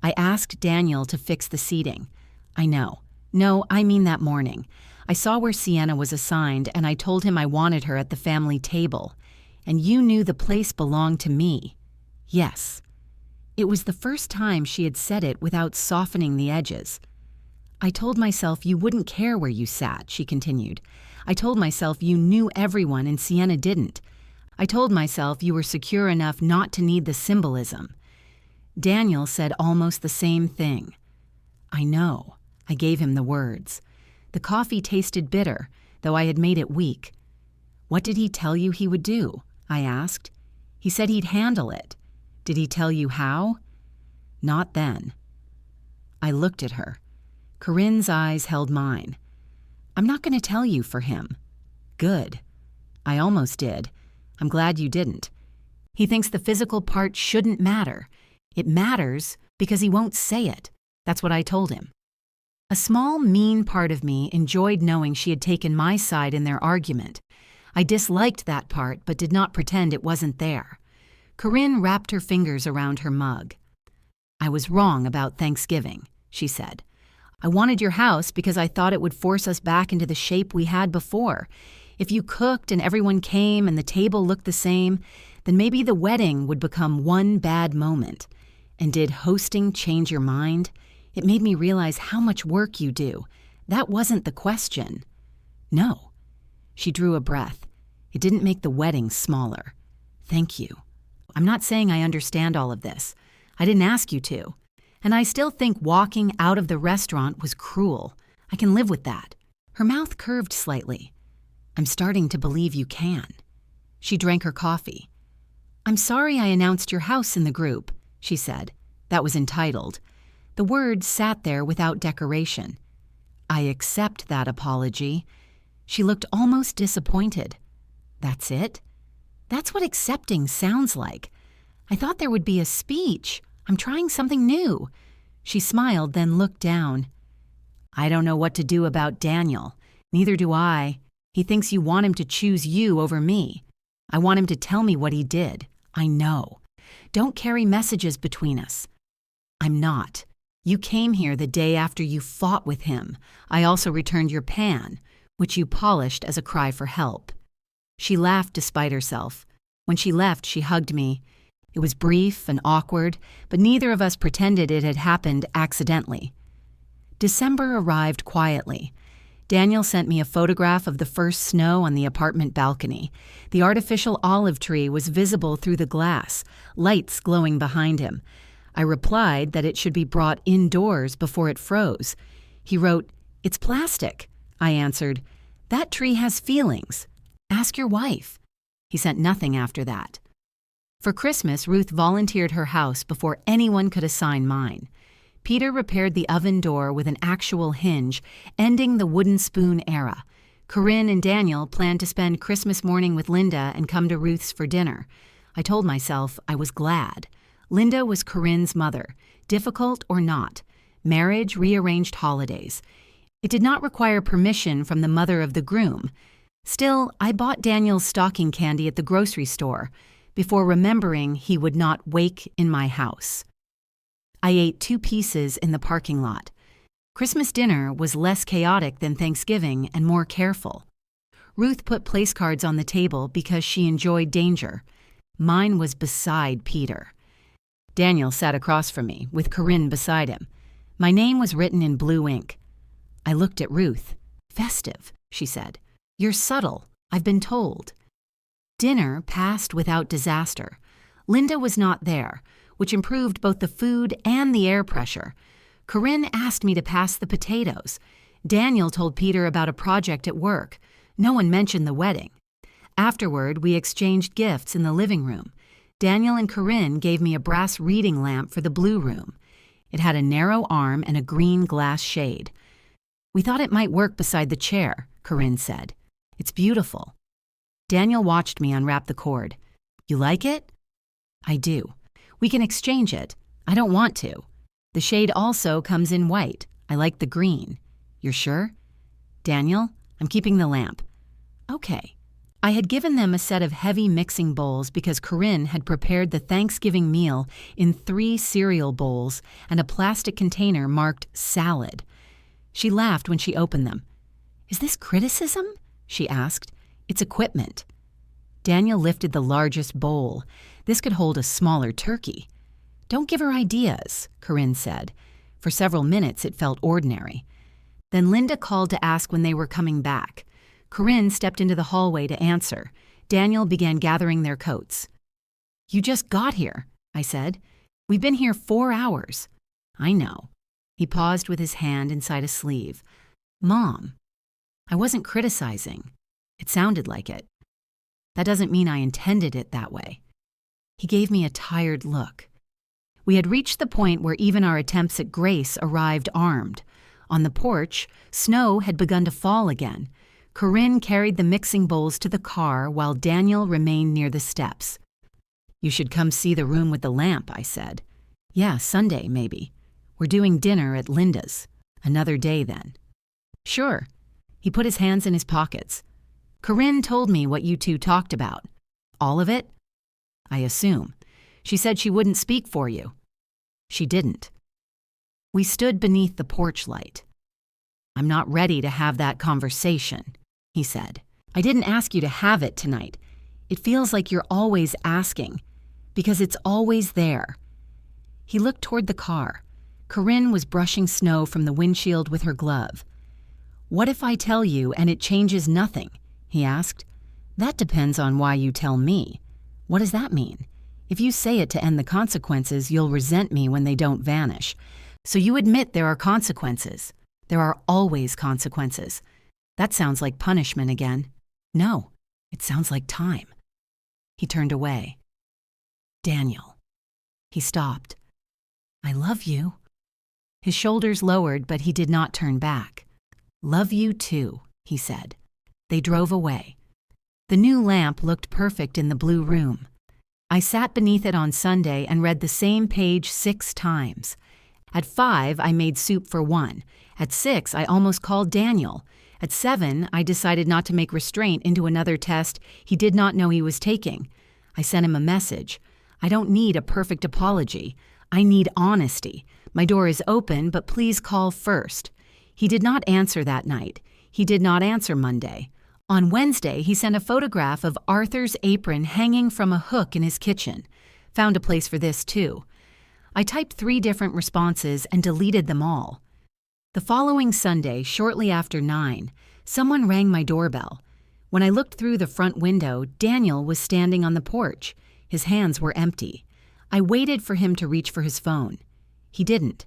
I asked Daniel to fix the seating. I know. No, I mean that morning. I saw where Sienna was assigned, and I told him I wanted her at the family table. And you knew the place belonged to me. Yes. It was the first time she had said it without softening the edges. I told myself you wouldn't care where you sat, she continued. I told myself you knew everyone and Sienna didn't. I told myself you were secure enough not to need the symbolism. Daniel said almost the same thing. I know. I gave him the words. The coffee tasted bitter, though I had made it weak. What did he tell you he would do? I asked. He said he'd handle it. Did he tell you how? Not then. I looked at her. Corinne's eyes held mine. I'm not going to tell you for him. Good. I almost did. I'm glad you didn't. He thinks the physical part shouldn't matter. It matters because he won't say it. That's what I told him. A small, mean part of me enjoyed knowing she had taken my side in their argument. I disliked that part, but did not pretend it wasn't there. Corinne wrapped her fingers around her mug. I was wrong about Thanksgiving, she said. I wanted your house because I thought it would force us back into the shape we had before. If you cooked and everyone came and the table looked the same, then maybe the wedding would become one bad moment. And did hosting change your mind? It made me realize how much work you do. That wasn't the question. No. She drew a breath. It didn't make the wedding smaller. Thank you. I'm not saying I understand all of this. I didn't ask you to. And I still think walking out of the restaurant was cruel. I can live with that. Her mouth curved slightly. I'm starting to believe you can. She drank her coffee. I'm sorry I announced your house in the group, she said. That was entitled. The words sat there without decoration. I accept that apology. She looked almost disappointed. That's it? That's what accepting sounds like. I thought there would be a speech. I'm trying something new. She smiled, then looked down. I don't know what to do about Daniel. Neither do I. He thinks you want him to choose you over me. I want him to tell me what he did. I know. Don't carry messages between us. I'm not. You came here the day after you fought with him. I also returned your pan, which you polished as a cry for help. She laughed despite herself. When she left, she hugged me. It was brief and awkward, but neither of us pretended it had happened accidentally. December arrived quietly. Daniel sent me a photograph of the first snow on the apartment balcony. The artificial olive tree was visible through the glass, lights glowing behind him. I replied that it should be brought indoors before it froze. He wrote, "It's plastic." I answered, "That tree has feelings. Ask your wife." He sent nothing after that. For Christmas, Ruth volunteered her house before anyone could assign mine. Peter repaired the oven door with an actual hinge, ending the wooden spoon era. Corinne and Daniel planned to spend Christmas morning with Linda and come to Ruth's for dinner. I told myself I was glad. Linda was Corinne's mother, difficult or not. Marriage rearranged holidays. It did not require permission from the mother of the groom. Still, I bought Daniel's stocking candy at the grocery store before remembering he would not wake in my house. I ate 2 pieces in the parking lot. Christmas dinner was less chaotic than Thanksgiving and more careful. Ruth put place cards on the table because she enjoyed danger. Mine was beside Peter. Daniel sat across from me, with Corinne beside him. My name was written in blue ink. I looked at Ruth. "Festive," she said. "You're subtle, I've been told." Dinner passed without disaster. Linda was not there, which improved both the food and the air pressure. Corinne asked me to pass the potatoes. Daniel told Peter about a project at work. No one mentioned the wedding. Afterward, we exchanged gifts in the living room. Daniel and Corinne gave me a brass reading lamp for the blue room. It had a narrow arm and a green glass shade. "We thought it might work beside the chair," Corinne said. "It's beautiful." Daniel watched me unwrap the cord. "You like it?" "I do. We can exchange it. I don't want to. The shade also comes in white. I like the green." "You're sure?" "Daniel, I'm keeping the lamp." "Okay." I had given them a set of heavy mixing bowls because Corinne had prepared the Thanksgiving meal in 3 cereal bowls and a plastic container marked salad. She laughed when she opened them. "Is this criticism?" she asked. "It's equipment." Daniel lifted the largest bowl. This could hold a smaller turkey. "Don't give her ideas," Corinne said. For several minutes it felt ordinary. Then Linda called to ask when they were coming back. Corinne stepped into the hallway to answer. Daniel began gathering their coats. "You just got here," I said. "We've been here 4 hours." "I know." He paused with his hand inside a sleeve. "Mom." I wasn't criticizing. It sounded like it. That doesn't mean I intended it that way. He gave me a tired look. We had reached the point where even our attempts at grace arrived armed. On the porch, snow had begun to fall again. Corinne carried the mixing bowls to the car while Daniel remained near the steps. "You should come see the room with the lamp," I said. "Yeah, Sunday, maybe. We're doing dinner at Linda's. Another day then." "Sure." He put his hands in his pockets. "Corinne told me what you two talked about." "All of it?" "I assume. She said she wouldn't speak for you." "She didn't." We stood beneath the porch light. "I'm not ready to have that conversation," he said. "I didn't ask you to have it tonight. It feels like you're always asking, because it's always there." He looked toward the car. Corinne was brushing snow from the windshield with her glove. "What if I tell you and it changes nothing?" he asked. "That depends on why you tell me. What does that mean? If you say it to end the consequences, you'll resent me when they don't vanish. So you admit there are consequences. There are always consequences. That sounds like punishment again." "No, it sounds like time." He turned away. "Daniel." He stopped. "I love you." His shoulders lowered, but he did not turn back. "Love you too," he said. They drove away. The new lamp looked perfect in the blue room. I sat beneath it on Sunday and read the same page 6 times. At 5, I made soup for 1. At 6, I almost called Daniel. At 7, I decided not to make restraint into another test he did not know he was taking. I sent him a message. "I don't need a perfect apology. I need honesty. My door is open, but please call first." He did not answer that night. He did not answer Monday. On Wednesday, he sent a photograph of Arthur's apron hanging from a hook in his kitchen. Found a place for this, too. I typed 3 different responses and deleted them all. The following Sunday, shortly after 9, someone rang my doorbell. When I looked through the front window, Daniel was standing on the porch. His hands were empty. I waited for him to reach for his phone. He didn't.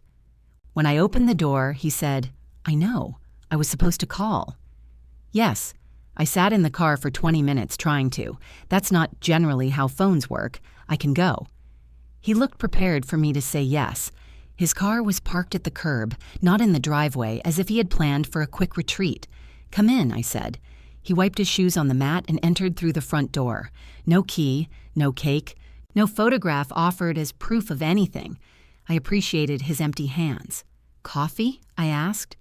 When I opened the door, he said, "I know. I was supposed to call." Yes, I sat in the car for 20 minutes trying to. That's not generally how phones work. I can go. He looked prepared for me to say yes. His car was parked at the curb, not in the driveway, as if he had planned for a quick retreat. "Come in," I said. He wiped his shoes on the mat and entered through the front door. No key, no cake, no photograph offered as proof of anything. I appreciated his empty hands. "Coffee?" I asked.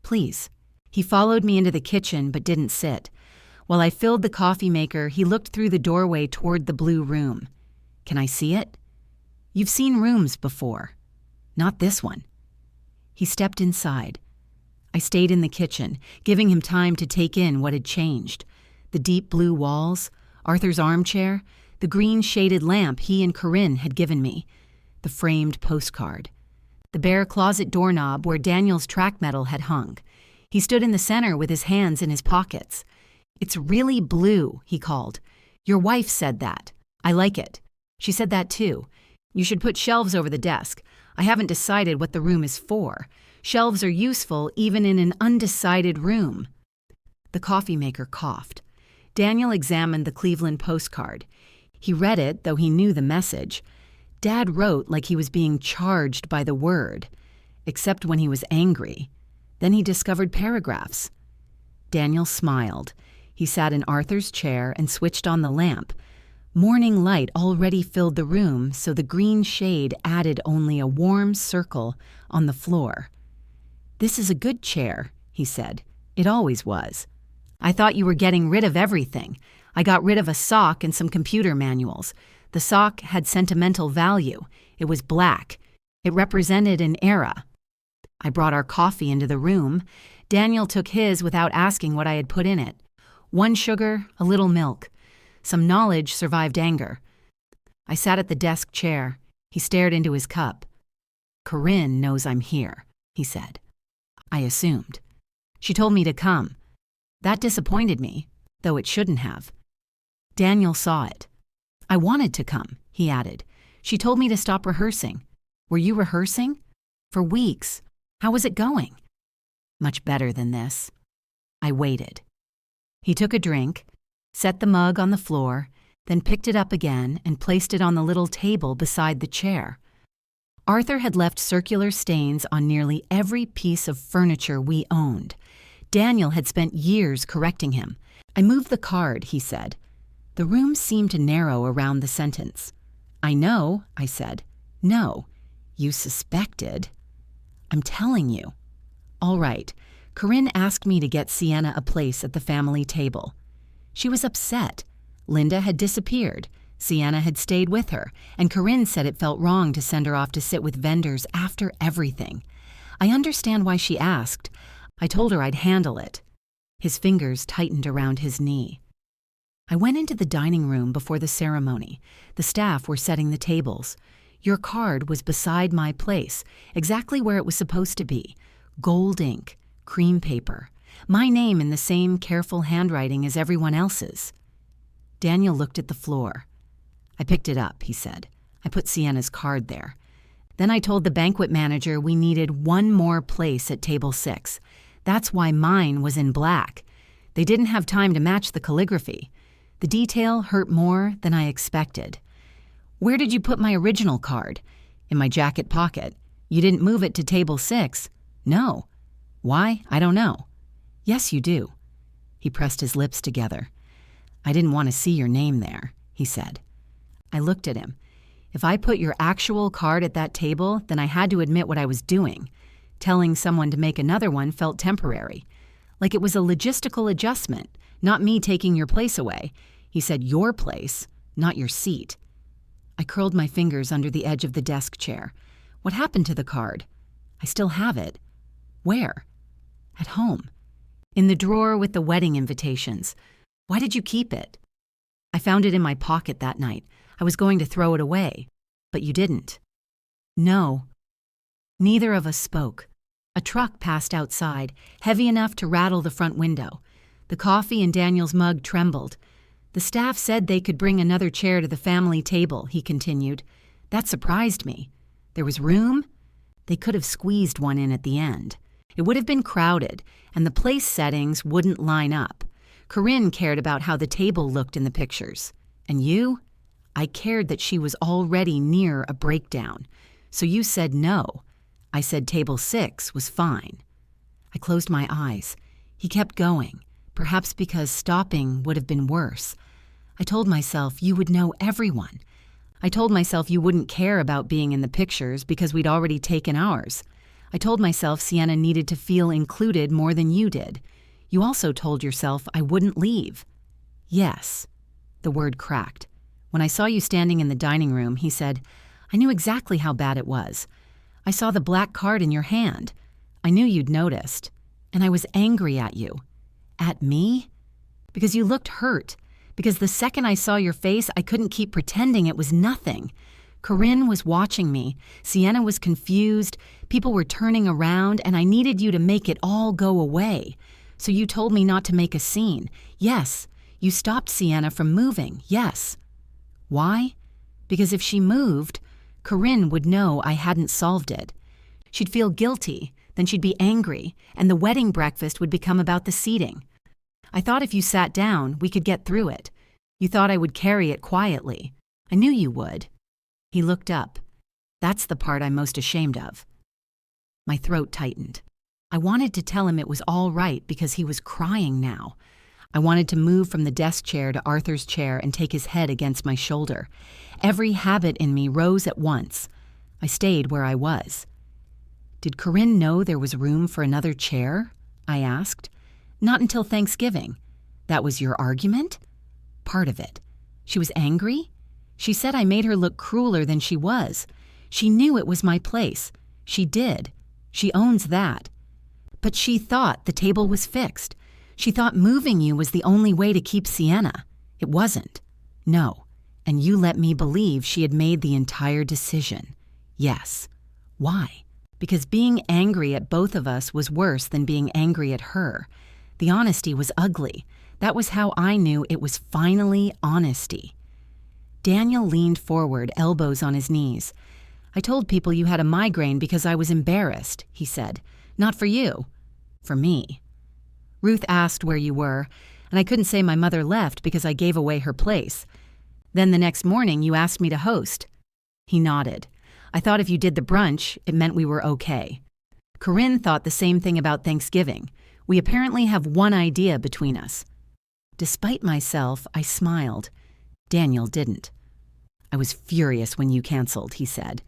"Please." He followed me into the kitchen but didn't sit. While I filled the coffee maker, he looked through the doorway toward the blue room. "Can I see it?" "You've seen rooms before. Not this one." He stepped inside. I stayed in the kitchen, giving him time to take in what had changed. The deep blue walls, Arthur's armchair, the green shaded lamp he and Corinne had given me, the framed postcard, the bare closet doorknob where Daniel's track medal had hung. He stood in the center with his hands in his pockets. "It's really blue," he called. "Your wife said that. I like it. She said that too. You should put shelves over the desk. I haven't decided what the room is for. Shelves are useful even in an undecided room." The coffee maker coughed. Daniel examined the Cleveland postcard. He read it, though he knew the message. Dad wrote like he was being charged by the word, except when he was angry. Then he discovered paragraphs. Daniel smiled. He sat in Arthur's chair and switched on the lamp. Morning light already filled the room, so the green shade added only a warm circle on the floor. "This is a good chair," he said. "It always was. I thought you were getting rid of everything. I got rid of a sock and some computer manuals. The sock had sentimental value. It was black. It represented an era." I brought our coffee into the room. Daniel took his without asking what I had put in it. 1 sugar, a little milk. Some knowledge survived anger. I sat at the desk chair. He stared into his cup. "Corinne knows I'm here," he said. I assumed. "She told me to come." That disappointed me, though it shouldn't have. Daniel saw it. "I wanted to come," he added. "She told me to stop rehearsing." "Were you rehearsing?" "For weeks. How was it going?" "Much better than this." I waited. He took a drink, set the mug on the floor, then picked it up again and placed it on the little table beside the chair. Arthur had left circular stains on nearly every piece of furniture we owned. Daniel had spent years correcting him. "I moved the card," he said. The room seemed to narrow around the sentence. "I know," I said. "No, you suspected." "I'm telling you." "All right." Corinne asked me to get Sienna a place at the family table. She was upset. Linda had disappeared. Sienna had stayed with her, and Corinne said it felt wrong to send her off to sit with vendors after everything. I understand why she asked. I told her I'd handle it. His fingers tightened around his knee. I went into the dining room before the ceremony. The staff were setting the tables. Your card was beside my place, exactly where it was supposed to be. Gold ink, cream paper, my name in the same careful handwriting as everyone else's. Daniel looked at the floor. "I picked it up," he said. "I put Sienna's card there. Then I told the banquet manager we needed one more place at table 6. That's why mine was in black. They didn't have time to match the calligraphy. The detail hurt more than I expected." "Where did you put my original card?" "In my jacket pocket." "You didn't move it to table 6? "No." "Why? I don't know." "Yes, you do." He pressed his lips together. "I didn't want to see your name there," he said. I looked at him. If I put your actual card at that table, then I had to admit what I was doing. Telling someone to make another one felt temporary. Like it was a logistical adjustment, not me taking your place away. He said your place, not your seat. I curled my fingers under the edge of the desk chair. What happened to the card? I still have it. Where? At home. In the drawer with the wedding invitations. Why did you keep it? I found it in my pocket that night. I was going to throw it away, but you didn't. No. Neither of us spoke. A truck passed outside, heavy enough to rattle the front window. The coffee in Daniel's mug trembled. The staff said they could bring another chair to the family table, he continued. That surprised me. There was room? They could have squeezed one in at the end. It would have been crowded, and the place settings wouldn't line up. Corinne cared about how the table looked in the pictures. And you? I cared that she was already near a breakdown. So you said no. I said table 6 was fine. I closed my eyes. He kept going, perhaps because stopping would have been worse. I told myself you would know everyone. I told myself you wouldn't care about being in the pictures because we'd already taken ours. I told myself Sienna needed to feel included more than you did. You also told yourself I wouldn't leave. Yes. The word cracked. When I saw you standing in the dining room, he said, I knew exactly how bad it was. I saw the black card in your hand. I knew you'd noticed. And I was angry at you. At me? Because you looked hurt. Because the second I saw your face, I couldn't keep pretending it was nothing. Corinne was watching me. Sienna was confused. People were turning around, and I needed you to make it all go away. So you told me not to make a scene. Yes. You stopped Sienna from moving. Yes. Why? Because if she moved, Corinne would know I hadn't solved it. She'd feel guilty, then she'd be angry, and the wedding breakfast would become about the seating. I thought if you sat down, we could get through it. You thought I would carry it quietly. I knew you would. He looked up. That's the part I'm most ashamed of. My throat tightened. I wanted to tell him it was all right because he was crying now. I wanted to move from the desk chair to Arthur's chair and take his head against my shoulder. Every habit in me rose at once. I stayed where I was. Did Corinne know there was room for another chair? I asked. Not until Thanksgiving. That was your argument? Part of it. She was angry? She said I made her look crueler than she was. She knew it was my place. She did. She owns that. But she thought the table was fixed. She thought moving you was the only way to keep Sienna. It wasn't. No. And you let me believe she had made the entire decision. Yes. Why? Because being angry at both of us was worse than being angry at her. The honesty was ugly. That was how I knew it was finally honesty. Daniel leaned forward, elbows on his knees. I told people you had a migraine because I was embarrassed, he said. Not for you. For me. Ruth asked where you were, and I couldn't say my mother left because I gave away her place. Then the next morning you asked me to host. He nodded. I thought if you did the brunch, it meant we were okay. Corinne thought the same thing about Thanksgiving. We apparently have one idea between us. Despite myself, I smiled. Daniel didn't. I was furious when you canceled, he said.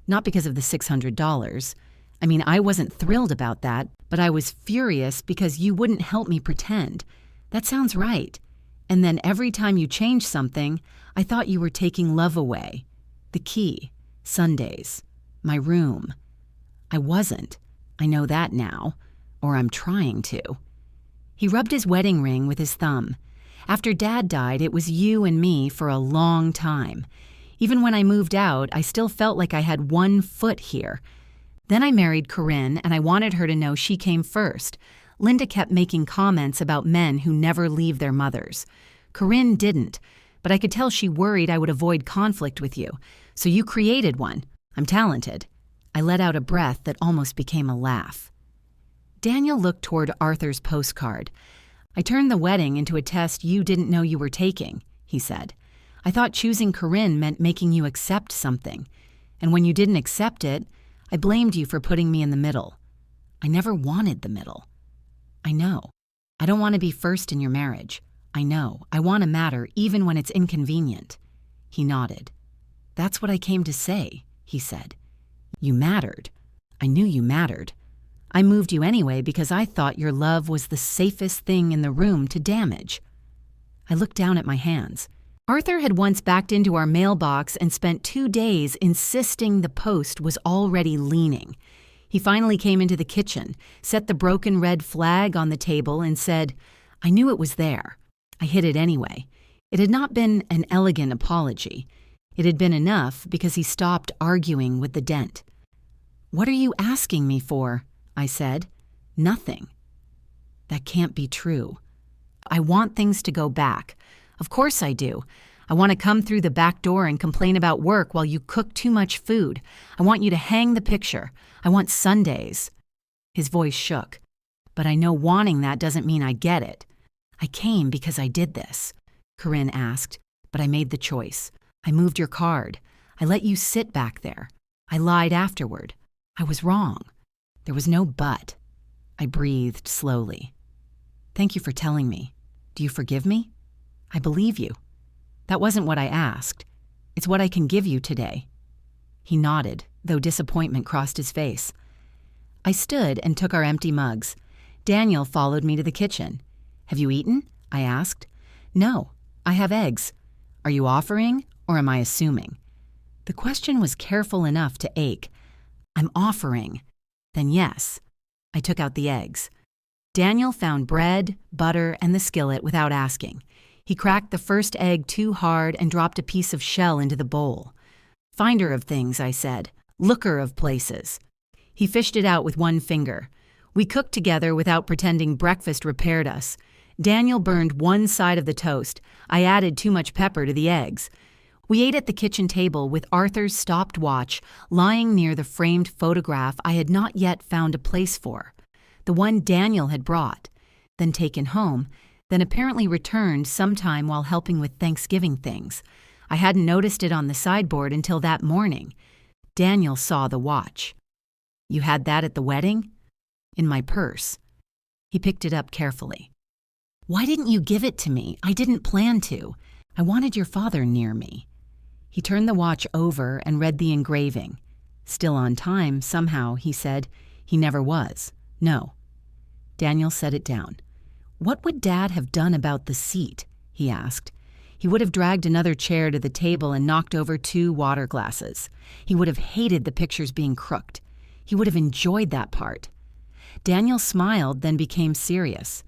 Not because of the $600. I mean, I wasn't thrilled about that, but I was furious because you wouldn't help me pretend. That sounds right. And then every time you changed something, I thought you were taking love away. The key. Sundays. My room. I wasn't. I know that now. Or I'm trying to. He rubbed his wedding ring with his thumb. After Dad died, it was you and me for a long time. Even when I moved out, I still felt like I had one foot here. Then I married Corinne, and I wanted her to know she came first. Linda kept making comments about men who never leave their mothers. Corinne didn't, but I could tell she worried I would avoid conflict with you. So you created one. I'm talented. I let out a breath that almost became a laugh. Daniel looked toward Arthur's postcard. I turned the wedding into a test you didn't know you were taking, he said. I thought choosing Corinne meant making you accept something. And when you didn't accept it, I blamed you for putting me in the middle. I never wanted the middle. I know. I don't want to be first in your marriage. I know. I want to matter even when it's inconvenient. He nodded. That's what I came to say, he said. You mattered. I knew you mattered. I moved you anyway because I thought your love was the safest thing in the room to damage. I looked down at my hands. Arthur had once backed into our mailbox and spent 2 days insisting the post was already leaning. He finally came into the kitchen, set the broken red flag on the table, and said, I knew it was there. I hid it anyway. It had not been an elegant apology. It had been enough because he stopped arguing with the dent. What are you asking me for? I said. Nothing. That can't be true. I want things to go back. Of course I do. I want to come through the back door and complain about work while you cook too much food. I want you to hang the picture. I want Sundays. His voice shook. But I know wanting that doesn't mean I get it. I came because I did this, Corinne asked, but I made the choice. I moved your card. I let you sit back there. I lied afterward. I was wrong. There was no but. I breathed slowly. Thank you for telling me. Do you forgive me? I believe you. That wasn't what I asked. It's what I can give you today. He nodded, though disappointment crossed his face. I stood and took our empty mugs. Daniel followed me to the kitchen. Have you eaten? I asked. No, I have eggs. Are you offering, or am I assuming? The question was careful enough to ache. I'm offering. Then yes. I took out the eggs. Daniel found bread, butter, and the skillet without asking. He cracked the first egg too hard and dropped a piece of shell into the bowl. Finder of things, I said. Looker of places. He fished it out with one finger. We cooked together without pretending breakfast repaired us. Daniel burned one side of the toast. I added too much pepper to the eggs. We ate at the kitchen table with Arthur's stopped watch lying near the framed photograph I had not yet found a place for. The one Daniel had brought, then taken home, then apparently returned sometime while helping with Thanksgiving things. I hadn't noticed it on the sideboard until that morning. Daniel saw the watch. You had that at the wedding? In my purse. He picked it up carefully. Why didn't you give it to me? I didn't plan to. I wanted your father near me. He turned the watch over and read the engraving. Still on time, somehow, he said. He never was. No. Daniel set it down. What would Dad have done about the seat? He asked. He would have dragged another chair to the table and knocked over 2 water glasses. He would have hated the pictures being crooked. He would have enjoyed that part. Daniel smiled, then became serious.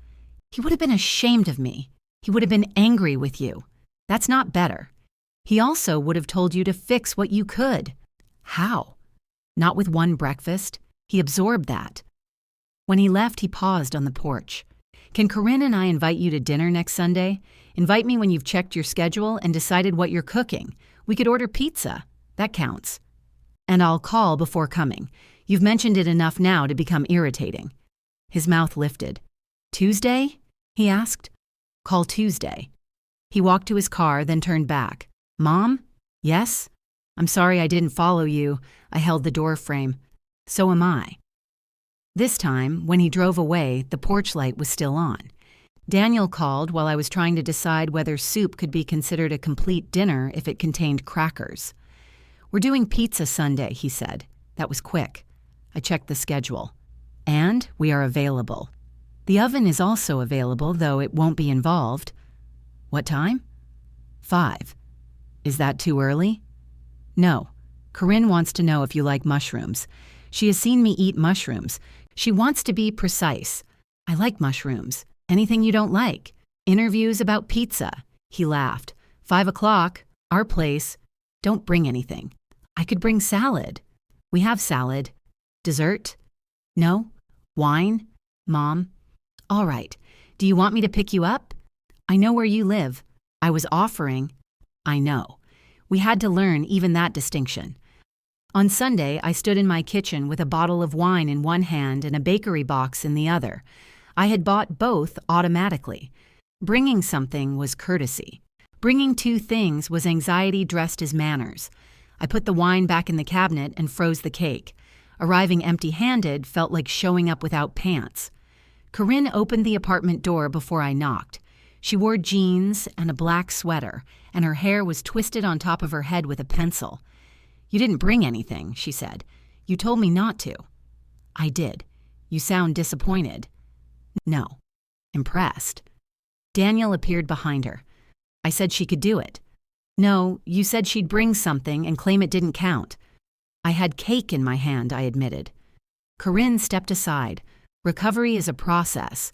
He would have been ashamed of me. He would have been angry with you. That's not better. He also would have told you to fix what you could. How? Not with one breakfast. He absorbed that. When he left, he paused on the porch. Can Corinne and I invite you to dinner next Sunday? Invite me when you've checked your schedule and decided what you're cooking. We could order pizza. That counts. And I'll call before coming. You've mentioned it enough now to become irritating. His mouth lifted. Tuesday? He asked. Call Tuesday. He walked to his car, then turned back. Mom? Yes? I'm sorry I didn't follow you. I held the door frame. So am I. This time, when he drove away, the porch light was still on. Daniel called while I was trying to decide whether soup could be considered a complete dinner if it contained crackers. We're doing pizza Sunday, he said. That was quick. I checked the schedule. And we are available. The oven is also available, though it won't be involved. What time? 5. Is that too early? No. Corinne wants to know if you like mushrooms. She has seen me eat mushrooms. She wants to be precise. I like mushrooms. Anything you don't like. Interviews about pizza. He laughed. 5 o'clock. Our place. Don't bring anything. I could bring salad. We have salad. Dessert? No? Wine? Mom? All right. Do you want me to pick you up? I know where you live. I was offering. I know. We had to learn even that distinction. On Sunday, I stood in my kitchen with a bottle of wine in one hand and a bakery box in the other. I had bought both automatically. Bringing something was courtesy. Bringing 2 things was anxiety dressed as manners. I put the wine back in the cabinet and froze the cake. Arriving empty-handed felt like showing up without pants. Corinne opened the apartment door before I knocked. She wore jeans and a black sweater, and her hair was twisted on top of her head with a pencil. You didn't bring anything, she said. You told me not to. I did. You sound disappointed. No. Impressed. Daniel appeared behind her. I said she could do it. No, you said she'd bring something and claim it didn't count. I had cake in my hand, I admitted. Corinne stepped aside. Recovery is a process.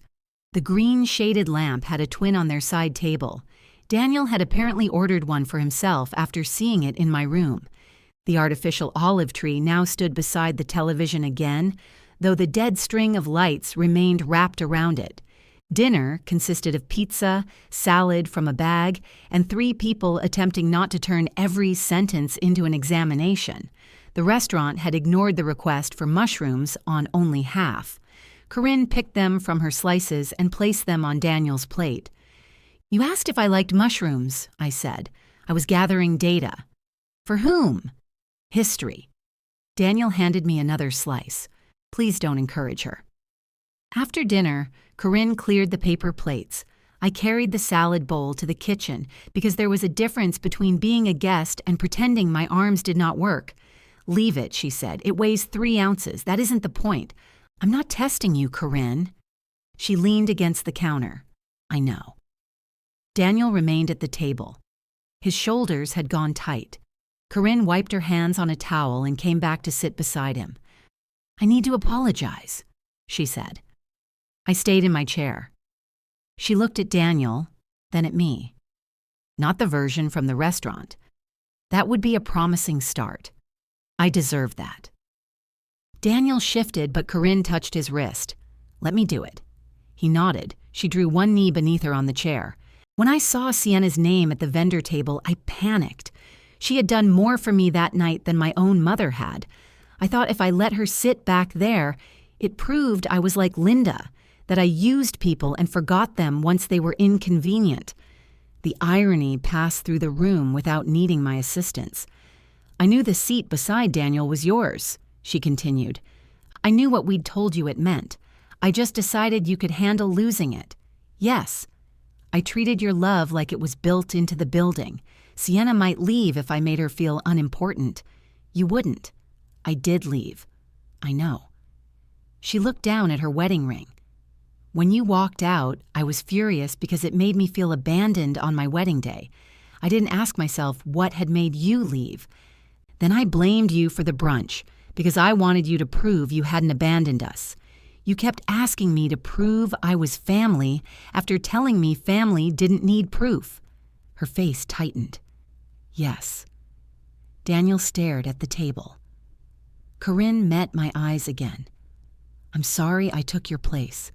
The green shaded lamp had a twin on their side table. Daniel had apparently ordered one for himself after seeing it in my room. The artificial olive tree now stood beside the television again, though the dead string of lights remained wrapped around it. Dinner consisted of pizza, salad from a bag, and 3 people attempting not to turn every sentence into an examination. The restaurant had ignored the request for mushrooms on only half. Corinne picked them from her slices and placed them on Daniel's plate. "You asked if I liked mushrooms," I said. "I was gathering data." "For whom?" "History." Daniel handed me another slice. "Please don't encourage her." After dinner, Corinne cleared the paper plates. I carried the salad bowl to the kitchen because there was a difference between being a guest and pretending my arms did not work. "Leave it," she said. "It weighs 3 ounces. That isn't the point." "I'm not testing you, Corinne." She leaned against the counter. "I know." Daniel remained at the table. His shoulders had gone tight. Corinne wiped her hands on a towel and came back to sit beside him. "I need to apologize," she said. I stayed in my chair. She looked at Daniel, then at me. Not the version from the restaurant. That would be a promising start. I deserved that. Daniel shifted, but Corinne touched his wrist. "Let me do it." He nodded. She drew one knee beneath her on the chair. When I saw Sienna's name at the vendor table, I panicked. She had done more for me that night than my own mother had. I thought if I let her sit back there, it proved I was like Linda, that I used people and forgot them once they were inconvenient. The irony passed through the room without needing my assistance. "I knew the seat beside Daniel was yours," she continued. "I knew what we'd told you it meant. I just decided you could handle losing it. Yes. I treated your love like it was built into the building. Sienna might leave if I made her feel unimportant. You wouldn't. I did leave. I know." She looked down at her wedding ring. "When you walked out, I was furious because it made me feel abandoned on my wedding day. I didn't ask myself what had made you leave. Then I blamed you for the brunch because I wanted you to prove you hadn't abandoned us. You kept asking me to prove I was family after telling me family didn't need proof." Her face tightened. "Yes." Daniel stared at the table. Corinne met my eyes again. "I'm sorry I took your place.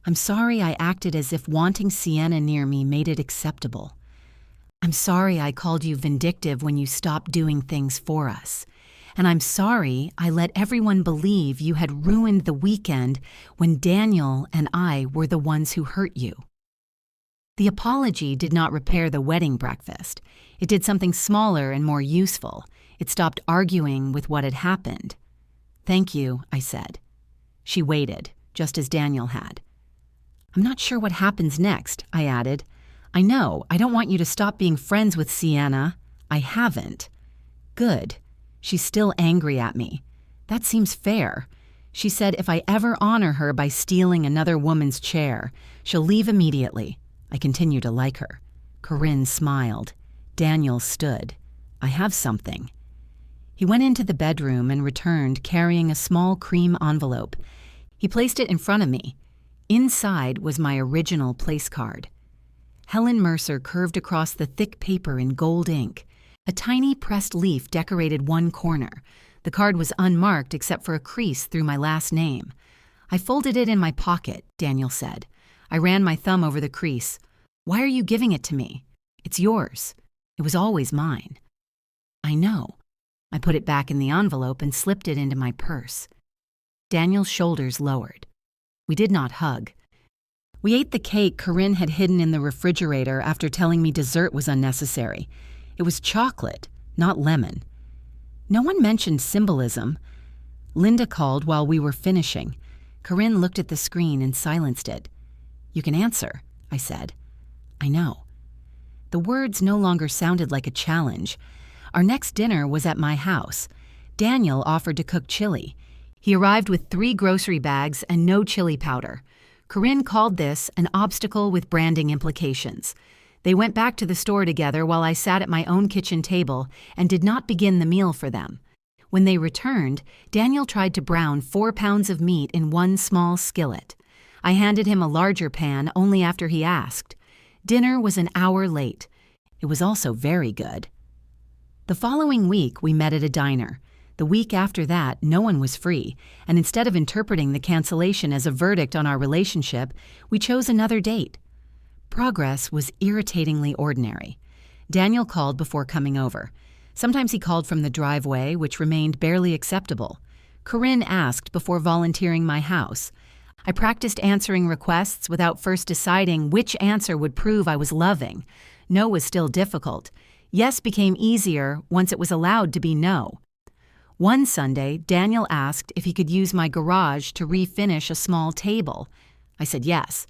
I'm sorry I acted as if wanting Sienna near me made it acceptable. I'm sorry I called you vindictive when you stopped doing things for us. And I'm sorry I let everyone believe you had ruined the weekend when Daniel and I were the ones who hurt you." The apology did not repair the wedding breakfast. It did something smaller and more useful. It stopped arguing with what had happened. "Thank you," I said. She waited, just as Daniel had. "I'm not sure what happens next," I added. "I know, I don't want you to stop being friends with Sienna. I haven't." "Good." She's still angry at me. "That seems fair." She said if I ever honor her by stealing another woman's chair, she'll leave immediately. I continue to like her. Corinne smiled. Daniel stood. "I have something." He went into the bedroom and returned carrying a small cream envelope. He placed it in front of me. Inside was my original place card. Helen Mercer curved across the thick paper in gold ink. A tiny pressed leaf decorated one corner. The card was unmarked except for a crease through my last name. "I folded it in my pocket," Daniel said. I ran my thumb over the crease. "Why are you giving it to me? It's yours. It was always mine." "I know." I put it back in the envelope and slipped it into my purse. Daniel's shoulders lowered. We did not hug. We ate the cake Corinne had hidden in the refrigerator after telling me dessert was unnecessary. It was chocolate, not lemon. No one mentioned symbolism. Linda called while we were finishing. Corinne looked at the screen and silenced it. "You can answer," I said. "I know." The words no longer sounded like a challenge. Our next dinner was at my house. Daniel offered to cook chili. He arrived with 3 grocery bags and no chili powder. Corinne called this an obstacle with branding implications. They went back to the store together while I sat at my own kitchen table and did not begin the meal for them. When they returned, Daniel tried to brown 4 pounds of meat in one small skillet. I handed him a larger pan only after he asked. Dinner was an hour late. It was also very good. The following week, we met at a diner. The week after that, no one was free, and instead of interpreting the cancellation as a verdict on our relationship, we chose another date. Progress was irritatingly ordinary. Daniel called before coming over. Sometimes he called from the driveway, which remained barely acceptable. Corinne asked before volunteering my house. I practiced answering requests without first deciding which answer would prove I was loving. No was still difficult. Yes became easier once it was allowed to be no. One Sunday, Daniel asked if he could use my garage to refinish a small table. I said yes.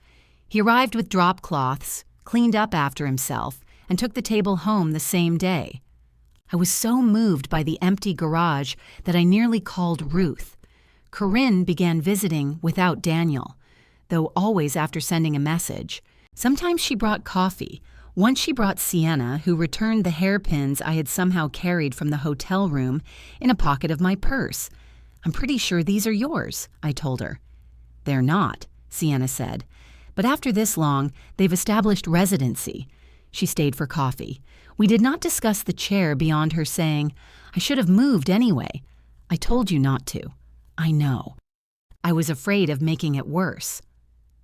He arrived with drop cloths, cleaned up after himself, and took the table home the same day. I was so moved by the empty garage that I nearly called Ruth. Corinne began visiting without Daniel, though always after sending a message. Sometimes she brought coffee. Once she brought Sienna, who returned the hairpins I had somehow carried from the hotel room in a pocket of my purse. "I'm pretty sure these are yours," I told her. "They're not," Sienna said. "But after this long, they've established residency." She stayed for coffee. We did not discuss the chair beyond her saying, "I should have moved anyway." "I told you not to." "I know." I was afraid of making it worse.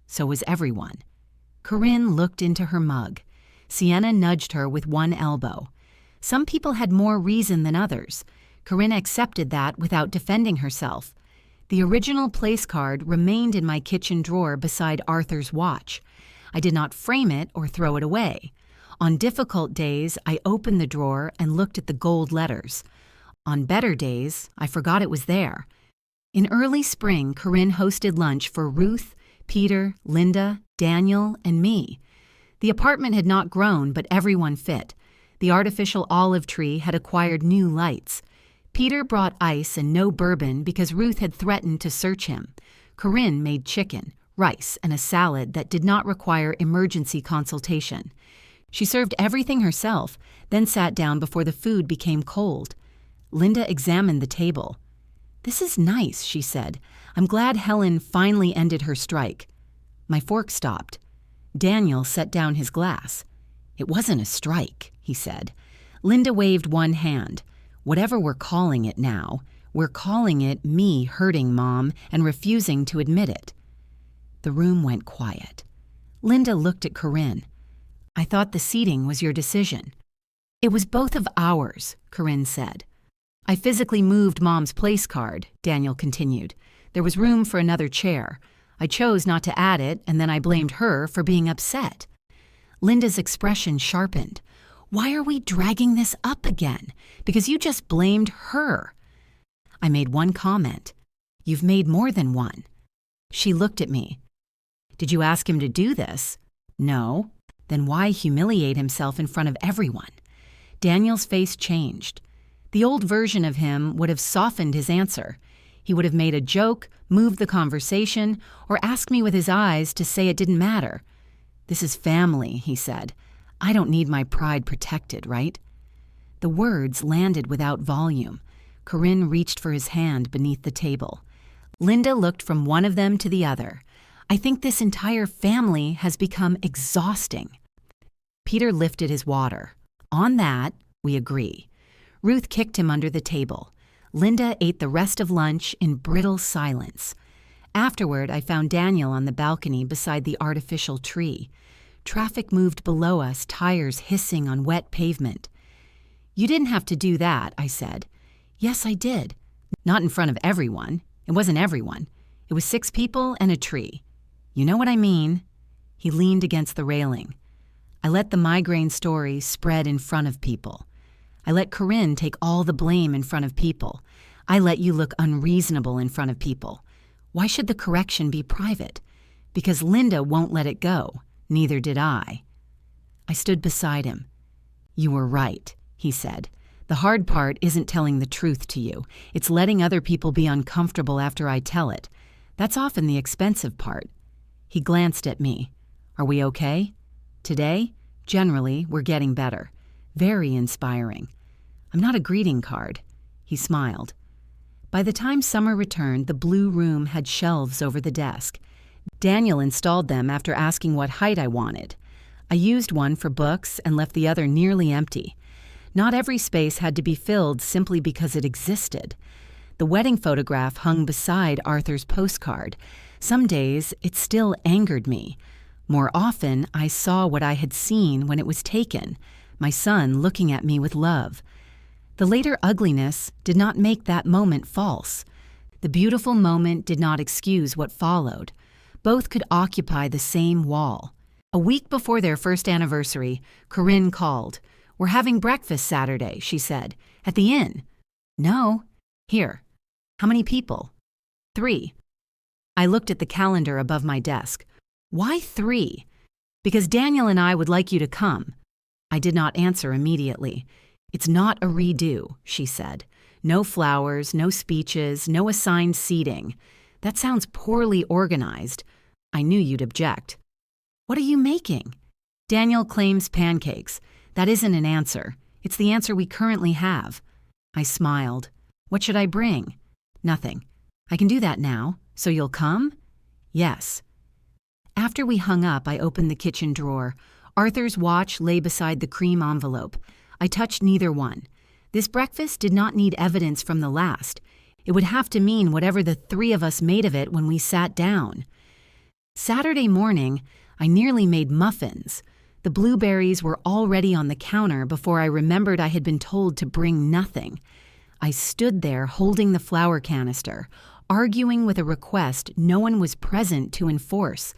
So was everyone. Corinne looked into her mug. Sienna nudged her with one elbow. Some people had more reason than others. Corinne accepted that without defending herself. The original place card remained in my kitchen drawer beside Arthur's watch. I did not frame it or throw it away. On difficult days, I opened the drawer and looked at the gold letters. On better days, I forgot it was there. In early spring, Corinne hosted lunch for Ruth, Peter, Linda, Daniel, and me. The apartment had not grown, but everyone fit. The artificial olive tree had acquired new lights. Peter brought ice and no bourbon because Ruth had threatened to search him. Corinne made chicken, rice, and a salad that did not require emergency consultation. She served everything herself, then sat down before the food became cold. Linda examined the table. "This is nice," she said. "I'm glad Helen finally ended her strike." My fork stopped. Daniel set down his glass. "It wasn't a strike," he said. Linda waved one hand. "Whatever we're calling it now, we're calling it me hurting Mom and refusing to admit it." The room went quiet. Linda looked at Corinne. "I thought the seating was your decision." "It was both of ours," Corinne said. "I physically moved Mom's place card," Daniel continued. "There was room for another chair. I chose not to add it, and then I blamed her for being upset." Linda's expression sharpened. "Why are we dragging this up again? Because you just blamed her." I made one comment. "You've made more than one." She looked at me. "Did you ask him to do this?" "No." "Then why humiliate himself in front of everyone?" Daniel's face changed. The old version of him would have softened his answer. He would have made a joke, moved the conversation, or asked me with his eyes to say it didn't matter. "This is family," he said. "I don't need my pride protected, right?" The words landed without volume. Corinne reached for his hand beneath the table. Linda looked from one of them to the other. "I think this entire family has become exhausting." Peter lifted his water. "On that, we agree." Ruth kicked him under the table. Linda ate the rest of lunch in brittle silence. Afterward, I found Daniel on the balcony beside the artificial tree. Traffic moved below us, tires hissing on wet pavement. "You didn't have to do that," I said. "Yes, I did. Not in front of everyone. It wasn't everyone. It was 6 people and a tree. You know what I mean." He leaned against the railing. "I let the migraine story spread in front of people. I let Corinne take all the blame in front of people. I let you look unreasonable in front of people. Why should the correction be private? Because Linda won't let it go. Neither did I." I stood beside him. "You were right," he said. "The hard part isn't telling the truth to you. It's letting other people be uncomfortable after I tell it. That's often the expensive part." He glanced at me. "Are we okay?" "Today, generally, we're getting better. Very inspiring. I'm not a greeting card." He smiled. By the time summer returned, the blue room had shelves over the desk. Daniel installed them after asking what height I wanted. I used one for books and left the other nearly empty. Not every space had to be filled simply because it existed. The wedding photograph hung beside Arthur's postcard. Some days, it still angered me. More often, I saw what I had seen when it was taken, my son looking at me with love. The later ugliness did not make that moment false. The beautiful moment did not excuse what followed. Both could occupy the same wall. A week before their first anniversary, Corinne called. "We're having breakfast Saturday," she said. "At the inn." "No." "Here." "How many people?" "3." I looked at the calendar above my desk. "Why 3?" "Because Daniel and I would like you to come." I did not answer immediately. "It's not a redo," she said. "No flowers, no speeches, no assigned seating. That sounds poorly organized. I knew you'd object." "What are you making?" "Daniel claims pancakes. That isn't an answer. It's the answer we currently have." I smiled. "What should I bring?" "Nothing." "I can do that now. So you'll come?" "Yes." After we hung up, I opened the kitchen drawer. Arthur's watch lay beside the cream envelope. I touched neither one. This breakfast did not need evidence from the last. It would have to mean whatever the 3 of us made of it when we sat down. Saturday morning, I nearly made muffins. The blueberries were already on the counter before I remembered I had been told to bring nothing. I stood there holding the flour canister, arguing with a request no one was present to enforce.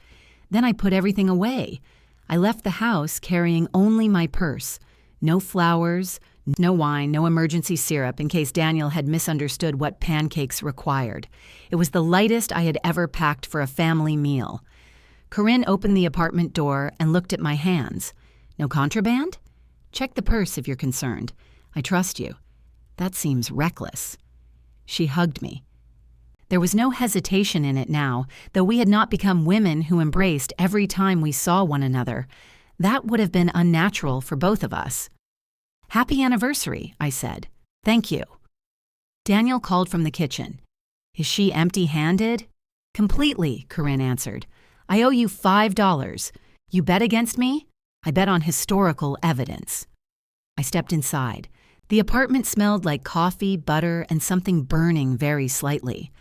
Then I put everything away. I left the house carrying only my purse. No flowers, no wine, no emergency syrup in case Daniel had misunderstood what pancakes required. It was the lightest I had ever packed for a family meal. Corinne opened the apartment door and looked at my hands. "No contraband?" "Check the purse if you're concerned. I trust you." "That seems reckless." She hugged me. There was no hesitation in it now, though we had not become women who embraced every time we saw one another. That would have been unnatural for both of us. "Happy anniversary," I said. "Thank you." Daniel called from the kitchen. "Is she empty-handed?" "Completely," Corinne answered. "I owe you $5. You bet against me?" "I bet on historical evidence." I stepped inside. The apartment smelled like coffee, butter, and something burning very slightly.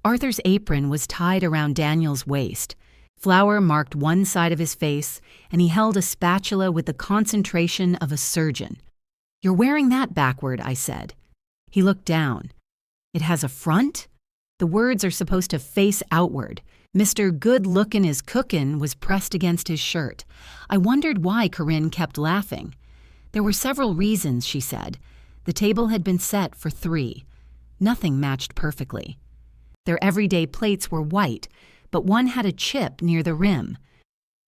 Arthur's apron was tied around Daniel's waist. Flour marked one side of his face, and he held a spatula with the concentration of a surgeon. "You're wearing that backward," I said. He looked down. "It has a front?" The words are supposed to face outward. "Mr. Good-Lookin' is cookin' was pressed against his shirt. I wondered why Corinne kept laughing. There were several reasons, she said. The table had been set for 3. Nothing matched perfectly. Their everyday plates were white, but one had a chip near the rim.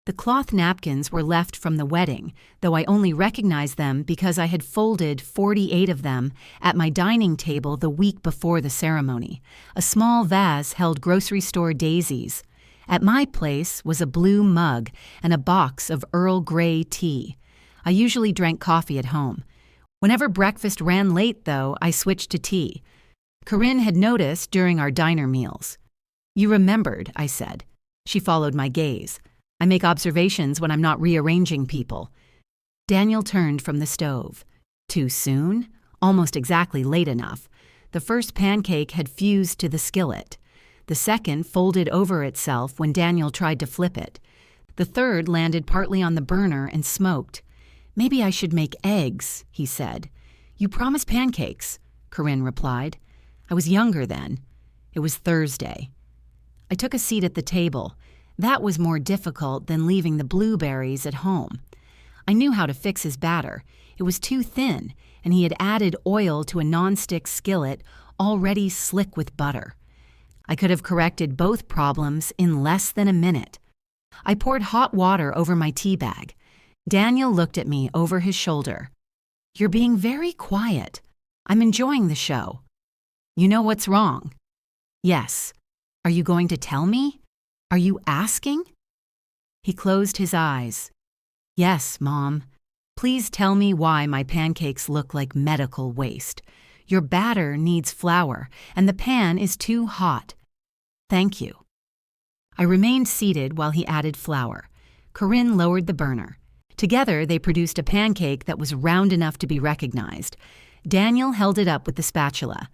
The cloth napkins were left from the wedding, though I only recognized them because I had folded 48 of them at my dining table the week before the ceremony. A small vase held grocery store daisies. At my place was a blue mug and a box of Earl Grey tea. I usually drank coffee at home. Whenever breakfast ran late, though, I switched to tea. Corinne had noticed during our diner meals. "You remembered," I said. She followed my gaze. "I make observations when I'm not rearranging people." Daniel turned from the stove. Too soon? Almost exactly late enough. The first pancake had fused to the skillet. The second folded over itself when Daniel tried to flip it. The third landed partly on the burner and smoked. "Maybe I should make eggs," he said. "You promised pancakes," Corinne replied. I was younger then. It was Thursday. I took a seat at the table. That was more difficult than leaving the blueberries at home. I knew how to fix his batter. It was too thin, and he had added oil to a nonstick skillet already slick with butter. I could have corrected both problems in less than a minute. I poured hot water over my tea bag. Daniel looked at me over his shoulder. "You're being very quiet. I'm enjoying the show." "You know what's wrong?" "Yes." "Are you going to tell me? Are you asking?" He closed his eyes. "Yes, Mom. Please tell me why my pancakes look like medical waste. Your batter needs flour, and the pan is too hot. Thank you." I remained seated while he added flour. Corinne lowered the burner. Together, they produced a pancake that was round enough to be recognized. Daniel held it up with the spatula.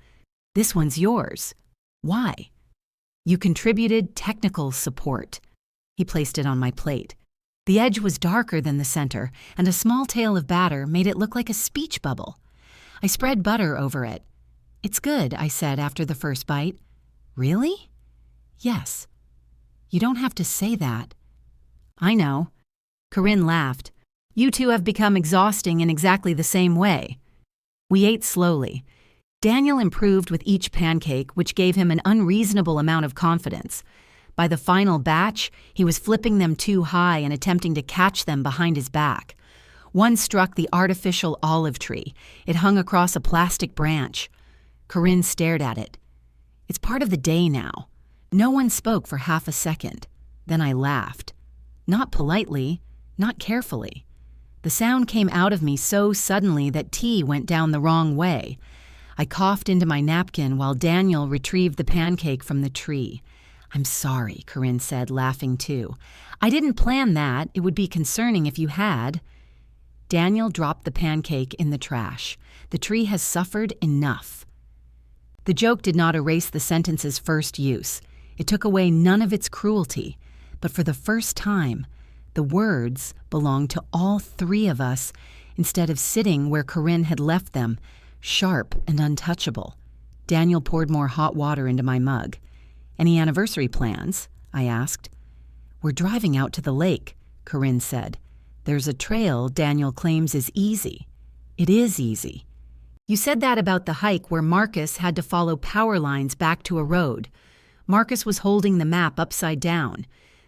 "This one's yours." "Why?" "You contributed technical support." He placed it on my plate. The edge was darker than the center, and a small tail of batter made it look like a speech bubble. I spread butter over it. "It's good," I said after the first bite. "Really?" "Yes." "You don't have to say that." "I know." Corinne laughed. "You two have become exhausting in exactly the same way." We ate slowly. Daniel improved with each pancake, which gave him an unreasonable amount of confidence. By the final batch, he was flipping them too high and attempting to catch them behind his back. One struck the artificial olive tree. It hung across a plastic branch. Corinne stared at it. "It's part of the day now." No one spoke for half a second. Then I laughed. Not politely, not carefully. The sound came out of me so suddenly that tea went down the wrong way. I coughed into my napkin while Daniel retrieved the pancake from the tree. "I'm sorry," Corinne said, laughing too. "I didn't plan that. It would be concerning if you had." Daniel dropped the pancake in the trash. "The tree has suffered enough." The joke did not erase the sentence's first use. It took away none of its cruelty. But for the first time, the words belonged to all three of us instead of sitting where Corinne had left them, sharp and untouchable. Daniel poured more hot water into my mug. "Any anniversary plans?" I asked. "We're driving out to the lake," Corinne said. "There's a trail Daniel claims is easy." "It is easy." "You said that about the hike where Marcus had to follow power lines back to a road. Marcus was holding the map upside down.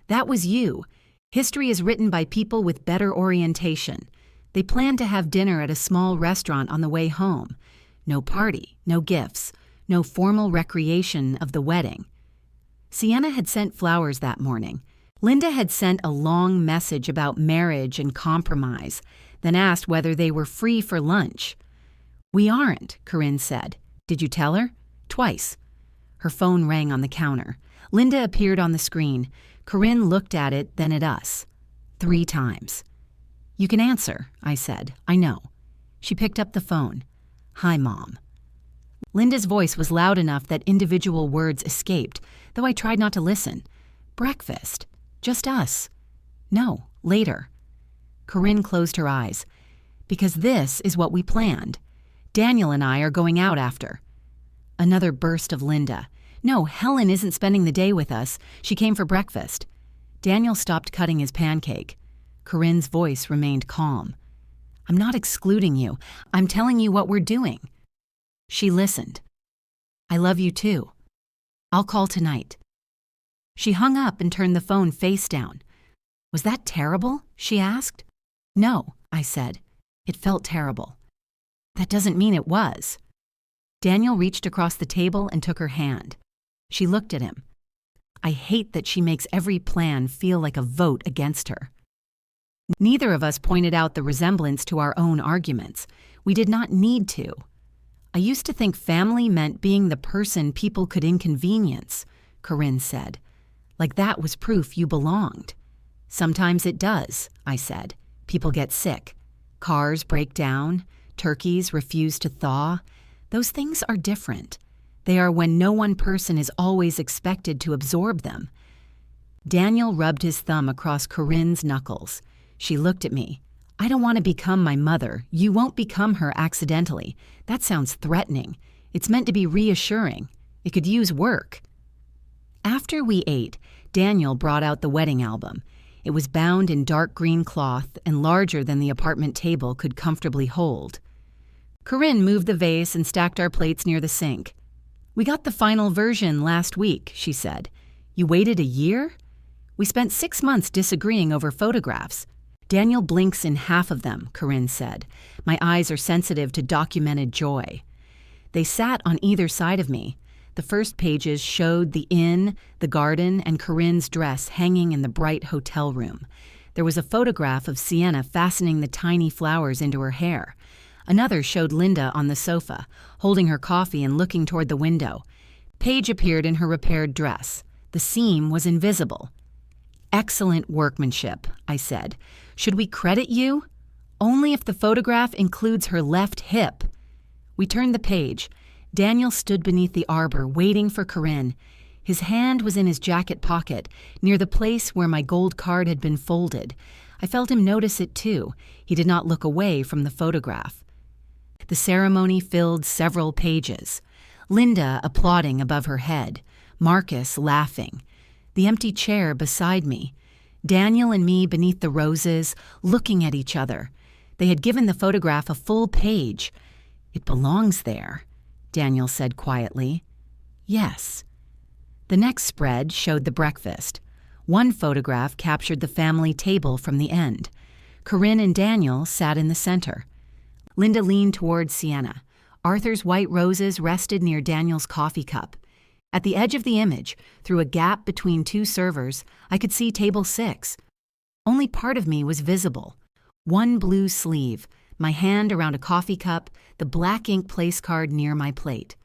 That was you. History is written by people with better orientation. They planned to have dinner at a small restaurant on the way home. No party, no gifts, no formal recreation of the wedding. Sienna had sent flowers that morning. Linda had sent a long message about marriage and compromise, then asked whether they were free for lunch. "We aren't," Corinne said. "Did you tell her?" "Twice." Her phone rang on the counter. Linda appeared on the screen. Corinne looked at it, then at us. 3 times. "You can answer," I said. "I know." She picked up the phone. "Hi, Mom." Linda's voice was loud enough that individual words escaped, though I tried not to listen. "Breakfast. Just us." "No, later." Corinne closed her eyes. "Because this is what we planned. Daniel and I are going out after." Another burst of Linda. "No, Helen isn't spending the day with us. She came for breakfast." Daniel stopped cutting his pancake. Corinne's voice remained calm. "I'm not excluding you. I'm telling you what we're doing." She listened. "I love you too. I'll call tonight." She hung up and turned the phone face down. "Was that terrible?" she asked. "No," I said. "It felt terrible." "That doesn't mean it was." Daniel reached across the table and took her hand. She looked at him. "I hate that she makes every plan feel like a vote against her." Neither of us pointed out the resemblance to our own arguments. We did not need to. "I used to think family meant being the person people could inconvenience," Corinne said. "Like that was proof you belonged." "Sometimes it does," I said. "People get sick. Cars break down. Turkeys refuse to thaw. Those things are different. They are when no one person is always expected to absorb them." Daniel rubbed his thumb across Corinne's knuckles. She looked at me. "I don't want to become my mother. You won't become her accidentally. That sounds threatening. It's meant to be reassuring. It could use work." After we ate, Daniel brought out the wedding album. It was bound in dark green cloth and larger than the apartment table could comfortably hold. Corinne moved the vase and stacked our plates near the sink. "We got the final version last week," she said. "You waited a year?" "We spent 6 months disagreeing over photographs." "Daniel blinks in half of them," Corinne said. "My eyes are sensitive to documented joy." They sat on either side of me. The first pages showed the inn, the garden, and Corinne's dress hanging in the bright hotel room. There was a photograph of Sienna fastening the tiny flowers into her hair. Another showed Linda on the sofa, holding her coffee and looking toward the window. Paige appeared in her repaired dress. The seam was invisible. Excellent workmanship, I said. Should we credit you? Only if the photograph includes her left hip. We turned the page. Daniel stood beneath the arbor, waiting for Corinne. His hand was in his jacket pocket, near the place where my gold card had been folded. I felt him notice it too. He did not look away from the photograph. The ceremony filled several pages. Linda applauding above her head, Marcus laughing, the empty chair beside me, Daniel and me beneath the roses, looking at each other. They had given the photograph a full page. "It belongs there," Daniel said quietly. "Yes." The next spread showed the breakfast. One photograph captured the family table from the end. Corinne and Daniel sat in the center. Linda leaned toward Sienna. Arthur's white roses rested near Daniel's coffee cup. At the edge of the image, through a gap between two servers, I could see table 6. Only part of me was visible. One blue sleeve, my hand around a coffee cup, the black ink place card near my plate.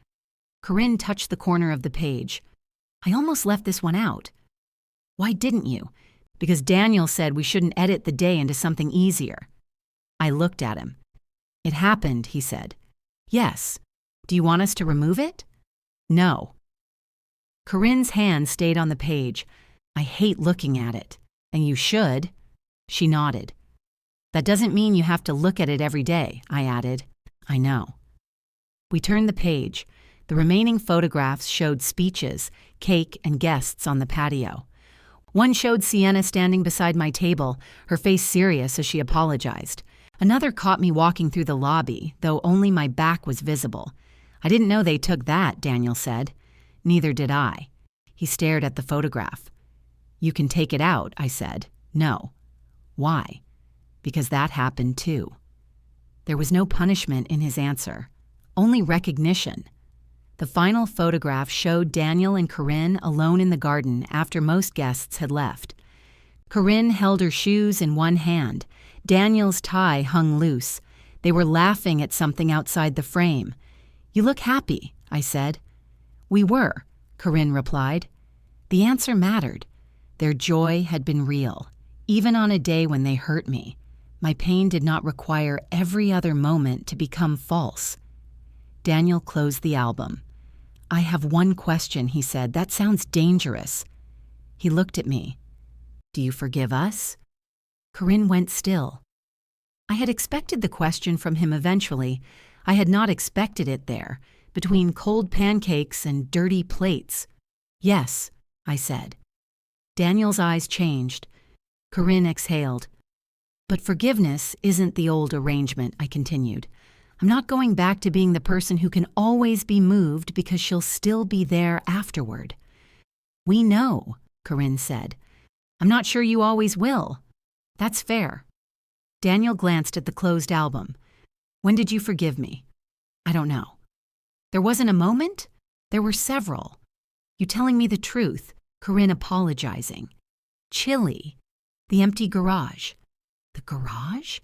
Corinne touched the corner of the page. "I almost left this one out." "Why didn't you?" "Because Daniel said we shouldn't edit the day into something easier." I looked at him. "It happened," he said. "Yes. Do you want us to remove it?" "No." Corinne's hand stayed on the page. "I hate looking at it." "And you should." She nodded. "That doesn't mean you have to look at it every day," I added. "I know." We turned the page. The remaining photographs showed speeches, cake, and guests on the patio. One showed Sienna standing beside my table, her face serious as she apologized. Another caught me walking through the lobby, though only my back was visible. "I didn't know they took that," Daniel said. Neither did I. He stared at the photograph. "You can take it out," I said. "No." "Why?" "Because that happened too." There was no punishment in his answer, only recognition. The final photograph showed Daniel and Corinne alone in the garden after most guests had left. Corinne held her shoes in one hand. Daniel's tie hung loose. They were laughing at something outside the frame. "You look happy," I said. "We were," Corinne replied. The answer mattered. Their joy had been real, even on a day when they hurt me. My pain did not require every other moment to become false. Daniel closed the album. "I have one question," he said. "That sounds dangerous." He looked at me. "Do you forgive us?" Corinne went still. I had expected the question from him eventually. I had not expected it there, between cold pancakes and dirty plates. "Yes," I said. Daniel's eyes changed. Corinne exhaled. "But forgiveness isn't the old arrangement," I continued. "I'm not going back to being the person who can always be moved because she'll still be there afterward." "We know," Corinne said. "I'm not sure you always will." "That's fair." Daniel glanced at the closed album. "When did you forgive me?" "I don't know." "There wasn't a moment?" "There were several." "You telling me the truth?" Corinne apologizing. "Chilly." "The empty garage." "The garage?"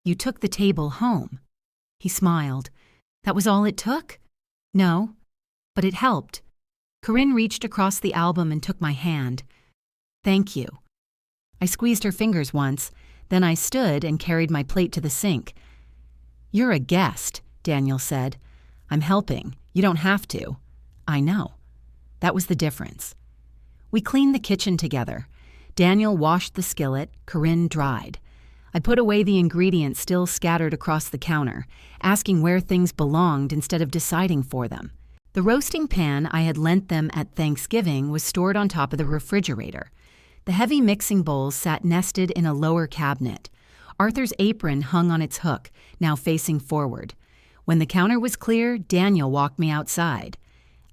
"You took the table home." He smiled. "That was all it took?" "No, but it helped." Corinne reached across the album and took my hand. "Thank you." I squeezed her fingers once, then I stood and carried my plate to the sink. "You're a guest," Daniel said. "I'm helping. You don't have to." "I know." That was the difference. We cleaned the kitchen together. Daniel washed the skillet, Corinne dried. I put away the ingredients still scattered across the counter, asking where things belonged instead of deciding for them. The roasting pan I had lent them at Thanksgiving was stored on top of the refrigerator. The heavy mixing bowls sat nested in a lower cabinet. Arthur's apron hung on its hook, now facing forward. When the counter was clear, Daniel walked me outside.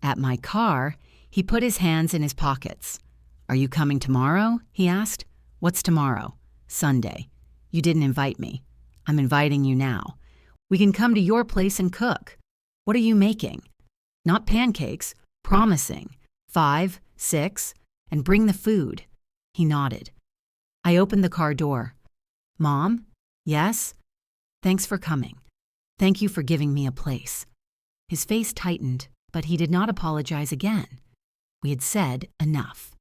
At my car, he put his hands in his pockets. "Are you coming tomorrow?" he asked. "What's tomorrow?" "Sunday. You didn't invite me. I'm inviting you now. We can come to your place and cook. What are you making?" "Not pancakes. Promising. 5, 6, and bring the food." He nodded. I opened the car door. "Mom?" "Yes?" "Thanks for coming. Thank you for giving me a place." His face tightened, but he did not apologize again. We had said enough.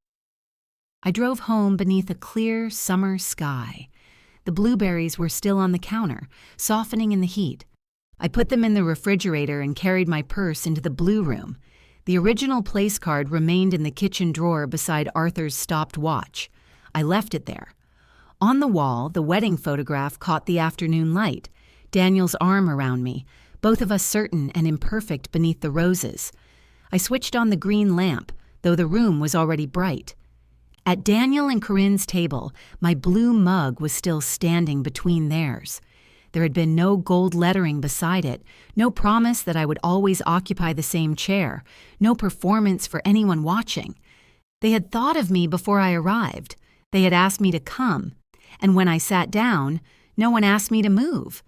I drove home beneath a clear summer sky. The blueberries were still on the counter, softening in the heat. I put them in the refrigerator and carried my purse into the blue room. The original place card remained in the kitchen drawer beside Arthur's stopped watch. I left it there. On the wall, the wedding photograph caught the afternoon light, Daniel's arm around me, both of us certain and imperfect beneath the roses. I switched on the green lamp, though the room was already bright. At Daniel and Corinne's table, my blue mug was still standing between theirs. There had been no gold lettering beside it, no promise that I would always occupy the same chair, no performance for anyone watching. They had thought of me before I arrived. They had asked me to come, and when I sat down, no one asked me to move.